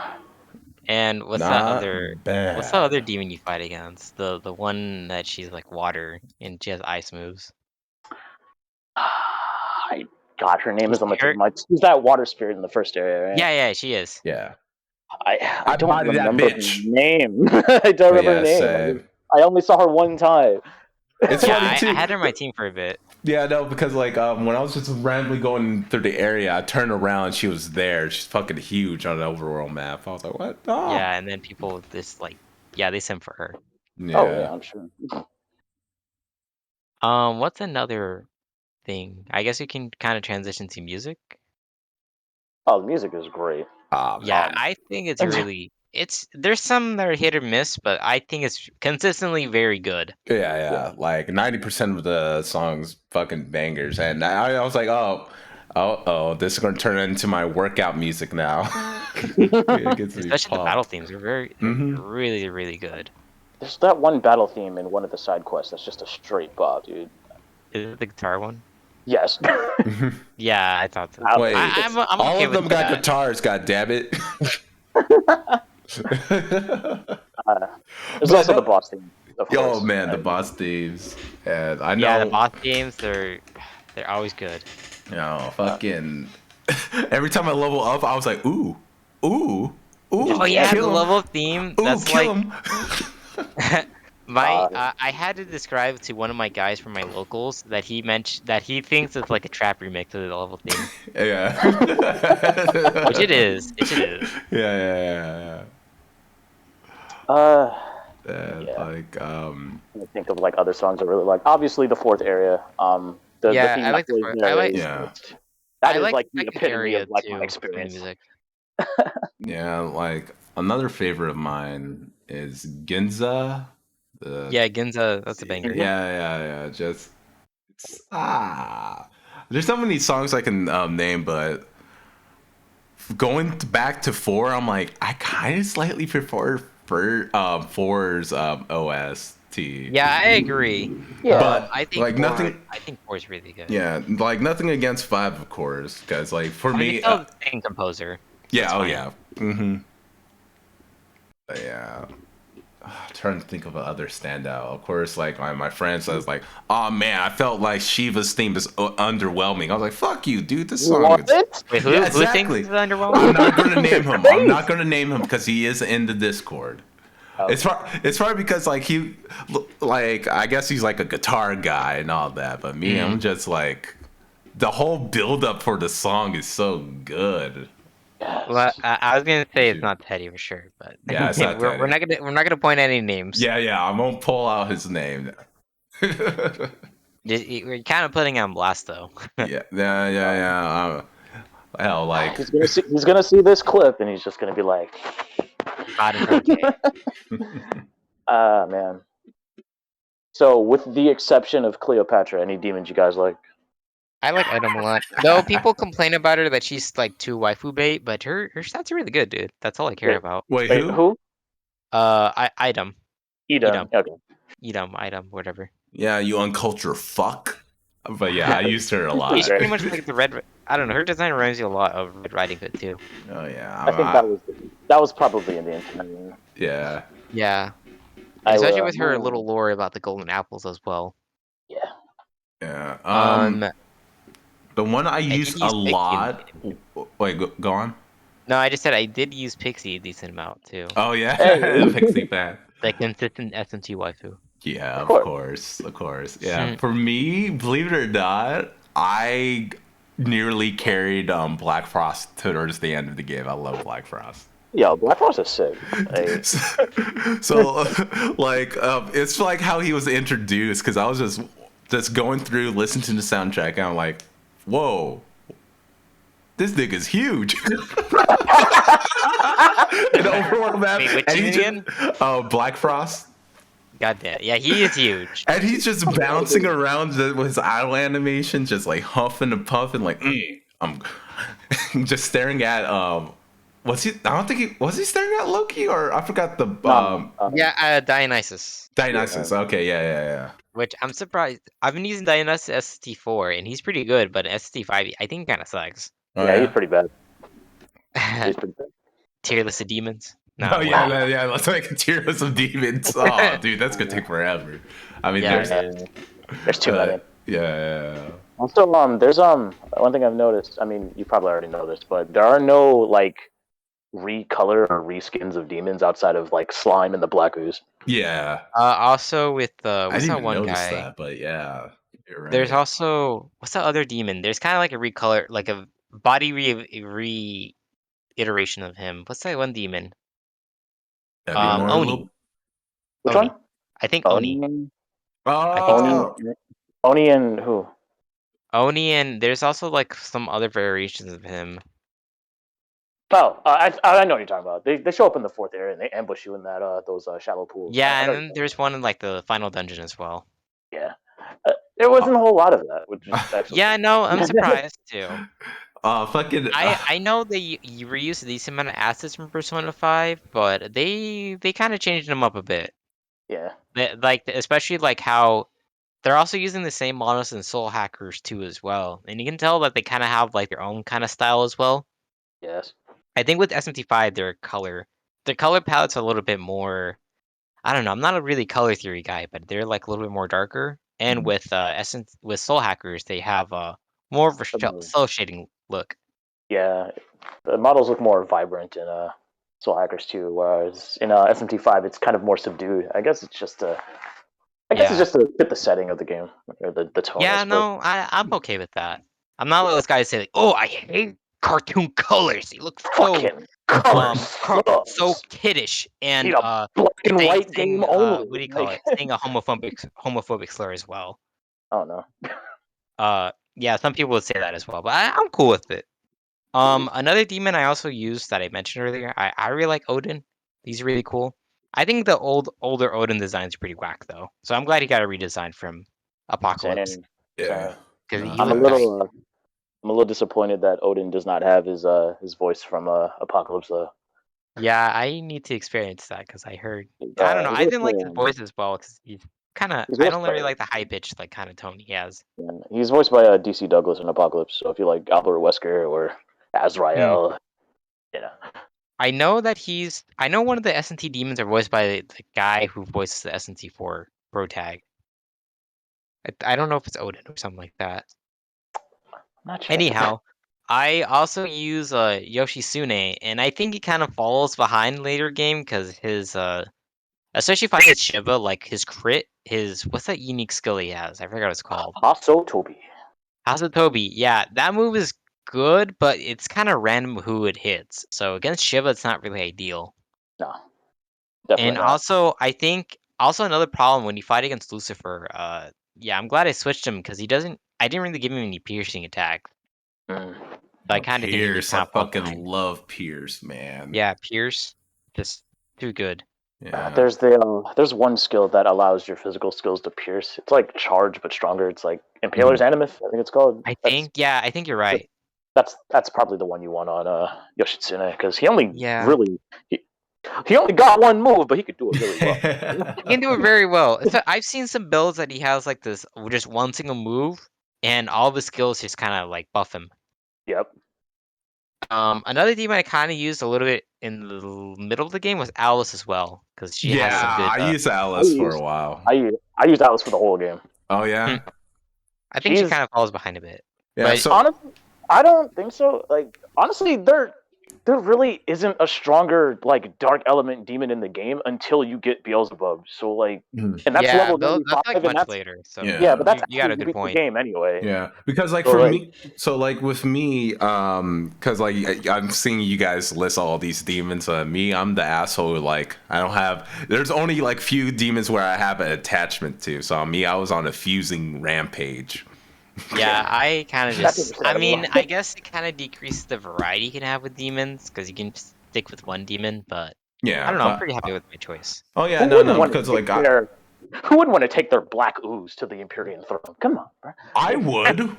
And Not what's the other bad. demon you fight against? The one that she's like water and she has ice moves. I God, her name You is on see the tip her? of my. She's that water spirit in the first area, right? Yeah, she is. Yeah, I I don't bodied that remember her bitch. name. I don't But remember her yeah, name. same. I only saw her one time. It's Yeah, funny I too. had her on my team for a bit. Yeah, no, because like when I was just randomly going through the area, I turned around and she was there. She's fucking huge on the overworld map. I was like, what? Oh, Yeah, and then people just like, yeah, they sent for her. Oh yeah, yeah. I'm sure. What's another thing? I guess we can kind of transition to music. Oh, the music is great. Ah, Yeah, man. I think it's there's some that are hit or miss, but I think it's consistently very good. Yeah. Yeah. Like 90% of the songs fucking bangers. And I was like, oh, this is gonna turn into my workout music now. It gets me Especially the battle pumped. themes are they're Mm-hmm. really, really good. There's that one battle theme in one of the side quests that's just a straight bop, dude. Is it the guitar one? Yes. Yeah, I thought so. Wait, I'm all okay of with them got that. guitars, god damn it. uh, there's But also the no, boss theme, of oh course. man, the boss thieves. And I Yeah, the know, boss games they're always good. Uh, fucking every time I level up, I was like, ooh, just Oh ooh, yeah, the jamming. kill him, level theme. ooh, That's kill like him. my Uh, I had to describe to one of my guys from my locals that he mentioned that he thinks it's like a trap remix of the level theme, Yeah. which it is. It is. Yeah. uh, And yeah. like, I think of like other songs I really like. Obviously, the fourth area. The Yeah, theme I that like the plays first. there is yeah, that I is like like the the second epitome area of like my too from the experience. music. yeah. Like another favorite of mine is Ginza. The Yeah, Ginza, that's a banger. Mhm. yeah. Just There's so many songs I can name, but going back to 4, I'm like, I kind of slightly prefer 4's OST. Yeah, I agree. Yeah. But I think like four. nothing, I think four is really good. yeah, like nothing against 5, of course, because like for I mean, it's me, still the same composer, so it's yeah, oh fine. yeah, yeah. Trying to think of another standout. Of course, like my friend says, like, "Oh man, I felt like Shiva's theme is underwhelming." I was like, "Fuck you, dude. This song What? is." Wait, Yeah, who thinks exactly. it's underwhelming? I'm not gonna name him. I'm not Crazy. gonna name him because he is in the Discord. Okay. It's probably because like like I guess he's like a guitar guy and all that, but me, I'm just like the whole build up for the song is so good. Well, Yes. I was gonna say it's Shoot. not Teddy for sure, but Yeah, it's not we're Teddy. not gonna point any names. Yeah, I won't pull out his name. We're kind of putting him on blast though. Yeah. Hell, like, He's gonna see this clip and he's just gonna be like, God in front of K. ah man. So with the exception of Cleopatra, any demons you guys like? I like Item a lot. Though people complain about her that she's like too waifu bait, but her stats are really good, dude. That's all I care Wait, about. wait, wait, who? who? Item, Edom. Okay. item, whatever. Yeah, you uncultured fuck. But yeah, I used her a Pretty She's lot. great. pretty much like the red. I don't know. Her design reminds you a lot of Red Riding Hood too. Oh yeah, I think that was probably in the internet. yeah, Yeah, and I especially with her little lore about the golden apples as well. yeah. yeah. Um, The one I I use did a use Pixie. lot. Wait, go on. No, I just said I did use Pixie a decent amount too. Oh yeah, Hey, Pixie fan. The consistent SMT waifu. Yeah, of of course. course, of course. Yeah, for me, believe it or not, I nearly carried Black Frost towards the end of the game. I love Black Frost. Yo, Black Frost is sick. So, like, it's like how he was introduced because I was just going through, listening to the soundtrack, and I'm like, whoa, this nigga's huge. In overworld map, Wait, which and he again? Black Frost. God damn. Yeah, he is huge. And he's just bouncing around with his idle animation, just like huffing and puffing, like I'm just staring at was he? I don't think he was he staring at Loki or I forgot the Yeah, Dionysus. Dionysus. Okay, yeah. Which I'm surprised. I've been using Dionysus ST4 and he's pretty good, but ST5 I think kind of sucks. Oh, yeah, he's pretty bad. He's pretty bad. Tier list of demons. No, Oh yeah. Let's make a tier list of demons. Oh, dude, that's gonna take forever. I mean, Yeah, There's too many. Yeah. Also, there's one thing I've noticed. I mean, you probably already know this, but there are no like recolor or reskins of demons outside of like slime and the black ooze. Yeah. Also with I what's didn't that even one notice guy? that, but yeah, you're There's right. also what's that other demon? There's kind of like a recolor, like a body reiteration of him. What's that one demon? That'd be more Oni. Which Oni. one? I think Oni. Oni. I think Oni. so. Oh. Oni and who? Oni, and there's also like some other variations of him. Oh, I know what you're talking about. They show up in the fourth area and they ambush you in that those shallow pools. Yeah, I and know then there's one in like the final dungeon as well. yeah, there wasn't a whole lot of that, which is actually Yeah, no, I'm surprised too. Fucking. I know they you reused a decent amount of assets from Persona 5, but they kind of changed them up a bit. yeah. Like especially like how they're also using the same models in Soul Hackers 2 as well, and you can tell that they kind of have like their own kind of style as well. Yes. I think with SMT5, their color palette's a little bit more. I don't know. I'm not a really color theory guy, but they're like a little bit more darker. And with Essence with Soul Hackers, they have more of a cell shading look. Yeah, the models look more vibrant in Soul Hackers 2, whereas in SMT5 it's kind of more subdued. I guess it's just to fit the setting of the game or the tone. Yeah, no, I'm okay with that. I'm not like those guys say like, "Oh, I hate cartoon colors. They look so fucking colors so kiddish," and black and white game only. what do you call it? Saying a homophobic slur as well. Oh no. Yeah, some people would say that as well, but I'm cool with it. Another demon I also used that I mentioned earlier, I really like Odin. He's really cool. I think the older Odin designs are pretty whack though, so I'm glad he got a redesign from Apocalypse. Same. Yeah. because he I'm a looked nice. little I'm a little disappointed that Odin does not have his voice from Apocalypse though. Yeah, I need to experience that because I heard. I don't know. He's I voiced didn't like his voice as well because he's kind of. he's I voiced don't by really like the high pitched like kind of tone he has. he's voiced by DC Douglas in Apocalypse. So if you like Albert Wesker or Hmm. Azrael, you know. I know that he's. I know one of the S&T demons are voiced by the guy who voices the S&T4 Pro Tag. I don't know if it's Odin or something like that. Not sure. Anyhow, I also use Yoshisune, and I think he kind of falls behind later game because his especially fighting Shiva, like his crit, his what's that unique skill he has? I forgot what it's called. Also Toby. Toby, yeah, that move is good, but it's kind of random who it hits. So against Shiva, it's not really ideal. No, And definitely not. also, I think also another problem when you fight against Lucifer. Yeah, I'm glad I switched him because he doesn't. I didn't really give him any piercing attack, Mm. so I kind of think he Pierce, I kind of falls fucking behind. love Pierce, man. Yeah, Pierce, just too good. Yeah. There's one skill that allows your physical skills to pierce. It's like charge but stronger. It's like Impaler's Mhm. Animus, I think it's called. I think you're right. That's probably the one you want on Yoshitsune because he only Yeah, really he only got one move, but he could do it really well. he can do it very well. I've seen some builds that he has like this, just one single move, and all of his skills just kind of like buff him. Yep. Another demon I kind of used a little bit in the middle of the game was Alice as well, because she has some Yeah, good. I used I Alice for a used while. I used Alice for the whole game. Oh Hmm, yeah? I think she She's kind of falls behind a bit, Yeah, but so honestly, I don't think so. Like honestly, there really isn't a stronger like dark element demon in the game until you get Beelzebub. So like, Mhm. and that's yeah, level that's 95, like and much that's later. So yeah, yeah. but that's you got after a you good beat the point. game anyway. Yeah, because like So for like, me, so like with me, because like I'm seeing you guys list all these demons. Me, I'm the asshole. Like I don't have. There's only like few demons where I have an attachment to. So me, I was on a fusing rampage. Yeah, I kind of that's just. I understandable. mean, I guess it kind of decreases the variety you can have with demons because you can just stick with one demon. But I Yeah, don't know. I'm but pretty happy with my choice. oh yeah, Who no, wouldn't no, want to because take like their Who wouldn't want to take their black ooze to the Empyrean throne? Come on, bro. I would. Or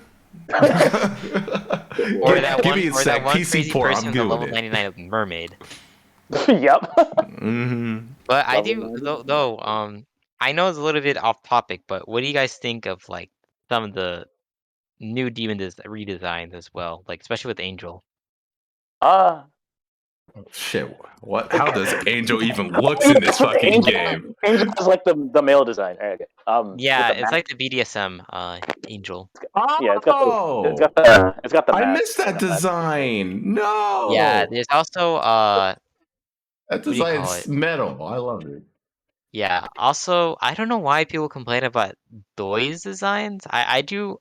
Give me a that sec. one PC crazy port. person I'm with a good with level it. 99 mermaid. Yep. Mm-hmm. But I Level do 90. though. I know it's a little bit off topic, but what do you guys think of like some of the new redesigns as well, like especially with Angel? Uh, Shit. What? How does Angel even oh, looks in this yes, with fucking Angel. game? Angel is like the male design. Okay. With Yeah, the it's mask. like the BDSM Angel. Yeah, Oh, it's got the I mask missed and that the magic. design. Yeah, No, there's also that what do you call design's it? metal. I love it. Yeah, also I don't know why people complain about Doi's designs. I do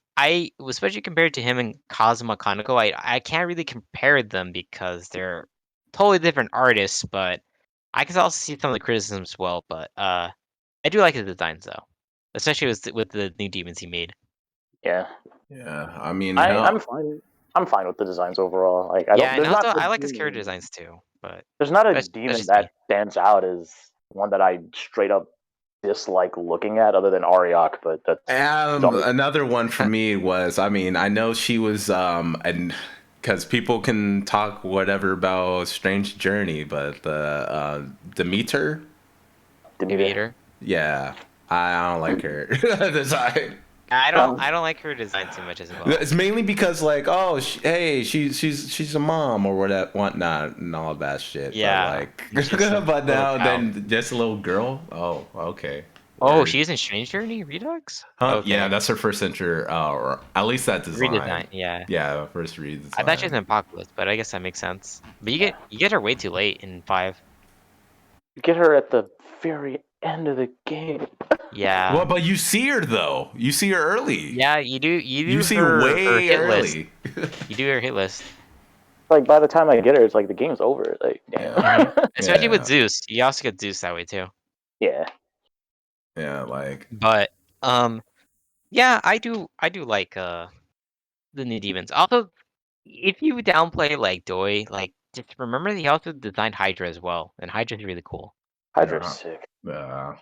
especially compared to him and Kazuma Kaneko, I can't really compare them because they're totally different artists, but I can also see some of the criticisms as well, but I do like his designs though. Especially with the new demons he made. Yeah, Yeah, I mean, I'm hell, fine. I'm fine with the designs overall. Like I Yeah, don't. and also I like his character designs too, but There's not a that's demon just me. that stands out as one that I straight up dislike looking at, other than Ariok. But that's the only. another one for me was, I mean, I know she was, and because people can talk whatever about Strange Journey, but the Demeter, Demeter. Demeter. yeah, I don't like her design. I don't like her design too much as well. It's mainly because like, oh, hey, she's a mom or whatnot and all that shit. But Yeah, like, she's just a but little now cow. then just a little girl. Oh, okay, Oh, word. she's in Strange Journey Redux? Huh? Yeah, Okay. that's her first enter, or at least that Redesign, design. yeah. Yeah, first I thought she was in redesign. Apocalypse, but I guess that makes sense. But Yeah. you get her way too late in 5. Get her at the very end of the game. Yeah. Well, but you see her though. You see her early. Yeah, You you do see her way hit list. early. You do her hit list. Like by the time I get her, it's like the game's over. Like damn. Yeah, Especially with yeah, Zeus. You also get Zeus that way too. Yeah. yeah. Like, But yeah, I do like the new demons. Also, if you downplay like Doi, like just remember that he also designed Hydra as well, and Hydra's really cool. Hydra's yeah, sick. yeah.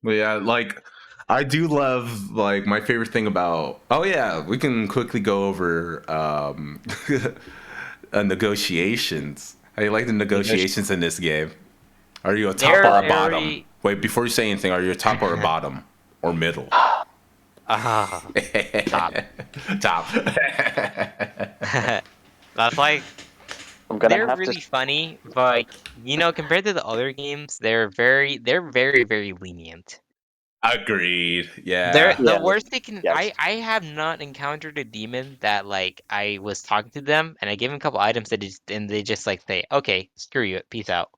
But yeah, like I do love like my favorite thing about. Oh yeah, we can quickly go over negotiations. How you like the negotiations in this game? Are you a top They're or a bottom? very Wait, before you say anything, are you a top or a bottom or middle? ah top. Top. That's like I'm gonna they're have to. really funny, but compared to the other games, they're very lenient. Agreed. They're Yeah. the Yeah. worst they can. I Yes. I have not encountered a demon that like I was talking to them and I gave them a couple items that they just like say, okay, screw you, peace out.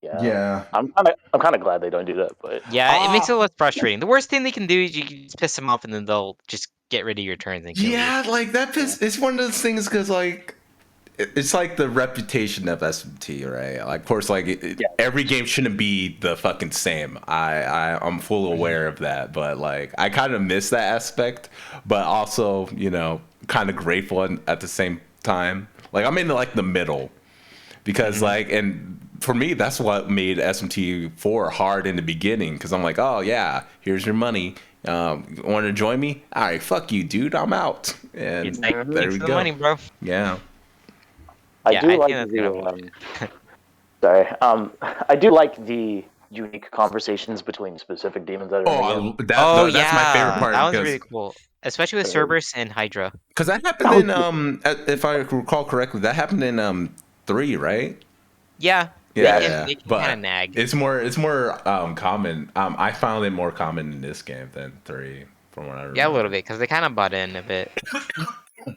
Yeah. Yeah. I'm kind of glad they don't do that, but Yeah, it makes Ah, it less frustrating. The worst thing they can do is you can just piss them off and then they'll just get rid of your turns and kill you. yeah, like that yeah. it's one of those things because like it's like the reputation of SMT, right? Like, of course, like Yeah. every game shouldn't be the fucking same. I'm full aware of that, but like I kind of miss that aspect, but also kind of grateful at the same time. Like I'm in like the middle because Mhm. like and for me that's what made SMT4 hard in the beginning because I'm like, oh yeah, here's your money. Want to join me? All right, fuck you, dude. I'm out. It's And like, Mhm. there thanks we for the go. money, bro. Yeah. I Yeah, do I think like that's kind of the sorry. I do like the unique conversations between specific demons that are in the game. Oh, Oh that's my favorite yeah, that part one's really cool, especially with Uh, Cerberus and Hydra. that happened oh, in if I recall correctly, that happened in 3, right? Yeah, they Yeah, yes. can yeah. they can kind of But nag. it's more common. I found it more common in this game than 3, from what I Yeah, a little remember. bit because they kind of butt in a bit.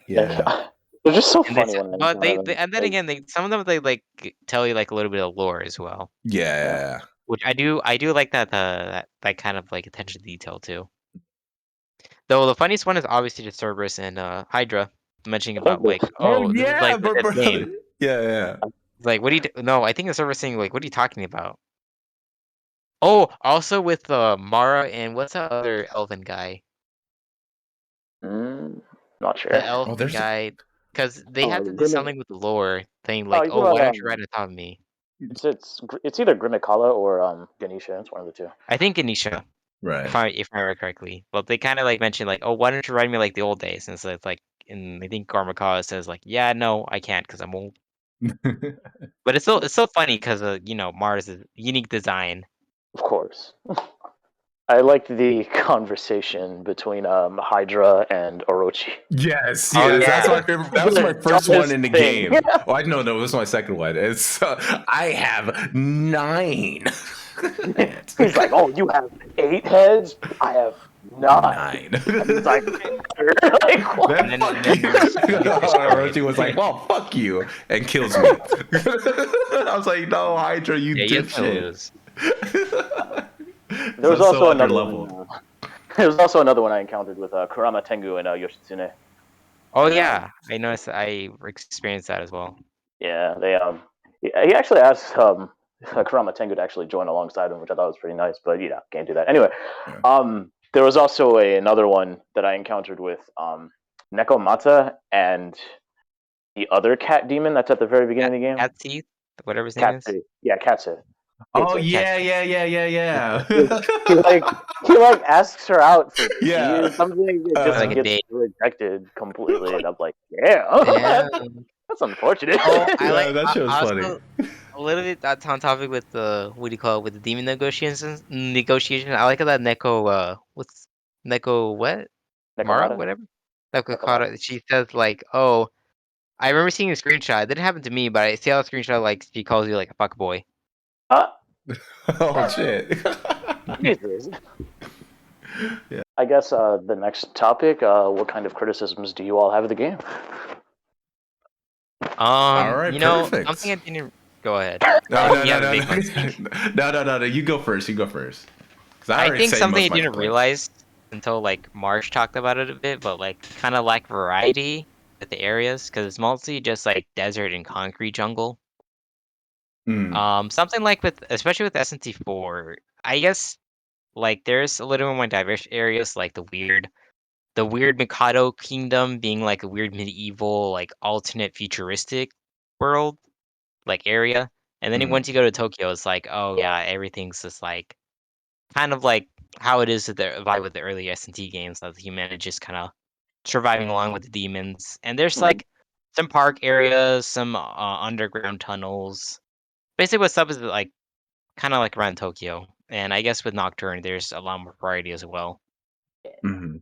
Yeah, They're just so And they, funny when I but encounter they them. and then Like, again, some of them they like tell you like a little bit of lore as well, yeah. yeah, which I do like that kind of like attention to detail too. Though the funniest one is obviously the Cerberus and Hydra mentioning I think about this. like, oh oh, this is yeah, like the but fifth game. yeah, yeah. It's like, what do you? No, I think the Cerberus saying like, what are you talking about? Oh, also with Mara and what's that other elven guy? Mm, not The sure. Oh, elven there's guy, because they have Oh, to do Grim. something with the lore thing, Oh, like, you oh, about why don't you ride on top of me? it's either Grimikala or Ganesha. It's one of the two. I think Anisha, if right. I remember correctly. But they kind of like mentioned like, oh, why don't you ride me like the old days? And so it's like, and I think Karmakawa says like, yeah, no, I can't because I'm old. But it's so funny because Mars' unique design. Of course. I liked the conversation between Hydra and Orochi. Yes, Oh yes, that's my yeah, favorite. That was my The first one dumbest in the thing. game. Oh, I no, no, this was my second one. It's I have 9 heads. He's like, "Oh, you have 8 heads. I have 9." 9. And he's like, like what? and Then then fuck and you. then they're just you get destroyed. Orochi was like, "Well, fuck you," and kills me. I was like, "No, Hydra, you Yeah, you have to dipshit." lose. There So was it's so also under another leveled. one. There was also another one I encountered with Kurama Tengu and Yoshitsune. Oh Um, yeah, I noticed. I experienced that as well. yeah, they he actually asked Kurama Tengu to actually join alongside him, which I thought was pretty nice. But can't do that anyway. Yeah. There was also another one that I encountered with Nekomata and the other cat demon that's at the very beginning of the game. Cat teeth, whatever his name is. Katsu. Yeah, Katsu. Oh Katsu. Cat yeah, teeth. yeah, yeah, yeah, He, yeah. he asks her out for tea or Yeah. something. It For just like a gets day. rejected completely, and I'm like, yeah, Damn. that's unfortunate. Oh, I like. Yeah, that shit was I funny. also a little bit that's on topic with the what do you call it with the demon negotiations. Negotiation. I like how that Neko. What's Neko? What Mara? Nekomata. Whatever. Neko Nekomata. Kata. She says like, oh, I remember seeing a screenshot. It didn't happen to me, but I see how the screenshot like she calls you like a fuck boy. Uh, Oh shit. Jesus. Yeah. I guess the next topic. What kind of criticisms do you all have of the game? All right, Something I perfect. didn't. Go ahead. No, If no, you no, have a no, big one, no, speak. no, no, no, no. You go first. You go first. Because I I already think said something most I of my didn't complaints. realize until like Marsh talked about it a bit, but like kind of lack variety with the areas because it's mostly just like desert and concrete jungle. Mm, Something like with especially with SNT4, I guess like there's a little more diverse areas like the weird Mikado kingdom being like a weird medieval like alternate futuristic world like area, and then mm. once you go to Tokyo, it's like oh yeah everything's just like kind of like how it is to the vibe with the early S&T games, that the humanity just kind of surviving along with the demons. And there's Mhm. like some park areas, some underground tunnels. Basically, what's up is like kind of like around Tokyo. And I guess with Nocturne, there's a lot more variety as well. Mm-hmm.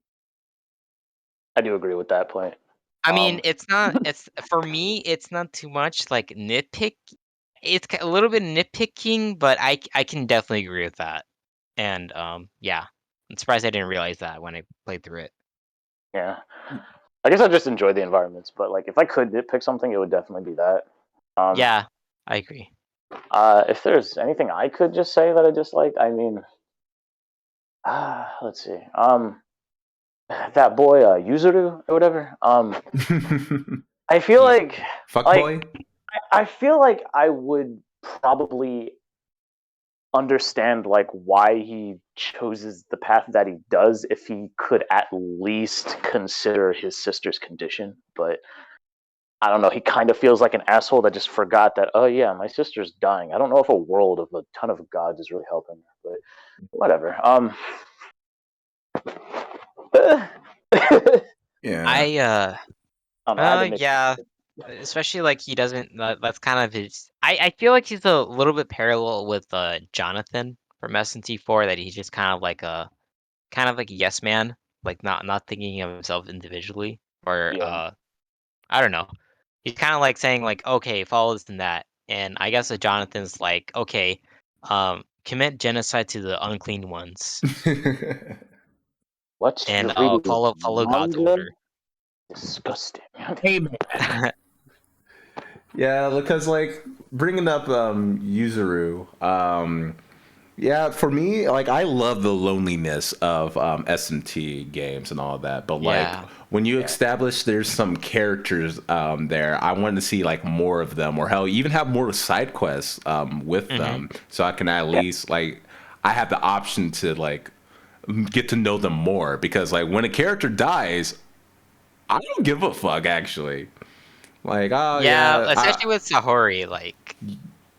I do agree with that point. I mean, it's not. It's for me. It's not too much like nitpick. It's a little bit nitpicking, but I can definitely agree with that. And yeah, I'm surprised I didn't realize that when I played through it. Yeah, I guess I just enjoy the environments, but like if I could pick something, it would definitely be that. Um, Yeah, I agree. if there's anything I could just say that I disliked, I mean, let's see. That boy Yuzuru or whatever. I feel Yeah, Fuck like boy. I feel like I would probably understand like why he chooses the path that he does if he could at least consider his sister's condition, but I don't know, he kind of feels like an asshole that just forgot that, oh yeah, my sister's dying. I don't know if a world of a ton of gods is really helping her, but whatever. Yeah. I I had to make yeah, especially like he doesn't. That's kind of his. I feel like he's a little bit parallel with Jonathan from SNT4, that he's just kind of like a yes man, like not thinking of himself individually, or yeah. I don't know. He's kind of like saying like, okay, follow this and that, and I guess Jonathan's like, okay, commit genocide to the unclean ones, What? and You're reading follow God's manga? order. Disgusting. Amen. Yeah, because like bringing up Yuzuru, yeah, for me, like I love the loneliness of SMT games and all that, but like Yeah. when you Yeah. establish there's some characters there, I want to see like more of them, or hell, even have more side quests with Hmm. them, so I can at Yeah. least like I have the option to like get to know them more. Because like when a character dies, I don't give a fuck actually. Like, oh Yeah, yeah, especially with Sahori, like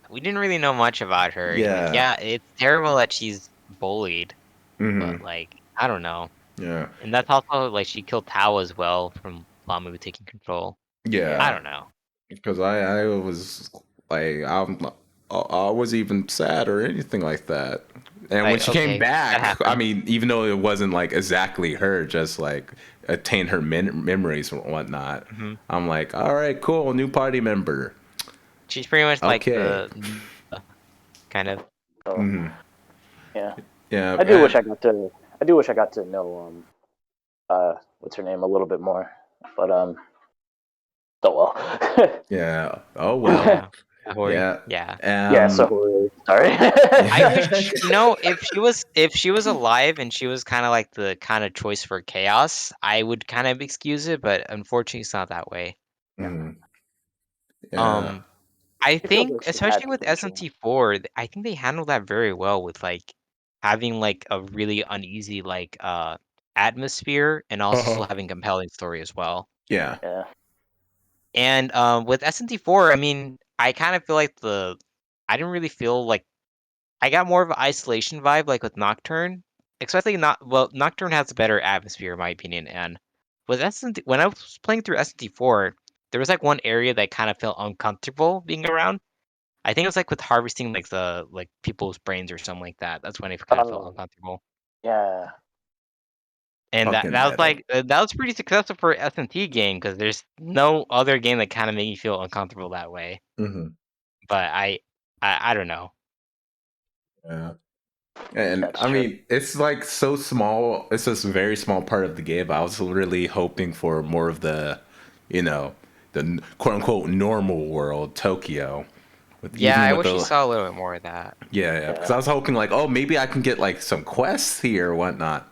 we didn't really know much about her. Like, yeah, yeah, it's terrible that she's bullied, mm-hmm, but like, I don't know. yeah, And that's also like she killed Tao as well from Lamu taking control. I yeah. don't know. Because I was like I was even sad or anything like that. And when Like, she came okay, that back, I happened. mean, even though it wasn't like exactly her, just like attain her memories and whatnot, Hmm. I'm like, all right, cool, new party member. She's pretty much like Okay. uh, kind of. So Hmm. yeah. Yeah. I do wish I got to know what's her name a little bit more. But oh well. Yeah. Oh well. Yeah, Sahori. Yeah. Yeah. Yeah, Um. so sorry. I wish, if she was alive and she was kind of like the kind of choice for chaos, I would kind of excuse it, but unfortunately it's not that way. Mhm. Yeah. Um, I It feels think like she had especially with potential. SMT4, I think they handled that very well with like having like a really uneasy like atmosphere, and also Uh-huh. still having compelling story as well. Yeah. Yeah. And with SMT4, I mean, I kind of feel like I didn't really feel like I got more of an isolation vibe, like with Nocturne. Especially not well, Nocturne has a better atmosphere in my opinion, and with SNT, when I was playing through SNT4, there was like one area that kind of felt uncomfortable being around. I think it was like with harvesting like the like people's brains or something like that. That's when it kind of felt Oh uncomfortable. yeah. And Fucking that was metal. like that was pretty successful for SNT game, because there's no other game that kind of made me feel uncomfortable that way. Hmm. But I don't know. Yeah. And That's I true. mean, it's like so small. It's just a very small part of the game. I was really hoping for more of the, you know, the quote unquote normal world, Tokyo, with Yeah, even I with wish you the saw a little bit more of that. yeah, because Yeah. I was hoping like, oh, maybe I can get like some quests here or whatnot.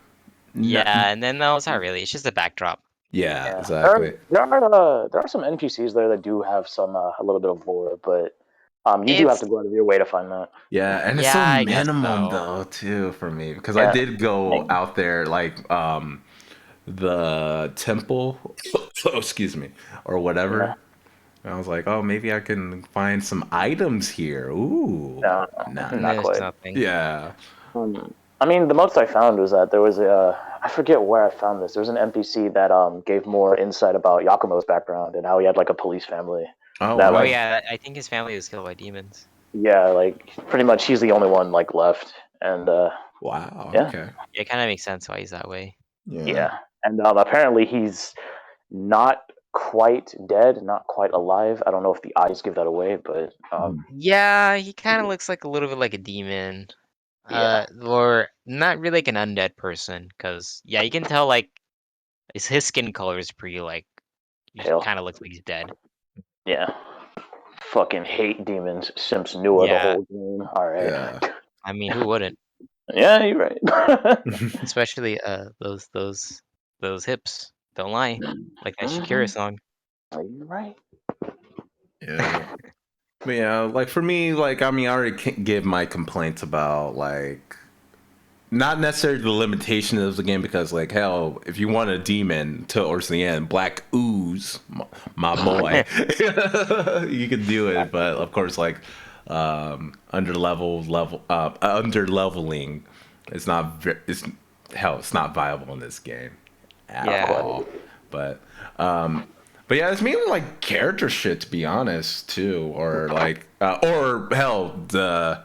No, Yeah, and then no, it's not really. It's just a backdrop. yeah, Yeah. exactly. There are some NPCs there that do have some a little bit of lore, but you do have It's to go out of your way to find that. Yeah, and it's yeah, so I guess minimum so. though too for me because I Yeah. did go Like, out there like the temple, oh, excuse me, or yeah. whatever. And I was like, oh, maybe I can find some items here. Ooh, No, nah. not There's quite. nothing. Yeah. I mean, the most I found was that there was a I forget where I found this. There was an NPC that gave more insight about Yakumo's background and how he had like a police family. Oh That Oh like wow. yeah, I think his family was killed by demons. yeah, like pretty much he's the only one like left, and Wow. yeah, Okay. Yeah, it kind of makes sense why he's that way. Yeah. yeah, and apparently he's not quite dead, not quite alive. I don't know if the eyes give that away, but Yeah, he kind of looks like a little bit like a demon. yeah, Or not really like an undead person, cause yeah, you can tell like his skin color is pretty like he pale. kind of looks like he's dead. Yeah, fucking hate demons. Simps knew her the Yeah, whole game. All right. Yeah. I mean, who wouldn't? Yeah, you're right. Especially those hips. Don't lie. Like that Shakira Mhm. song. You're right. Yeah. But yeah, like for me, like I mean, I already give my complaints about like not necessarily the limitation of the game because like hell, if you want a demon towards the end, Black Ooze, my boy, you can do it. But of course, like under leveling, it's not. It's hell. It's not viable in this game at Not Yeah. quite. all. But but yeah, it's mainly like character shit to be honest too, or like or hell the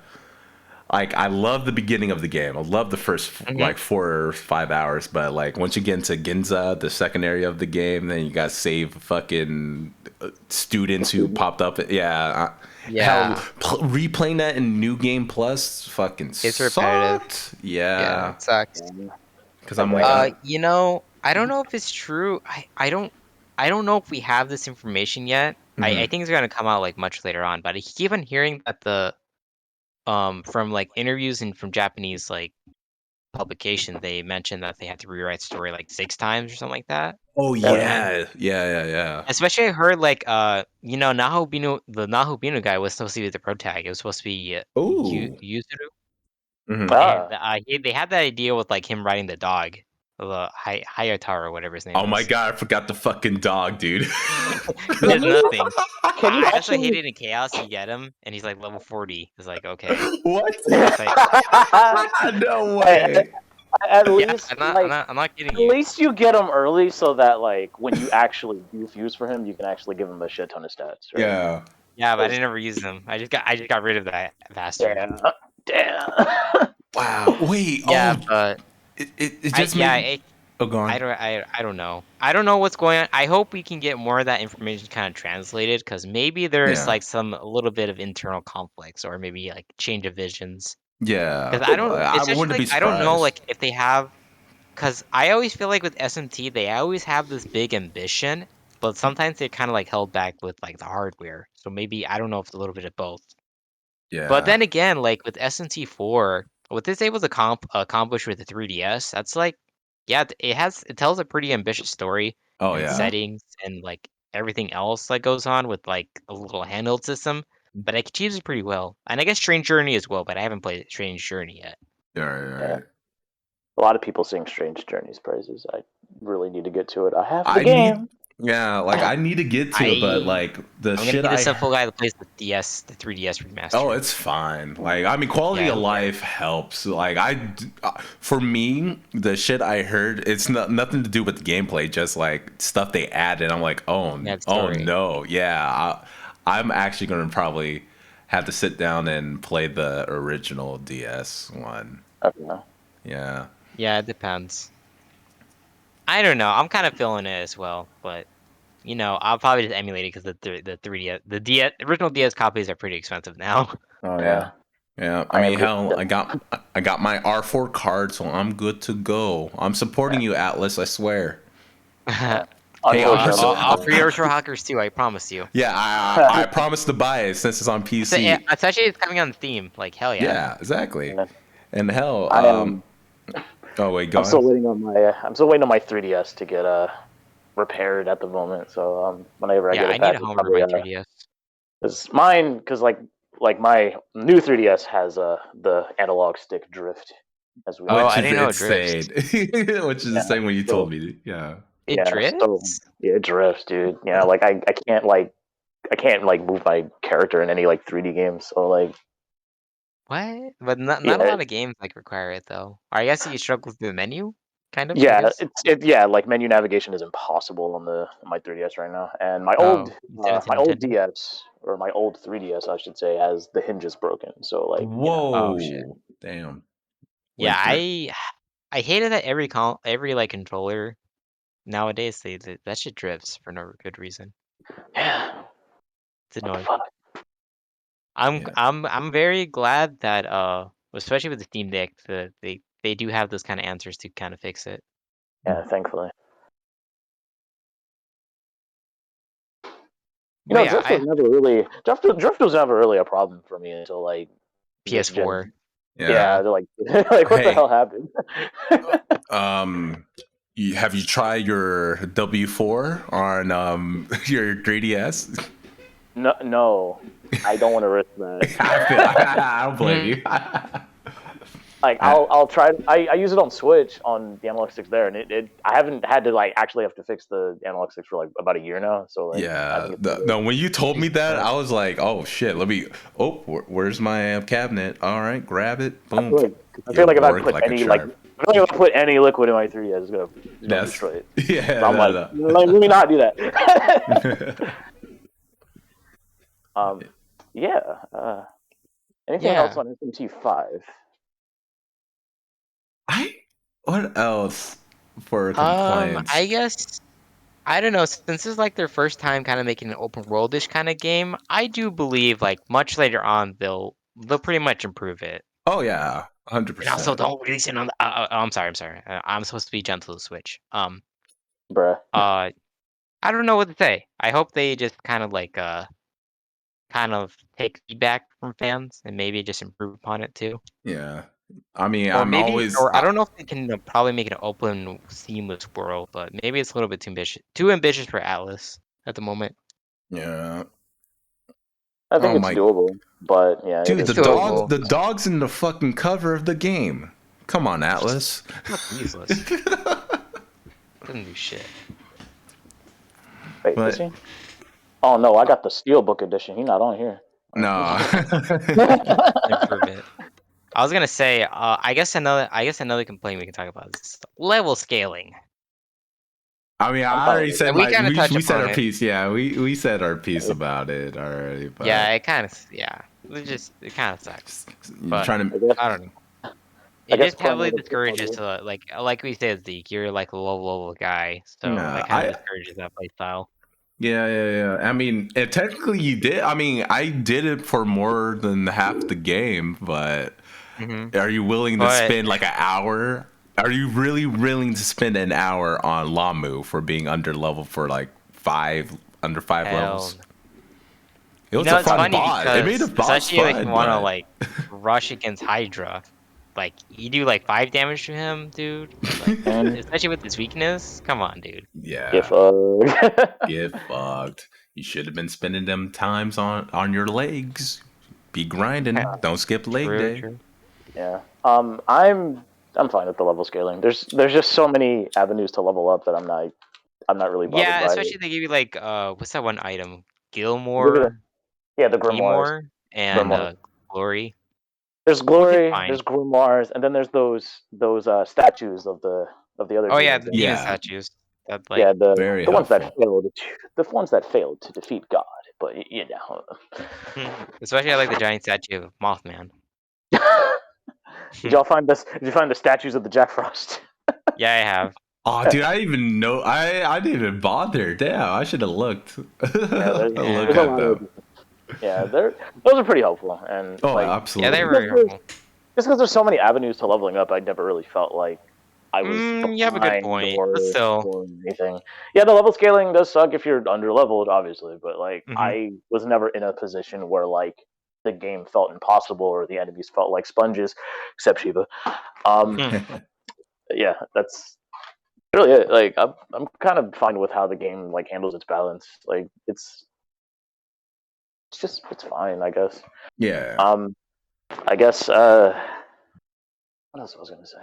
like I love the beginning of the game. I love the first Hmm. like 4 or 5 hours, but like once you get into Ginza, the second area of the game, then you got to save fucking students who popped up. Yeah, hell, Yeah. replaying that in New Game Plus fucking It's repetitive. sucked. Yeah, Yeah, it sucks. because I I'm like, get it. I don't know if it's true. I don't know if we have this information yet. I mhm. think it's gonna come out like much later on, but I keep on hearing that the from like interviews and from Japanese like publication, they mentioned that they had to rewrite story like 6 times or something like that Oh beforehand. yeah, yeah, yeah, Especially I heard like the Nahobino guy was supposed to be the pro tag. It was supposed to be yeah. Ooh. Yuzuru, Hmm. and Ah, they had that idea with like him riding the dog, the Hayatara or whatever his name Oh my was. god, I forgot the fucking dog, dude. He can does you nothing. can you That's what I actually? hated in Chaos. You get him, and he's like level 40. It's like okay, What? it's like No at, way. at yeah, least like I'm not kidding at you. least you get him early so that like when you actually do fuse for him, you can actually give him a shit ton of stats, right? Yeah. Yeah, but I 'Cause- didn't ever use them. I just got rid of that bastard. damn, damn. Wow. Wait. Yeah, Oh, but it just made. Oh, gone. I don't know. I don't know what's going on. I hope we can get more of that information kind of translated because maybe there's Yeah. like some a little bit of internal conflicts or maybe like change of visions. Yeah. Because I don't, I especially wouldn't be like I don't know surprised. like if they have. Because I always feel like with SMT they always have this big ambition, but sometimes they're kind of like held back with like the hardware. So maybe I don't know if it's a little bit of both. But Yeah. then again, like with SMT4, what this able to accomplish with the 3DS, that's like, yeah, it tells a pretty ambitious story Oh and yeah. settings and like everything else that goes on with like a little handheld system. But it achieves it pretty well, and I guess Strange Journey as well. But I haven't played Strange Journey yet. Yeah. Right. Yeah, Right. a lot of people sing Strange Journeys praises. I really need to get to it. I have the I need. game. Yeah. Like I need to get to it, but I like the I'm gonna shit be the I. simple guy that plays the DS, the 3DS Oh, remastered. it's fine. Like, I mean, quality Yeah, I of don't care. life helps. Like, for me, the shit I heard, it's nothing to do with the gameplay, just like stuff they added. I'm like, Yeah, the oh story. no, yeah. I'm actually gonna probably have to sit down and play the original DS one. Okay. Yeah. Yeah, it depends. I don't know. I'm kind of feeling it as well, but I'll probably just emulate it because the 3DS, the DS, original DS copies are pretty expensive now. Oh Yeah, yeah. Yeah. I I mean, am good. hell, I got my R4 card, so I'm good to go. I'm supporting you, Atlas. I swear. I'll, Hey, Unfortunately, I'll pre-order Retro Hackers too. I promise you. Yeah, I promise to buy it since it's on PC. Especially it's coming on Steam. Like hell yeah. Yeah, exactly. yeah. And hell, I am. oh wait, go I'm still on. waiting on my. I'm still waiting on my 3DS to get repaired at the moment. So whenever I Yeah, get I it need back, to it's homebrew probably my 3DS. it's mine because like my new 3DS has the analog stick drift as we Oh, know. Which I is didn't know it drifts. insane. Which is the Yeah. same when you told So me. Yeah. It yeah, so drifts? yeah, it drifts, dude. Yeah, like I can't like move my character in any like 3D games. So like What? But not a Yeah, lot of games like require it though. Or I guess you struggle with the menu, kind of. I yeah, guess. yeah. Like menu navigation is impossible on my 3DS right now, and Oh, Nintendo. my old Nintendo. DS or my old 3DS, I should say, has the hinges broken. So like Oh shit. Whoa, damn, Yeah, went through. I hated that every like controller nowadays that shit drifts for no good reason. yeah, It's what the annoying. fuck? Yeah. I'm very glad that especially with the Steam Deck that they do have those kind of answers to kind of fix it. Yeah, thankfully. But yeah, Drift was never really drift was never really a problem for me until like this gen. PS4. Yeah, Yeah. like like what the hell Hey, happened? um, have you tried your W4 on your 3DS? No, no, I don't want to risk that. I don't blame you. Like I'll try. I use it on Switch on the analog sticks there, and I haven't had to like actually have to fix the analog sticks for like about a year now. So like I Yeah, think no. When you told me that, Uh, I was like, "Oh shit, let me." Oh, where's my cabinet? All right, grab it. I Boom. feel like It if I worked put like a any like charm. I feel like if I put any liquid in my 3DS, it's gonna That's destroy it. yeah. So I'm like, No, let me not do that. no. um, yeah. Anything else yeah. on SMT5? I what else for complaints? I guess I don't know. Since this is like their first time kind of making an open worldish kind of game, I do believe like much later on they'll pretty much improve it. Oh yeah, hundred And also percent. don't release it on the. I'm sorry. I'm sorry. I'm supposed to be gentle to Switch. Bruh. Uh, I don't know what to say. I hope they just kind of take feedback from fans and maybe just improve upon it too. Yeah, I mean, Or I'm maybe, always or I don't know if they can probably make it an open, seamless world, but maybe it's a little bit too ambitious for Atlas at the moment. yeah. I think Oh it's my doable, but yeah, it dude, is It's crazy. doable. the dog's in the fucking cover of the game. Come on, Atlas. Fucking useless. Doesn't do shit. Wait, is But he? Oh no, I got the Steelbook edition. He's not on here. no. Improve it. I was gonna say, I guess another complaint we can talk about is level scaling. I mean, I'm I fine already with it. said And we my kind of touch we said upon our it. piece. Yeah, we said our piece about it already. Yeah, But it kind of sucks. you're But trying I to. guess I don't know. I It guess just playing heavily with discourages it. like we said, Zeke, you're like a low level guy, so Yeah, that kind of discourages that play style. yeah. I mean, technically you did. I mean, I did it for more than half the game, but Hmm. are you willing to But spend like an hour? Are you really willing to spend an hour on Lamu for being under level for like under five hell, levels? It was a it's fun funny boss. It made the because boss especially like you fun, want to but like rush against Hydra, like you do like 5 damage to him, dude. Like And especially with his weakness. Come on, dude. if yeah, get fucked. You should have been spending them times on your legs. Be grinding. Don't skip leg True, day. true. yeah, I'm fine with the level scaling. There's just so many avenues to level up that I'm not really bothered Yeah, by it. especially they give you like what's that one item? Give it a, Gilmore, yeah, the grimoires, Gmore, and grimoires. Glory. There's Which is glory, fine. there's grimoires, and then there's those statues of the other Oh yeah, demons. the demon Yeah, statues. That like Yeah, very the ones that helpful. failed to defeat God. But you know, especially I like the giant statue of Mothman. did y'all find this? Did you find the statues of the Jack Frost? Yeah, I have. Oh, dude, I didn't even know. I didn't even bother. Damn, I should have looked. Yeah, Look there's a Yeah. at lot of them. yeah. Those are pretty helpful, and Oh, like Yeah, they just absolutely. were helpful. because there's so many avenues to leveling up, I never really felt like I was You have a good behind point, but still. or anything. Yeah, the level scaling does suck if you're under leveled, obviously, but like Hmm. I was never in a position where like the game felt impossible or the enemies felt like sponges, except Shiva. Um, yeah, that's really it. Like I'm kind of fine with how the game like handles its balance. Like it's fine, I guess. Yeah. Um, I guess what else was I gonna say?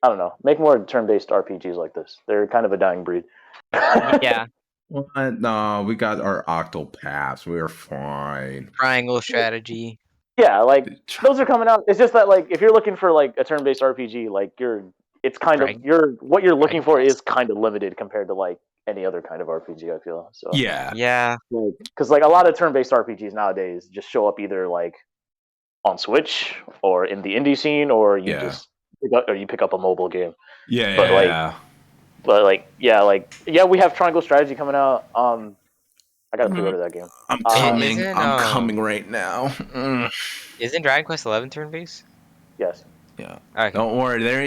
I don't know. Make more turn-based RPGs like this. They're kind of a dying breed. Yeah, What? No, we got our Octopaths. We're fine. triangle strategy. Yeah, like those are coming out. It's just that like if you're looking for like a turn-based RPG, like it's kind of Dragon what you're looking for Quest. is kind of limited compared to like any other kind of RPG. I feel so. Yeah. Yeah. Because like a lot of turn-based RPGs nowadays just show up either like on Switch or in the indie scene, or you Yeah. just pick up a mobile game. Yeah. But we have Triangle Strategy coming out. I gotta pre-order that game. I'm Isn't coming right now. isn't Dragon Quest 11 turn-based? Yes. Yeah. Okay. Don't worry, there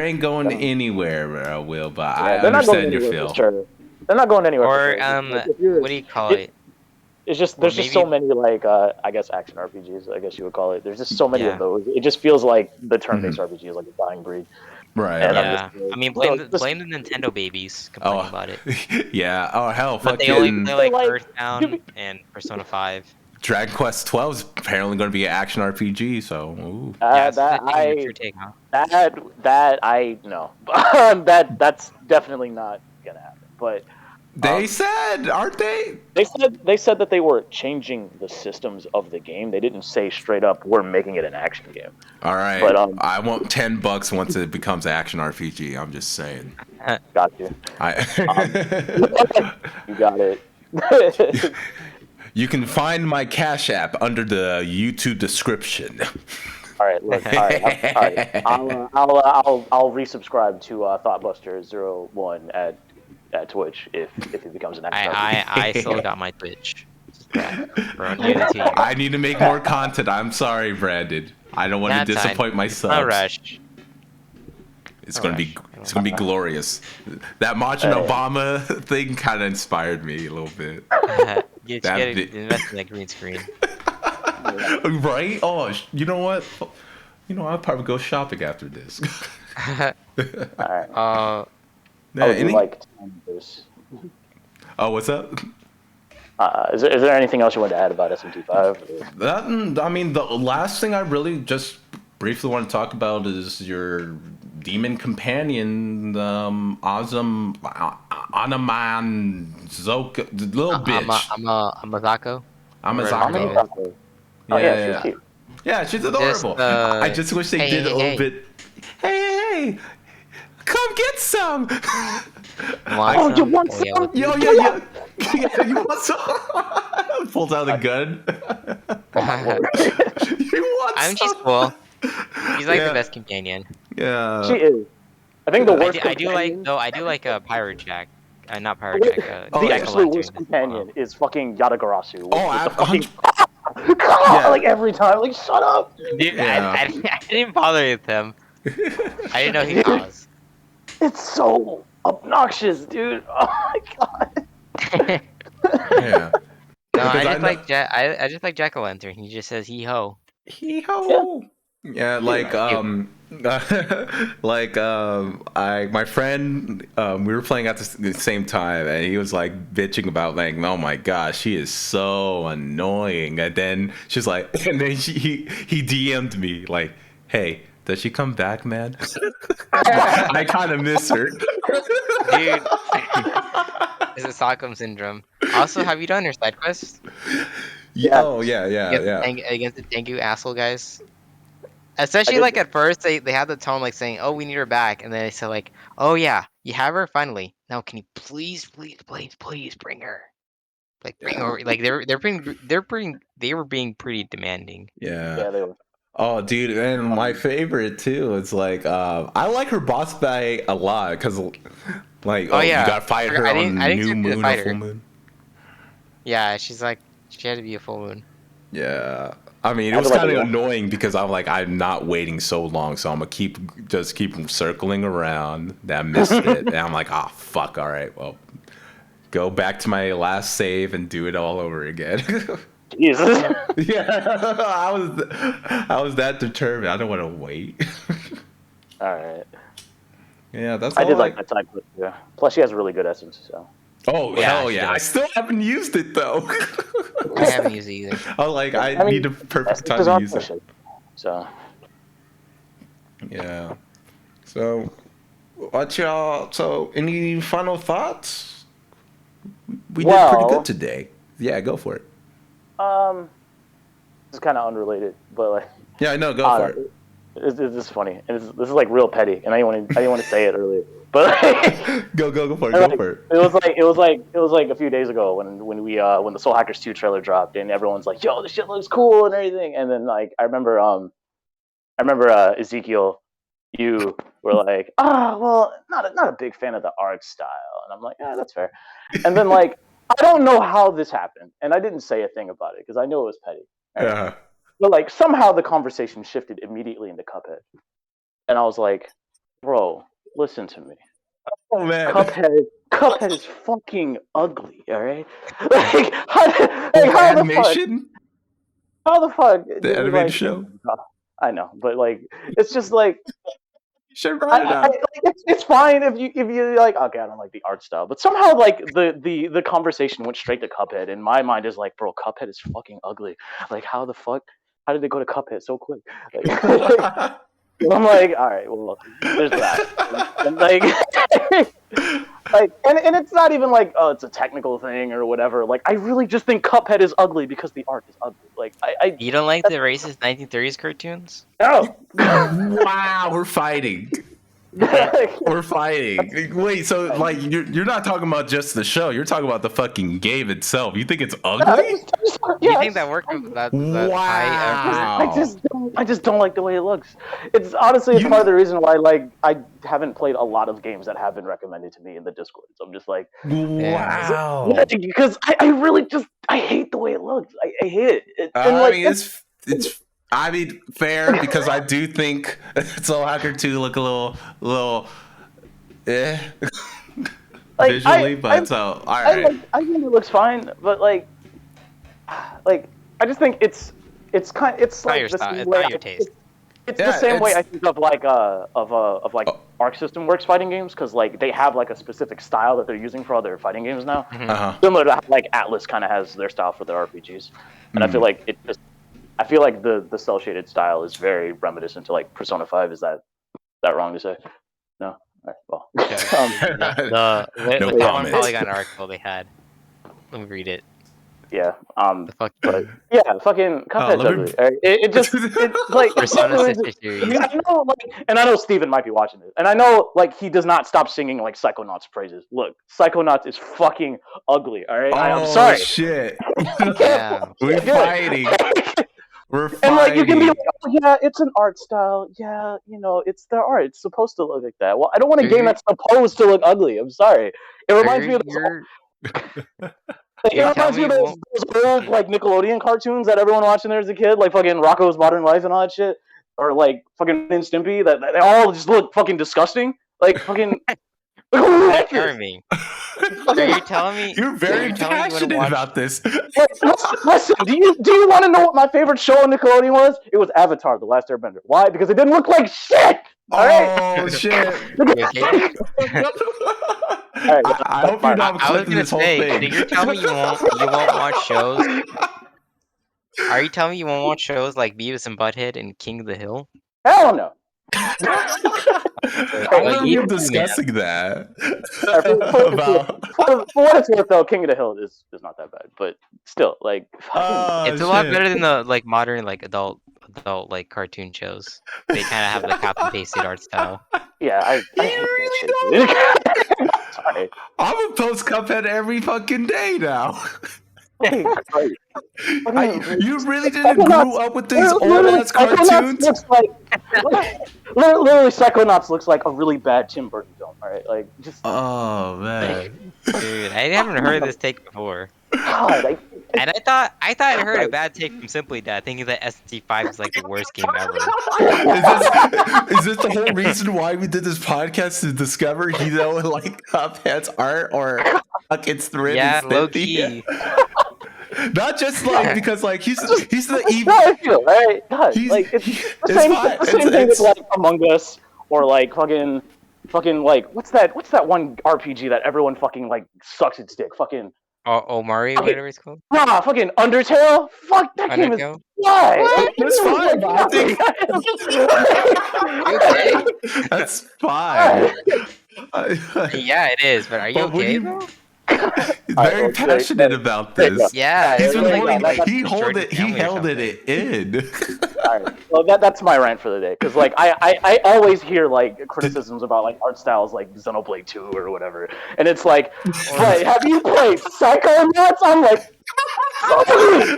ain't going anywhere, Will. But Yeah, I they're not going understand your anywhere feel. for sure. They're not going anywhere. Or for sure. what do you call it? It's just Or there's just so maybe- many like I guess action RPGs. I guess you would call it. There's just so many Yeah. of those. It just feels like the turn-based RPG is like a dying breed. Right. And I'm right. Yeah. just like, I mean, no, blame the Nintendo babies complaining about it. Yeah. Oh hell, But they only fucking play like Like, Earthbound and Persona 5. Dragon Quest 12 is apparently going to be an action RPG. So, ooh. Yeah, that your take, huh? that I no, that's definitely not gonna happen. But They said, aren't they? they said that they were changing the systems of the game. They didn't say straight up we're making it an action game. All right. But, I want $10 once it becomes action RPG. I'm just saying. Got you. You got it. You can find my Cash App under the YouTube description. All right, look. All right. I'll resubscribe to Thoughtbuster01 at Twitch if it becomes an action RPG. I still got my Twitch. Bro, give it to you. I need to make more content. I'm sorry, Brandon. I don't want to That's fine. disappoint my subs. No rush. It's gonna be glorious. That March Obama thing kind of inspired me a little bit. Get invest in that green screen. Right? Oh, you know what? I'll probably go shopping after this. All right. Uh, Like this. Oh, what's up? Is there anything else you want to add about SMT5? I mean, the last thing I really just briefly want to talk about is your demon companion, Azam Anaman Zoka, the little bitch. Amazako. Amazako. Oh yeah, she's cute. Yeah, she's adorable. I just wish they did a little bit. Hey, come get some. Oh, you want some? Yeah. You want some? Pulls out the gun. You want I mean, some? she's cool. She's like the best companion. Yeah. She is. I think the worst. I do like a Pirate Jack. Not Pirate Jack. The Jack absolute O'Lantern. worst companion is fucking Yatagarasu. Yeah. Like every time, like shut up. Dude, Yeah. I didn't bother with him. I didn't know he was. It's so obnoxious, dude. Oh my god. Yeah. No, I Because just like Jack. I just like Jack O'Lantern. He just says hee ho. Hee ho. Yeah, like my friend, we were playing at the same time, and he was like bitching about like, oh my gosh, she is so annoying. And then she's like, and then he DM'd me like, hey, does she come back, man? I kind of miss her, Dude. It's a Stockholm syndrome. Also, have you done your side quest? Yeah. Oh yeah. Against the Tengu asshole guys. Especially like at first they had the tone like saying, "Oh, we need her back," and then they said like, "Oh yeah, you have her finally. Now can you please bring her? Like bring her. Like they were being pretty demanding." Yeah. They were. Oh, dude, and my favorite too. It's like I like her boss fight a lot because, like, you gotta fight her on new moon or full moon. Yeah, she had to be a full moon. Yeah, I mean, it was kind of annoying because I'm not waiting so long, so I'm gonna keep circling around. I missed it, and I'm like, oh fuck, all right, well, go back to my last save and do it all over again. Jesus. Yeah, I was that determined. I don't want to wait. All right. Yeah, that's. I did like that side quest. Yeah. Plus, she has really good essence. So. Oh hell yeah! I still haven't used it though. I haven't used it either. I need a perfect time to use it. So. Yeah. So, what y'all? So, any final thoughts? We did pretty good today. Yeah, go for it. is kind of unrelated, but like, Yeah, I know. Go I for don't it. know. It's just funny, and this is like real petty, and I didn't want to say it earlier, but like, Go for it. like, Go for it. it was like a few days ago when the Soul Hackers 2 trailer dropped, and everyone's like, "Yo, this shit looks cool" and everything, and then like I remember Ezekiel, you were like, well, not a big fan of the art style, and I'm like, yeah, that's fair, and then like I don't know how this happened, and I didn't say a thing about it because I know it was petty, right? Yeah. But like somehow the conversation shifted immediately into Cuphead, and I was like, bro, listen to me. Oh man. Cuphead is fucking ugly, all right? Like, The how animation. the fuck? The animated Like, show. I know, but like, it's just like, You should write it out. it's fine if you like, okay, I don't like the art style, but somehow like the conversation went straight to Cuphead, and my mind is like, bro, Cuphead is fucking ugly. Like, how the fuck? How did they go to Cuphead so quick? Like, I'm like, all right, well, there's that, and like, and it's not even like, oh, it's a technical thing or whatever. Like, I really just think Cuphead is ugly because the art is ugly. Like, You don't like the racist 1930s cartoons? no. Wow, we're fighting. We're fighting. Wait, so like you're not talking about just the show. You're talking about the fucking game itself. You think it's ugly? Do you think that worked? That Wow. I just don't like the way it looks. It's honestly part of the reason why like I haven't played a lot of games that have been recommended to me in the Discord. So I'm just like, wow. because I really just I hate the way it looks. I hate it. And, I mean, it's. I mean, fair because I do think Soul Hacker 2 look a little, visually, but so all right. I think it looks fine, but like I just think it's like the same way. Not your taste. It's the same way I think of like Arc System Works fighting games, because like they have like a specific style that they're using for all their fighting games now, similar to how, like Atlas kind of has their style for their RPGs, and I feel like the cel shaded style is very reminiscent to like Persona 5. Is that wrong to say? No. All right, well, The No one comments. Polygon article they had. Let me read it. yeah. The fuck. But yeah, fucking Cuphead's ugly. It's like Persona Sister Series. I know, like, and I know Steven might be watching this, and I know like he does not stop singing like Psychonauts praises. Look, Psychonauts is fucking ugly. All right, I'm sorry. Shit. Yeah. We're fighting. We're fighting. And like you can be like, oh yeah, it's an art style. Yeah, you know, it's their art. It's supposed to look like that. Well, I don't want a game that's supposed to look ugly. I'm sorry. It reminds me of it reminds me of those old like Nickelodeon cartoons that everyone watched when there was a kid, like fucking Rocko's Modern Life and all that shit, or like fucking Ren and Stimpy. That they all just look fucking disgusting. Like fucking. Me. Are you telling me You're very passionate about this? Listen, do you want to know what my favorite show on Nickelodeon was? It was Avatar: The Last Airbender. Why? Because it didn't look like shit. All right. Oh shit! I hope you're not clipping this whole thing. So you're telling me you won't watch shows? Are you telling me you won't watch shows like Beavis and Butthead and King of the Hill? Hell no. I remember you discussing that. For what it's worth, though, King of the Hill is not that bad, but still, like, it's a lot better than the like modern like adult like cartoon shows. They kind of have the copy pasted art style. Yeah, I really don't. Sorry. I'm gonna post Cuphead every fucking day now. You really didn't grow up with these old ass cartoons? Literally, Psychonauts looks like a really bad Tim Burton film. All right, like just. Oh man, dude, I haven't heard this take before. God, and I thought I heard a bad take from Simply Dad, thinking that ST5 is like the worst game ever. Is this the whole reason why we did this podcast, to discover he don't like Cuphead's art or fucking Ren and Stimpy? Low key. Not just like because like he's the evil. How I feel, right? God, like it's the same thing with like Among Us or like fucking like what's that one RPG that everyone fucking like sucks its dick? Fucking Omari, whatever it's called. Nah, fucking Undertale. Fuck that game is why? It's fine. That's fine. Yeah, it is. But are you okay? He's very passionate about this. Yeah, He's been like, holding. like He the hold Jordan it. He family or held something. it in. All right. Well, that's my rant for the day. Because like I always hear like criticisms about like art styles like Xenoblade 2 or whatever, and it's like, but have you played Psychonauts? I'm like, sorry.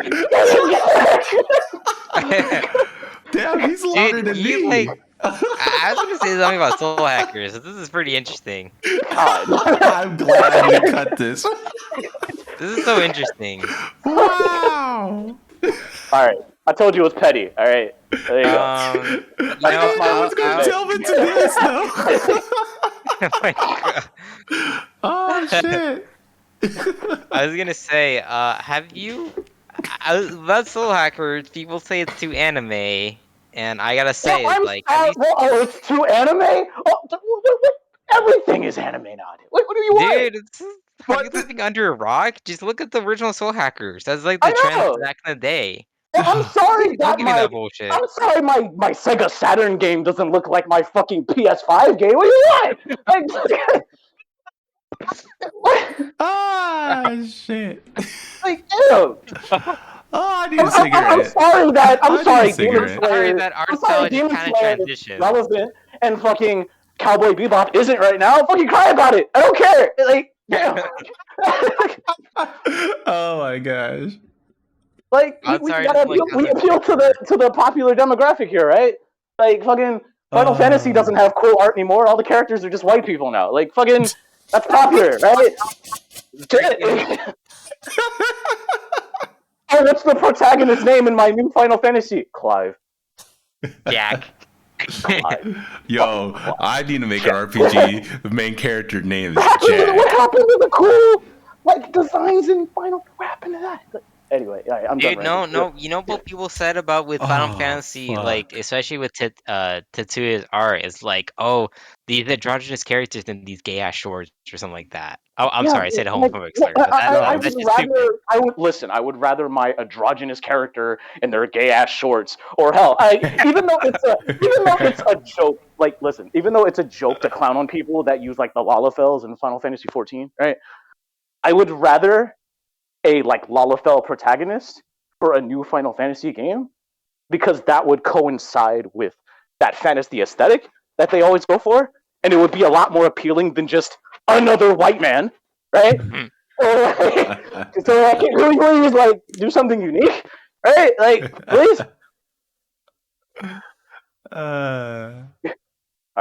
Damn, he's louder Dude, than you me. like. I was gonna say something about soul hackers. So this is pretty interesting. God. I'm glad I didn't cut this. This is so interesting. Wow. All right. I told you it was petty. All right. There you go. You know, I was gonna delve into this though. oh my God. Oh shit. I was gonna say, have you? About Soul Hackers, people say it's too anime, and I gotta say, I'm like, sorry. Oh, it's too anime. Everything is anime nowadays. What do you want? dude, have you living under a rock? Just look at the original Soul Hackers. That's like I the trend know. back in the day. Well, I'm sorry Don't that give me that bullshit. I'm sorry my Sega Saturn game doesn't look like my fucking PS5 game. What do you want? What? Ah shit. Like, ew. Oh, I need a cigarette. I'm sorry that I need a sorry, Demon cigarette. Sorry Slayer. that art I'm style sorry, just Demon kind of Slayer is transitions. relevant and fucking Cowboy Bebop isn't right now. Fucking cry about it. I don't care. Like, damn. Oh my gosh. Like I'm we sorry, gotta just like we other appeal to the popular demographic here, right? Like fucking Final Fantasy doesn't have cool art anymore. All the characters are just white people now. Like fucking that's popular, right? Shit. Oh, what's the protagonist's name in my new Final Fantasy? Clive. Jack. Clive. Yo, I need to make an RPG. The main character name is What Jack. happened to the cool like designs in Final? What happened to that? Anyway, I'm Dude, done. no. You know what people said about with Final Oh, Fantasy, fuck. like especially with Tetsuya's art, is like, oh, these androgynous characters in these gay ass shorts or something like that. Oh, I'm sorry, I said Like, homophobic slur, but I that's would just stupid. rather. I would listen. I would rather my androgynous character in their gay ass shorts, or hell, even though it's a joke. Like, listen, even though it's a joke to clown on people that use like the Lalafels in Final Fantasy 14, right? I would rather a like Lalafell protagonist for a new Final Fantasy game because that would coincide with that fantasy aesthetic that they always go for, and it would be a lot more appealing than just another white man, right? So I can really like do something unique, right? Like, please. All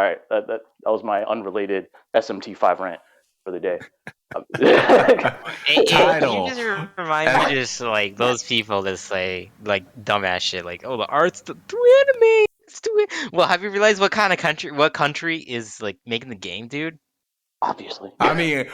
right, that was my unrelated SMT5 rant for the day. Can Title. you just remind me, just like those people that say like dumbass shit, like, oh, the art's too anime. It's too. Well, have you realized what country is like making the game, dude? Obviously. I mean,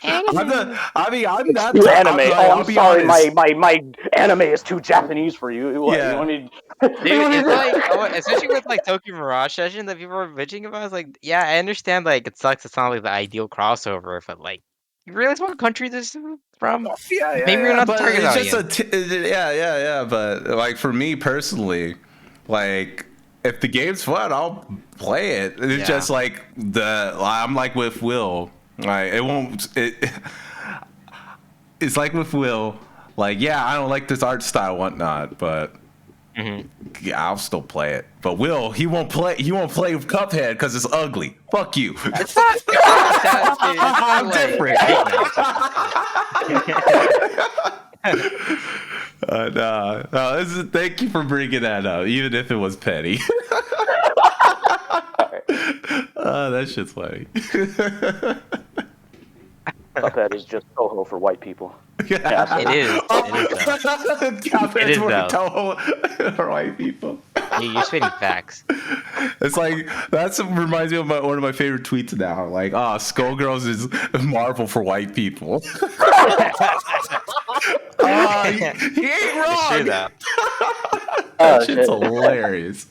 I'm not. Too anime. Like, I'm be sorry, honest. my anime is too Japanese for you. What, Yeah. you want me? Dude, it's like, especially with like Tokyo Mirage Session that people are bitching about. It's like, yeah, I understand. Like, it sucks. It's not like the ideal crossover, but like, you realize what country this is from? Maybe you're not the But target it's just audience. yeah. But like for me personally, like if the game's fun, I'll play it. It's Yeah. just like I'm like with Will. Like it won't. It's like with Will. Like yeah, I don't like this art style, whatnot, but. Yeah, I'll still play it. But Will, he won't play. He won't play with Cuphead because it's ugly. Fuck you. It's not that, dude. It's I'm not, like, different. Thank you for bringing that up, even if it was petty. That shit's funny. Cuphead is just Toho for white people. It is. It is though. Toho for white people. You're spitting facts. It's like that's what reminds me of one of my favorite tweets now. Like, Skullgirls is Marvel for white people. He ain't wrong. It's true though. That shit's hilarious.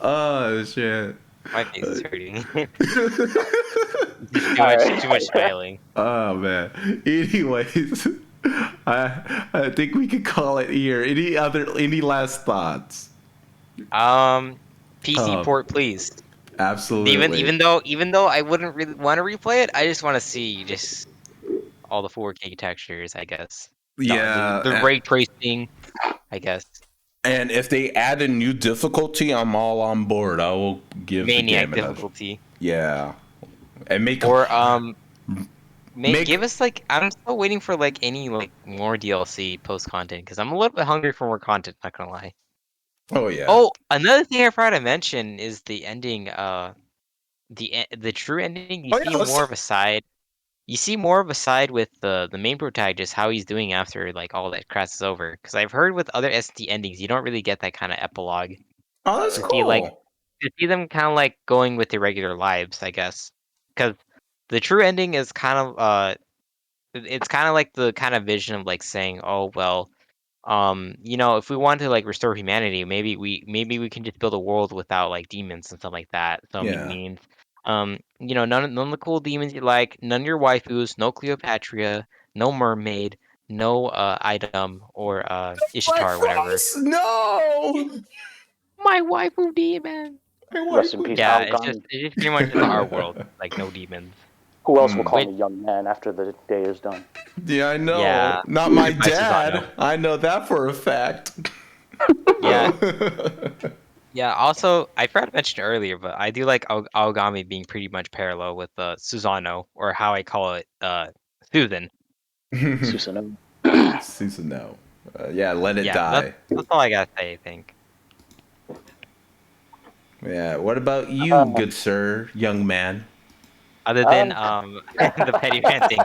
Oh shit. My face is hurting. too much smiling. Oh man. Anyways, I think we could call it here. Any last thoughts? PC port, please. Absolutely. Even though I wouldn't really want to replay it, I just want to see just all the 4K textures, I guess. Yeah, The ray tracing, I guess. and if they add a new difficulty, I'm all on board. I will give the Maniac game another. difficulty. Yeah, and Or make give us like I'm still waiting for like any like more DLC post content because I'm a little bit hungry for more content. Not gonna lie. oh yeah. Oh, another thing I forgot to mention is the ending. The true ending. You Oh yeah. see more of a side. You see more of a side with the main protagonist, how he's doing after like all that crap is over. Because I've heard with other ST endings, you don't really get that kind of epilogue Oh, that's to see like cool. to see them kind of like going with their regular lives, I guess. Because the true ending is kind of it's kind of like the kind of vision of like saying, oh well, if we want to like restore humanity, maybe we can just build a world without like demons and stuff like that. So it Yeah. means, none of the cool demons you like, none of your waifus, no Cleopatra, no mermaid, no item or Black Ishtar, whatever. Frost. No. My waifu demon. My Rest in wife. peace, Yeah, Aogami. it's just pretty much just our world, like no demons. Who else will call Which me young man after the day is done? Yeah, I know. yeah, Not my goodbye dad. Susanoo. I know that for a fact. Yeah. Yeah, also, I forgot to mention earlier, but I do like Aogami being pretty much parallel with Susano, or how I call it, Susan. Susanoo. Susan, no. Yeah, let it Yeah, that's, die. that's all I gotta say, I think. Yeah. What about you, Uh, good sir, young man? Other than um, the petty ranting.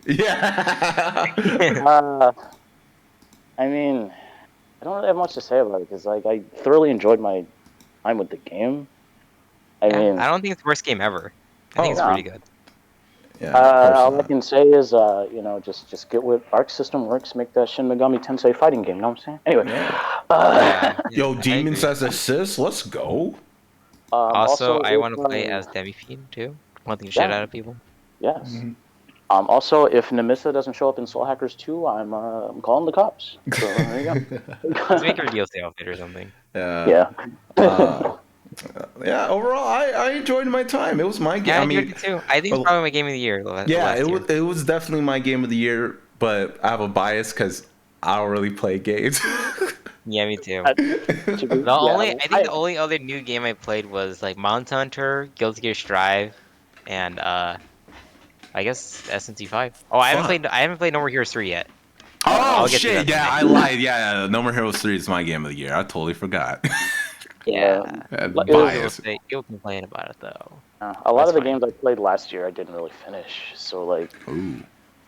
Yeah. I mean, I don't really have much to say about it because like I thoroughly enjoyed my time with the game. I Yeah, mean, I don't think it's the worst game ever. I think it's Oh, no. pretty good. yeah. Of course All I not. can say is, just get with Arc System works, make that Shin Megami Tensei fighting game. Know what I'm saying? Anyway, Yeah. Yeah, Yo, I demons agree. as assist. Let's go. Also, also I if want to play as Demi-Fiend too, hunting shit yeah, out of people. yes. Also, if Nemissa doesn't show up in Soul Hackers 2, I'm calling the cops. So there you Let's make go. her a DLC outfit or something. Yeah. Yeah. Yeah. Overall, I enjoyed my time. It was my game. Yeah, I I enjoyed mean, it too. I think it's well, probably my game of the year yeah, last year. it was definitely my game of the year. But I have a bias because I don't really play games. Yeah, me too. Uh, I think the only other new game I played was like Monster Hunter, Guilty Gear Strive, and I guess SNC 5. Oh, Fuck. I haven't played No More Heroes 3 yet. Oh I'll get to that shit! Yeah, someday. I lied. Yeah, No More Heroes 3 is my game of the year. I totally forgot. Yeah. it People was, Bias. people complain about it though. a lot That's of the fine. games I played last year I didn't really finish. So like, Ooh.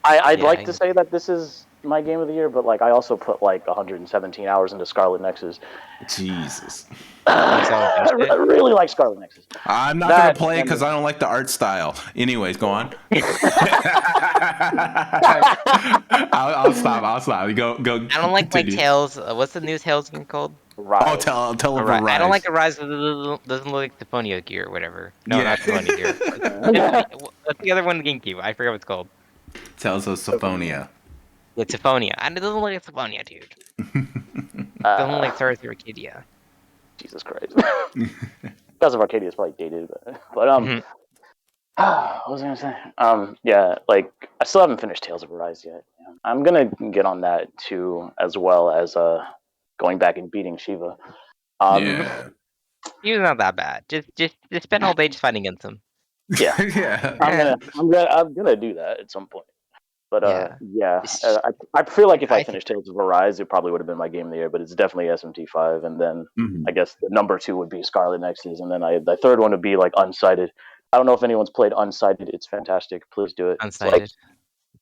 I'd Yeah, like to say that this is my game of the year, but like I also put like 117 hours into Scarlet Nexus. Jesus. you still haven't finished I it? really like Scarlet Nexus. I'm not gonna That play it and because I don't like the art style. Anyways, go on. I'll stop. I'll stop. Go. I don't like my Continue. Tales. What's the new Tales game called? Oh, Rise. tell him Alright, I don't like Arise. the Rise. Doesn't look like Symphonia Gear or whatever. No, Yeah. not Symphonia Gear. What's the other one? The GameCube. I forget what it's called. Tells us Symphonia. It's Symphonia, and it doesn't look like Symphonia, dude. It doesn't look like Stars of Arcadia. Jesus Christ. Because of Arcadia is probably dated, but Mhm. what was I gonna say? Yeah, like I still haven't finished Tales of Arise yet. Yeah. I'm gonna get on that too, as well as going back and beating Shiva. Yeah. He was not that bad. Just spend all day just fighting against him. Yeah, Yeah. I'm gonna do that at some point. But Yeah. yeah, It's- I feel like if I I think finished Tales of Arise, it probably would have been my game of the year. But it's definitely SMT5, and then Mhm. I guess the number two would be Scarlet Nexus, and then the third one would be like Unsighted. I don't know if anyone's played Unsighted. It's fantastic. Please do it. It's like unsighted.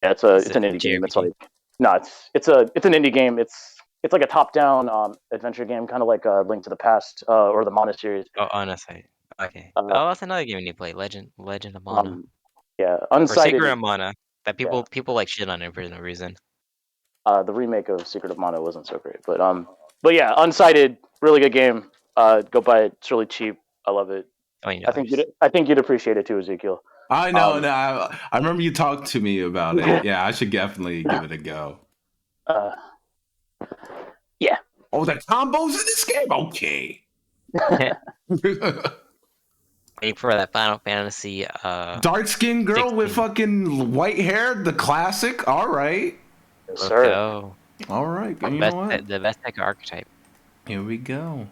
it's Is an it indie game. It's JRPG? like no, it's an indie game. It's like a top down adventure game, kind of like Link to the Past or the Mana series. Oh, unsighted. Okay. Uh, Oh, that's another game you need to play. Legend of Mana. um, yeah, Or Unsighted Secret is of Mana. That yeah. people like shit on it for no reason. The remake of Secret of Mana wasn't so great, but yeah, Unsighted, really good game. Go buy it. It's really cheap. I love it. $20. I think you'd appreciate it too, Ezekiel. I know. Um, No, I remember you talked to me about it. Yeah, I should definitely give it a go. uh, yeah. Oh, the combos in this game. Okay. waiting for that Final Fantasy. Dark skinned girl with 16. fucking white hair, the classic. All right. Yes, Let's sir. go. All right. The You best, know what? the best tech archetype. Here we go.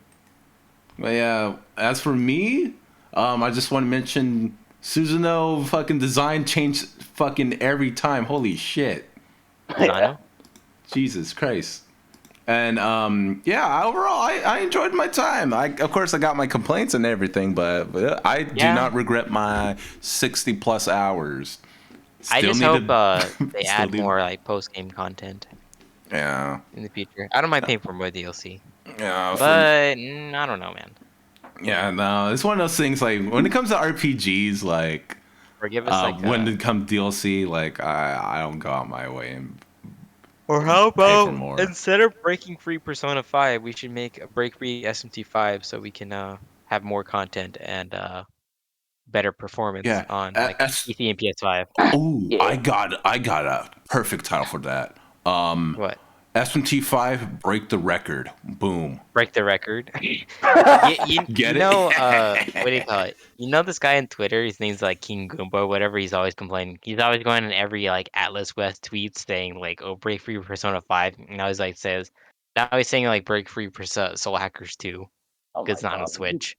But yeah, as for me, I just want to mention Susanoo fucking design changed fucking every time. Holy shit. Zano? Jesus Christ. And yeah, overall, I enjoyed my time. Of course, I got my complaints and everything, but I do not regret my 60 plus hours. I just hope they still add more like post game content Yeah. in the future. I don't mind paying for more DLC, Yeah. but I don't know, man. Yeah, no, it's one of those things. Like when it comes to RPGs, like Or give us like when it comes DLC, like I don't go out my way and Or how pay for about more. instead of breaking free Persona 5, we should make a break free SMT5 so we can have more content and better performance Yeah, on like PC and PS5. Ooh, Yeah. I got a perfect title for that. What? SMT5 break the record. Boom. Break the record. Get it? What do you call it? You know this guy on Twitter, his name's like King Goomba or whatever, he's always complaining. He's always going in every like Atlas West tweet saying like, oh, break free Persona 5. And now he's like now he's saying like break free Soul Hackers 2. Oh Because my it's not on god. Switch.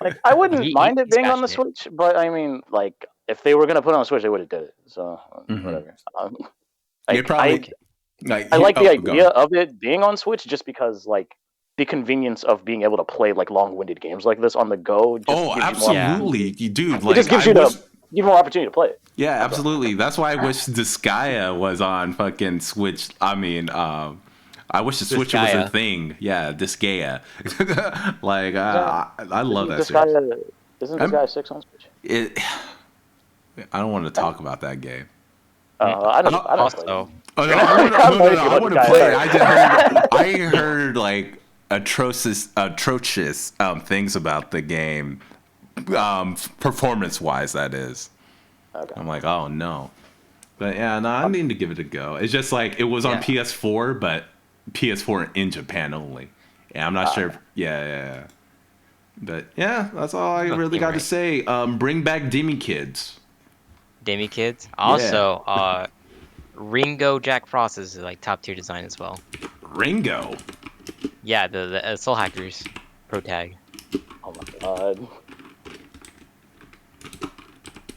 Like I wouldn't mind it He's being on the passionate. Switch, but I mean, like if they were gonna put it on Switch, they would have did it. So whatever. You Like probably I like the idea of it being on Switch just because like the convenience of being able to play like long-winded games like this on the go. Just gives absolutely, you do. it Like just gives you more opportunity to play it. Yeah, absolutely. That's why I wish Disgaea was on fucking Switch. I mean, I wish the Switch was a thing. Yeah, Disgaea. Like, I love that series. Isn't this guy 6 on Switch? I don't want to talk about that game. I don't play it. No, I want to play it. I heard like atrocious things about the game, performance-wise, that is. Okay. I'm like, oh no. But yeah, no, I need to give it a go. It's just like it was on PS4, but PS4 in Japan only. Yeah, I'm not sure. Yeah. But yeah, that's all I really got to say. Bring back Demi Kids. Demi Kids. Also, Ringo Jack Frost is like top tier design as well. Ringo. Yeah, the Soul Hackers pro tag. Oh my god.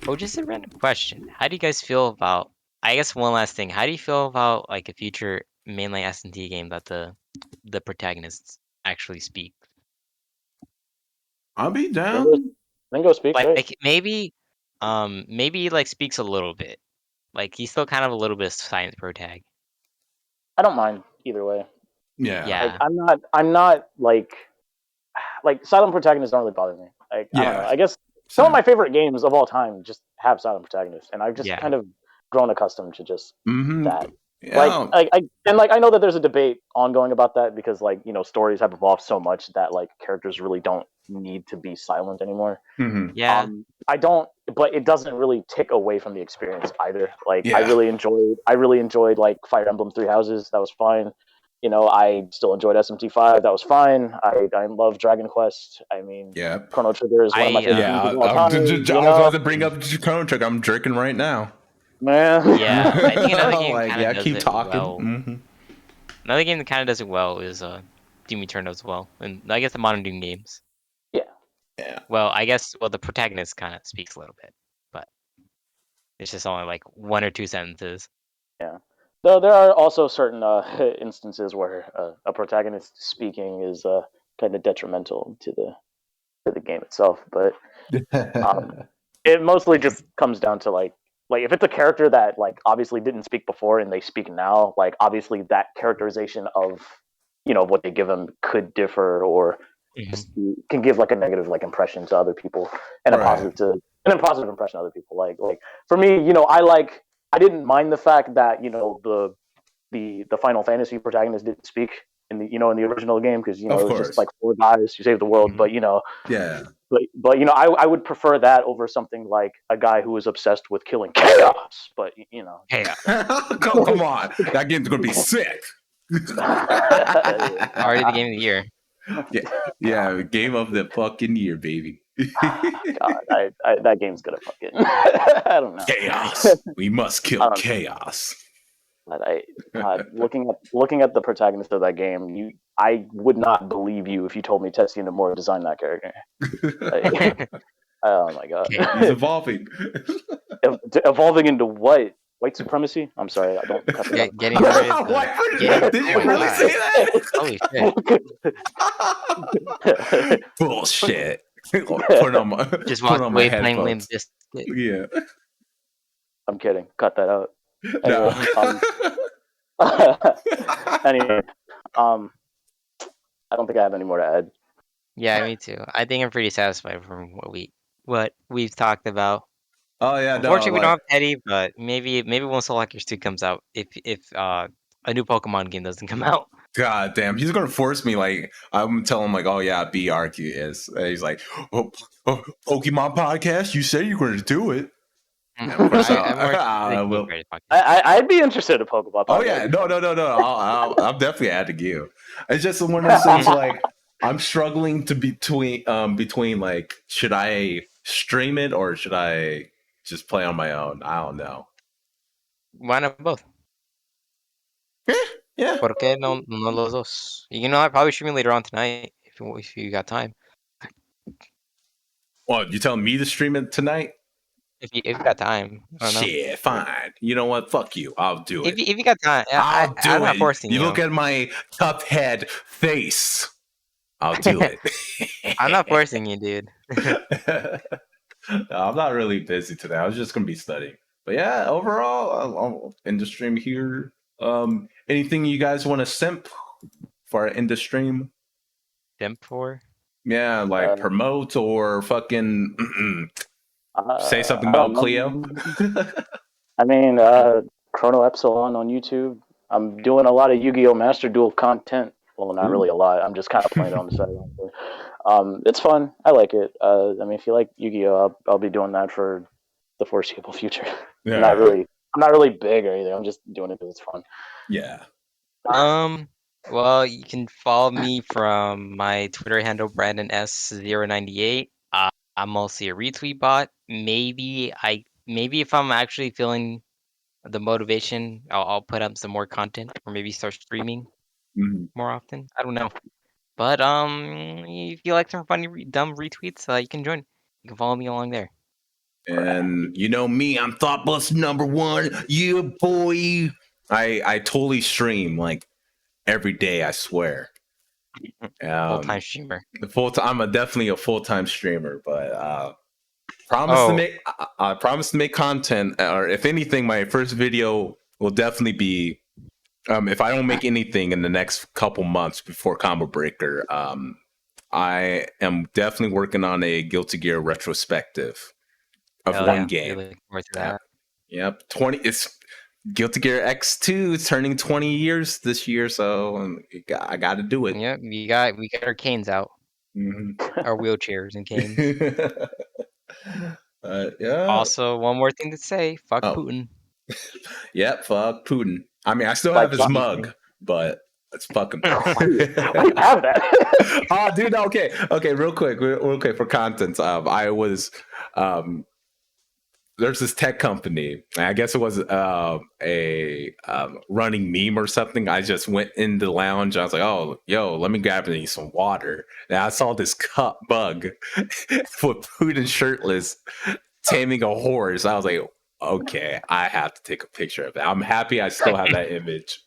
Oh, just a random question. How do you guys feel about? I guess one last thing. How do you feel about like a future mainline S&T game that the protagonists actually speak? I'll be down. Ringo speaks, like right? maybe like speaks a little bit. Like he's still kind of a little bit of science pro tag. I don't mind either way. Yeah. Like, I'm not like silent protagonists don't really bother me. Like I don't know. I guess some of my favorite games of all time just have silent protagonists, and I've just kind of grown accustomed to just that. Yeah. I know that there's a debate ongoing about that because stories have evolved so much that like characters really don't need to be silent anymore. Yeah. I don't, but it doesn't really take away from the experience either. Like I really enjoyed like Fire Emblem Three Houses. That was fine. I still enjoyed SMT5. That was fine. I love Dragon Quest. I mean, Chrono Trigger is one of my favorite games of all time. I was about to bring up Chrono Trigger. I'm jerking right now. Man. Yeah, I think another game kind of does keep it talking. well. Another game that kind of does it well is Doom Eternal as well, and I guess the modern Doom games. Yeah. Well, I guess the protagonist kind of speaks a little bit, but it's just only like 1 or 2 sentences. Yeah. Though there are also certain instances where a protagonist speaking is kind of detrimental to the game itself, but it mostly just comes down to like if it's a character that like obviously didn't speak before and they speak now, like obviously that characterization of what they give them could differ or just can give like a negative like impression to other people and a positive impression to other people. Like for me, I didn't mind the fact that the Final Fantasy protagonist didn't speak in the in the original game because it was just like 4 guys who saved the world, but I would prefer that over something like a guy who was obsessed with killing chaos. But come on, that game's gonna be sick. Already the game of the year. Yeah, game of the fucking year, baby. God, that game's gonna fucking. I don't know. Chaos. We must kill Um, chaos. But God, looking at the protagonist of that game, I would not believe you if you told me Tetsuya Nomura designed that character. Like, oh my God, He's evolving. evolving into what? White supremacy? I'm sorry, I don't cut that Getting rid of the. Did Oh you my really God. say that? Holy shit! out. Bullshit. Put on Just walked my away playing Limp headphones. Bizkit. Yeah. I'm kidding. Cut that out. No. Anyway, I don't think I have any more to add. Yeah, me too. I think I'm pretty satisfied from what we've talked about. Oh yeah, no, Unfortunately, we don't like have Teddy, but maybe when Soul Hackers 2 comes out, if a new Pokemon game doesn't come out. God damn, he's gonna force me. Like I'm telling him, like, oh yeah, BRQ is. And he's like, Pokemon podcast. You said you were gonna do it. And of course, I'm more I interested in will. Creative Podcast. I'd be interested in Pokemon. Oh yeah, no. I'm definitely adding you. It's just one of those things. Like I'm struggling to between like, should I stream it or should I just play on my own? I don't know. Why not both? Yeah. ¿Por qué no los dos? You know, I'll probably stream it later on tonight if you got time. Well, you telling me to stream it tonight? If you got time, I don't know. Shit, fine. You know what? Fuck you. I'll do it. If you got time, I'll do I'm it. not forcing you. You look at my tough head face. I'll do it. I'm not forcing you, dude. I'm not really busy today. I was just gonna be studying. But yeah, overall, I'll end the stream here. Anything you guys want to simp for our end the stream? Simp for? Yeah, like promote or fucking say something about Cleo. I mean, Chrono Epsilon on YouTube. I'm doing a lot of Yu-Gi-Oh! Master Duel content. Well, not really a lot. I'm just kind of playing it on the side. It's fun. I like it. I mean, if you like Yu-Gi-Oh, I'll be doing that for the foreseeable future. Yeah. I'm not really big or anything. I'm just doing it because it's fun. Yeah. Well, you can follow me from my Twitter handle BrandonS098. I'm mostly a retweet bot. Maybe if I'm actually feeling the motivation, I'll put up some more content or maybe start streaming more often. I don't know. But if you like some funny dumb retweets, you can join. You can follow me along there. And you know me, I'm Thoughtbus #1. Yeah, boy. I totally stream like every day, I swear. Full-time streamer. I'm definitely a full-time streamer, but I promise to make content, or if anything, my first video will definitely be if I don't make anything in the next couple months before Combo Breaker. I am definitely working on a Guilty Gear retrospective of one game. Really looking forward to that. Yep, 20. It's Guilty Gear X2 is turning 20 years this year, so I got to do it. Yep, we got our canes out, our wheelchairs and canes. Yeah. Also, one more thing to say: fuck Putin. Yep, fuck Putin. I mean, I still have his mug, but let's fuck him. Why do you have that? Oh, dude. Okay. Real quick for content. I was there's this tech company. I guess it was a running meme or something. I just went in the lounge. I was like, oh, yo, let me grab me some water. And I saw this cup bug with Putin shirtless taming a horse. I was like, okay, I have to take a picture of it. I'm happy I still have that image.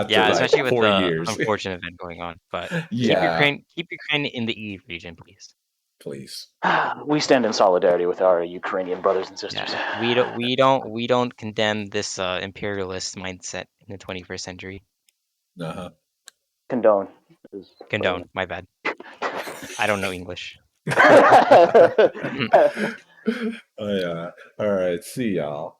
Yeah, especially with the unfortunate event going on. But keep Ukraine in the Eve region, please. Please. We stand in solidarity with our Ukrainian brothers and sisters. Yeah, we don't condemn this imperialist mindset in the 21st century. Condone. My bad. I don't know English. Oh yeah. All right. See y'all.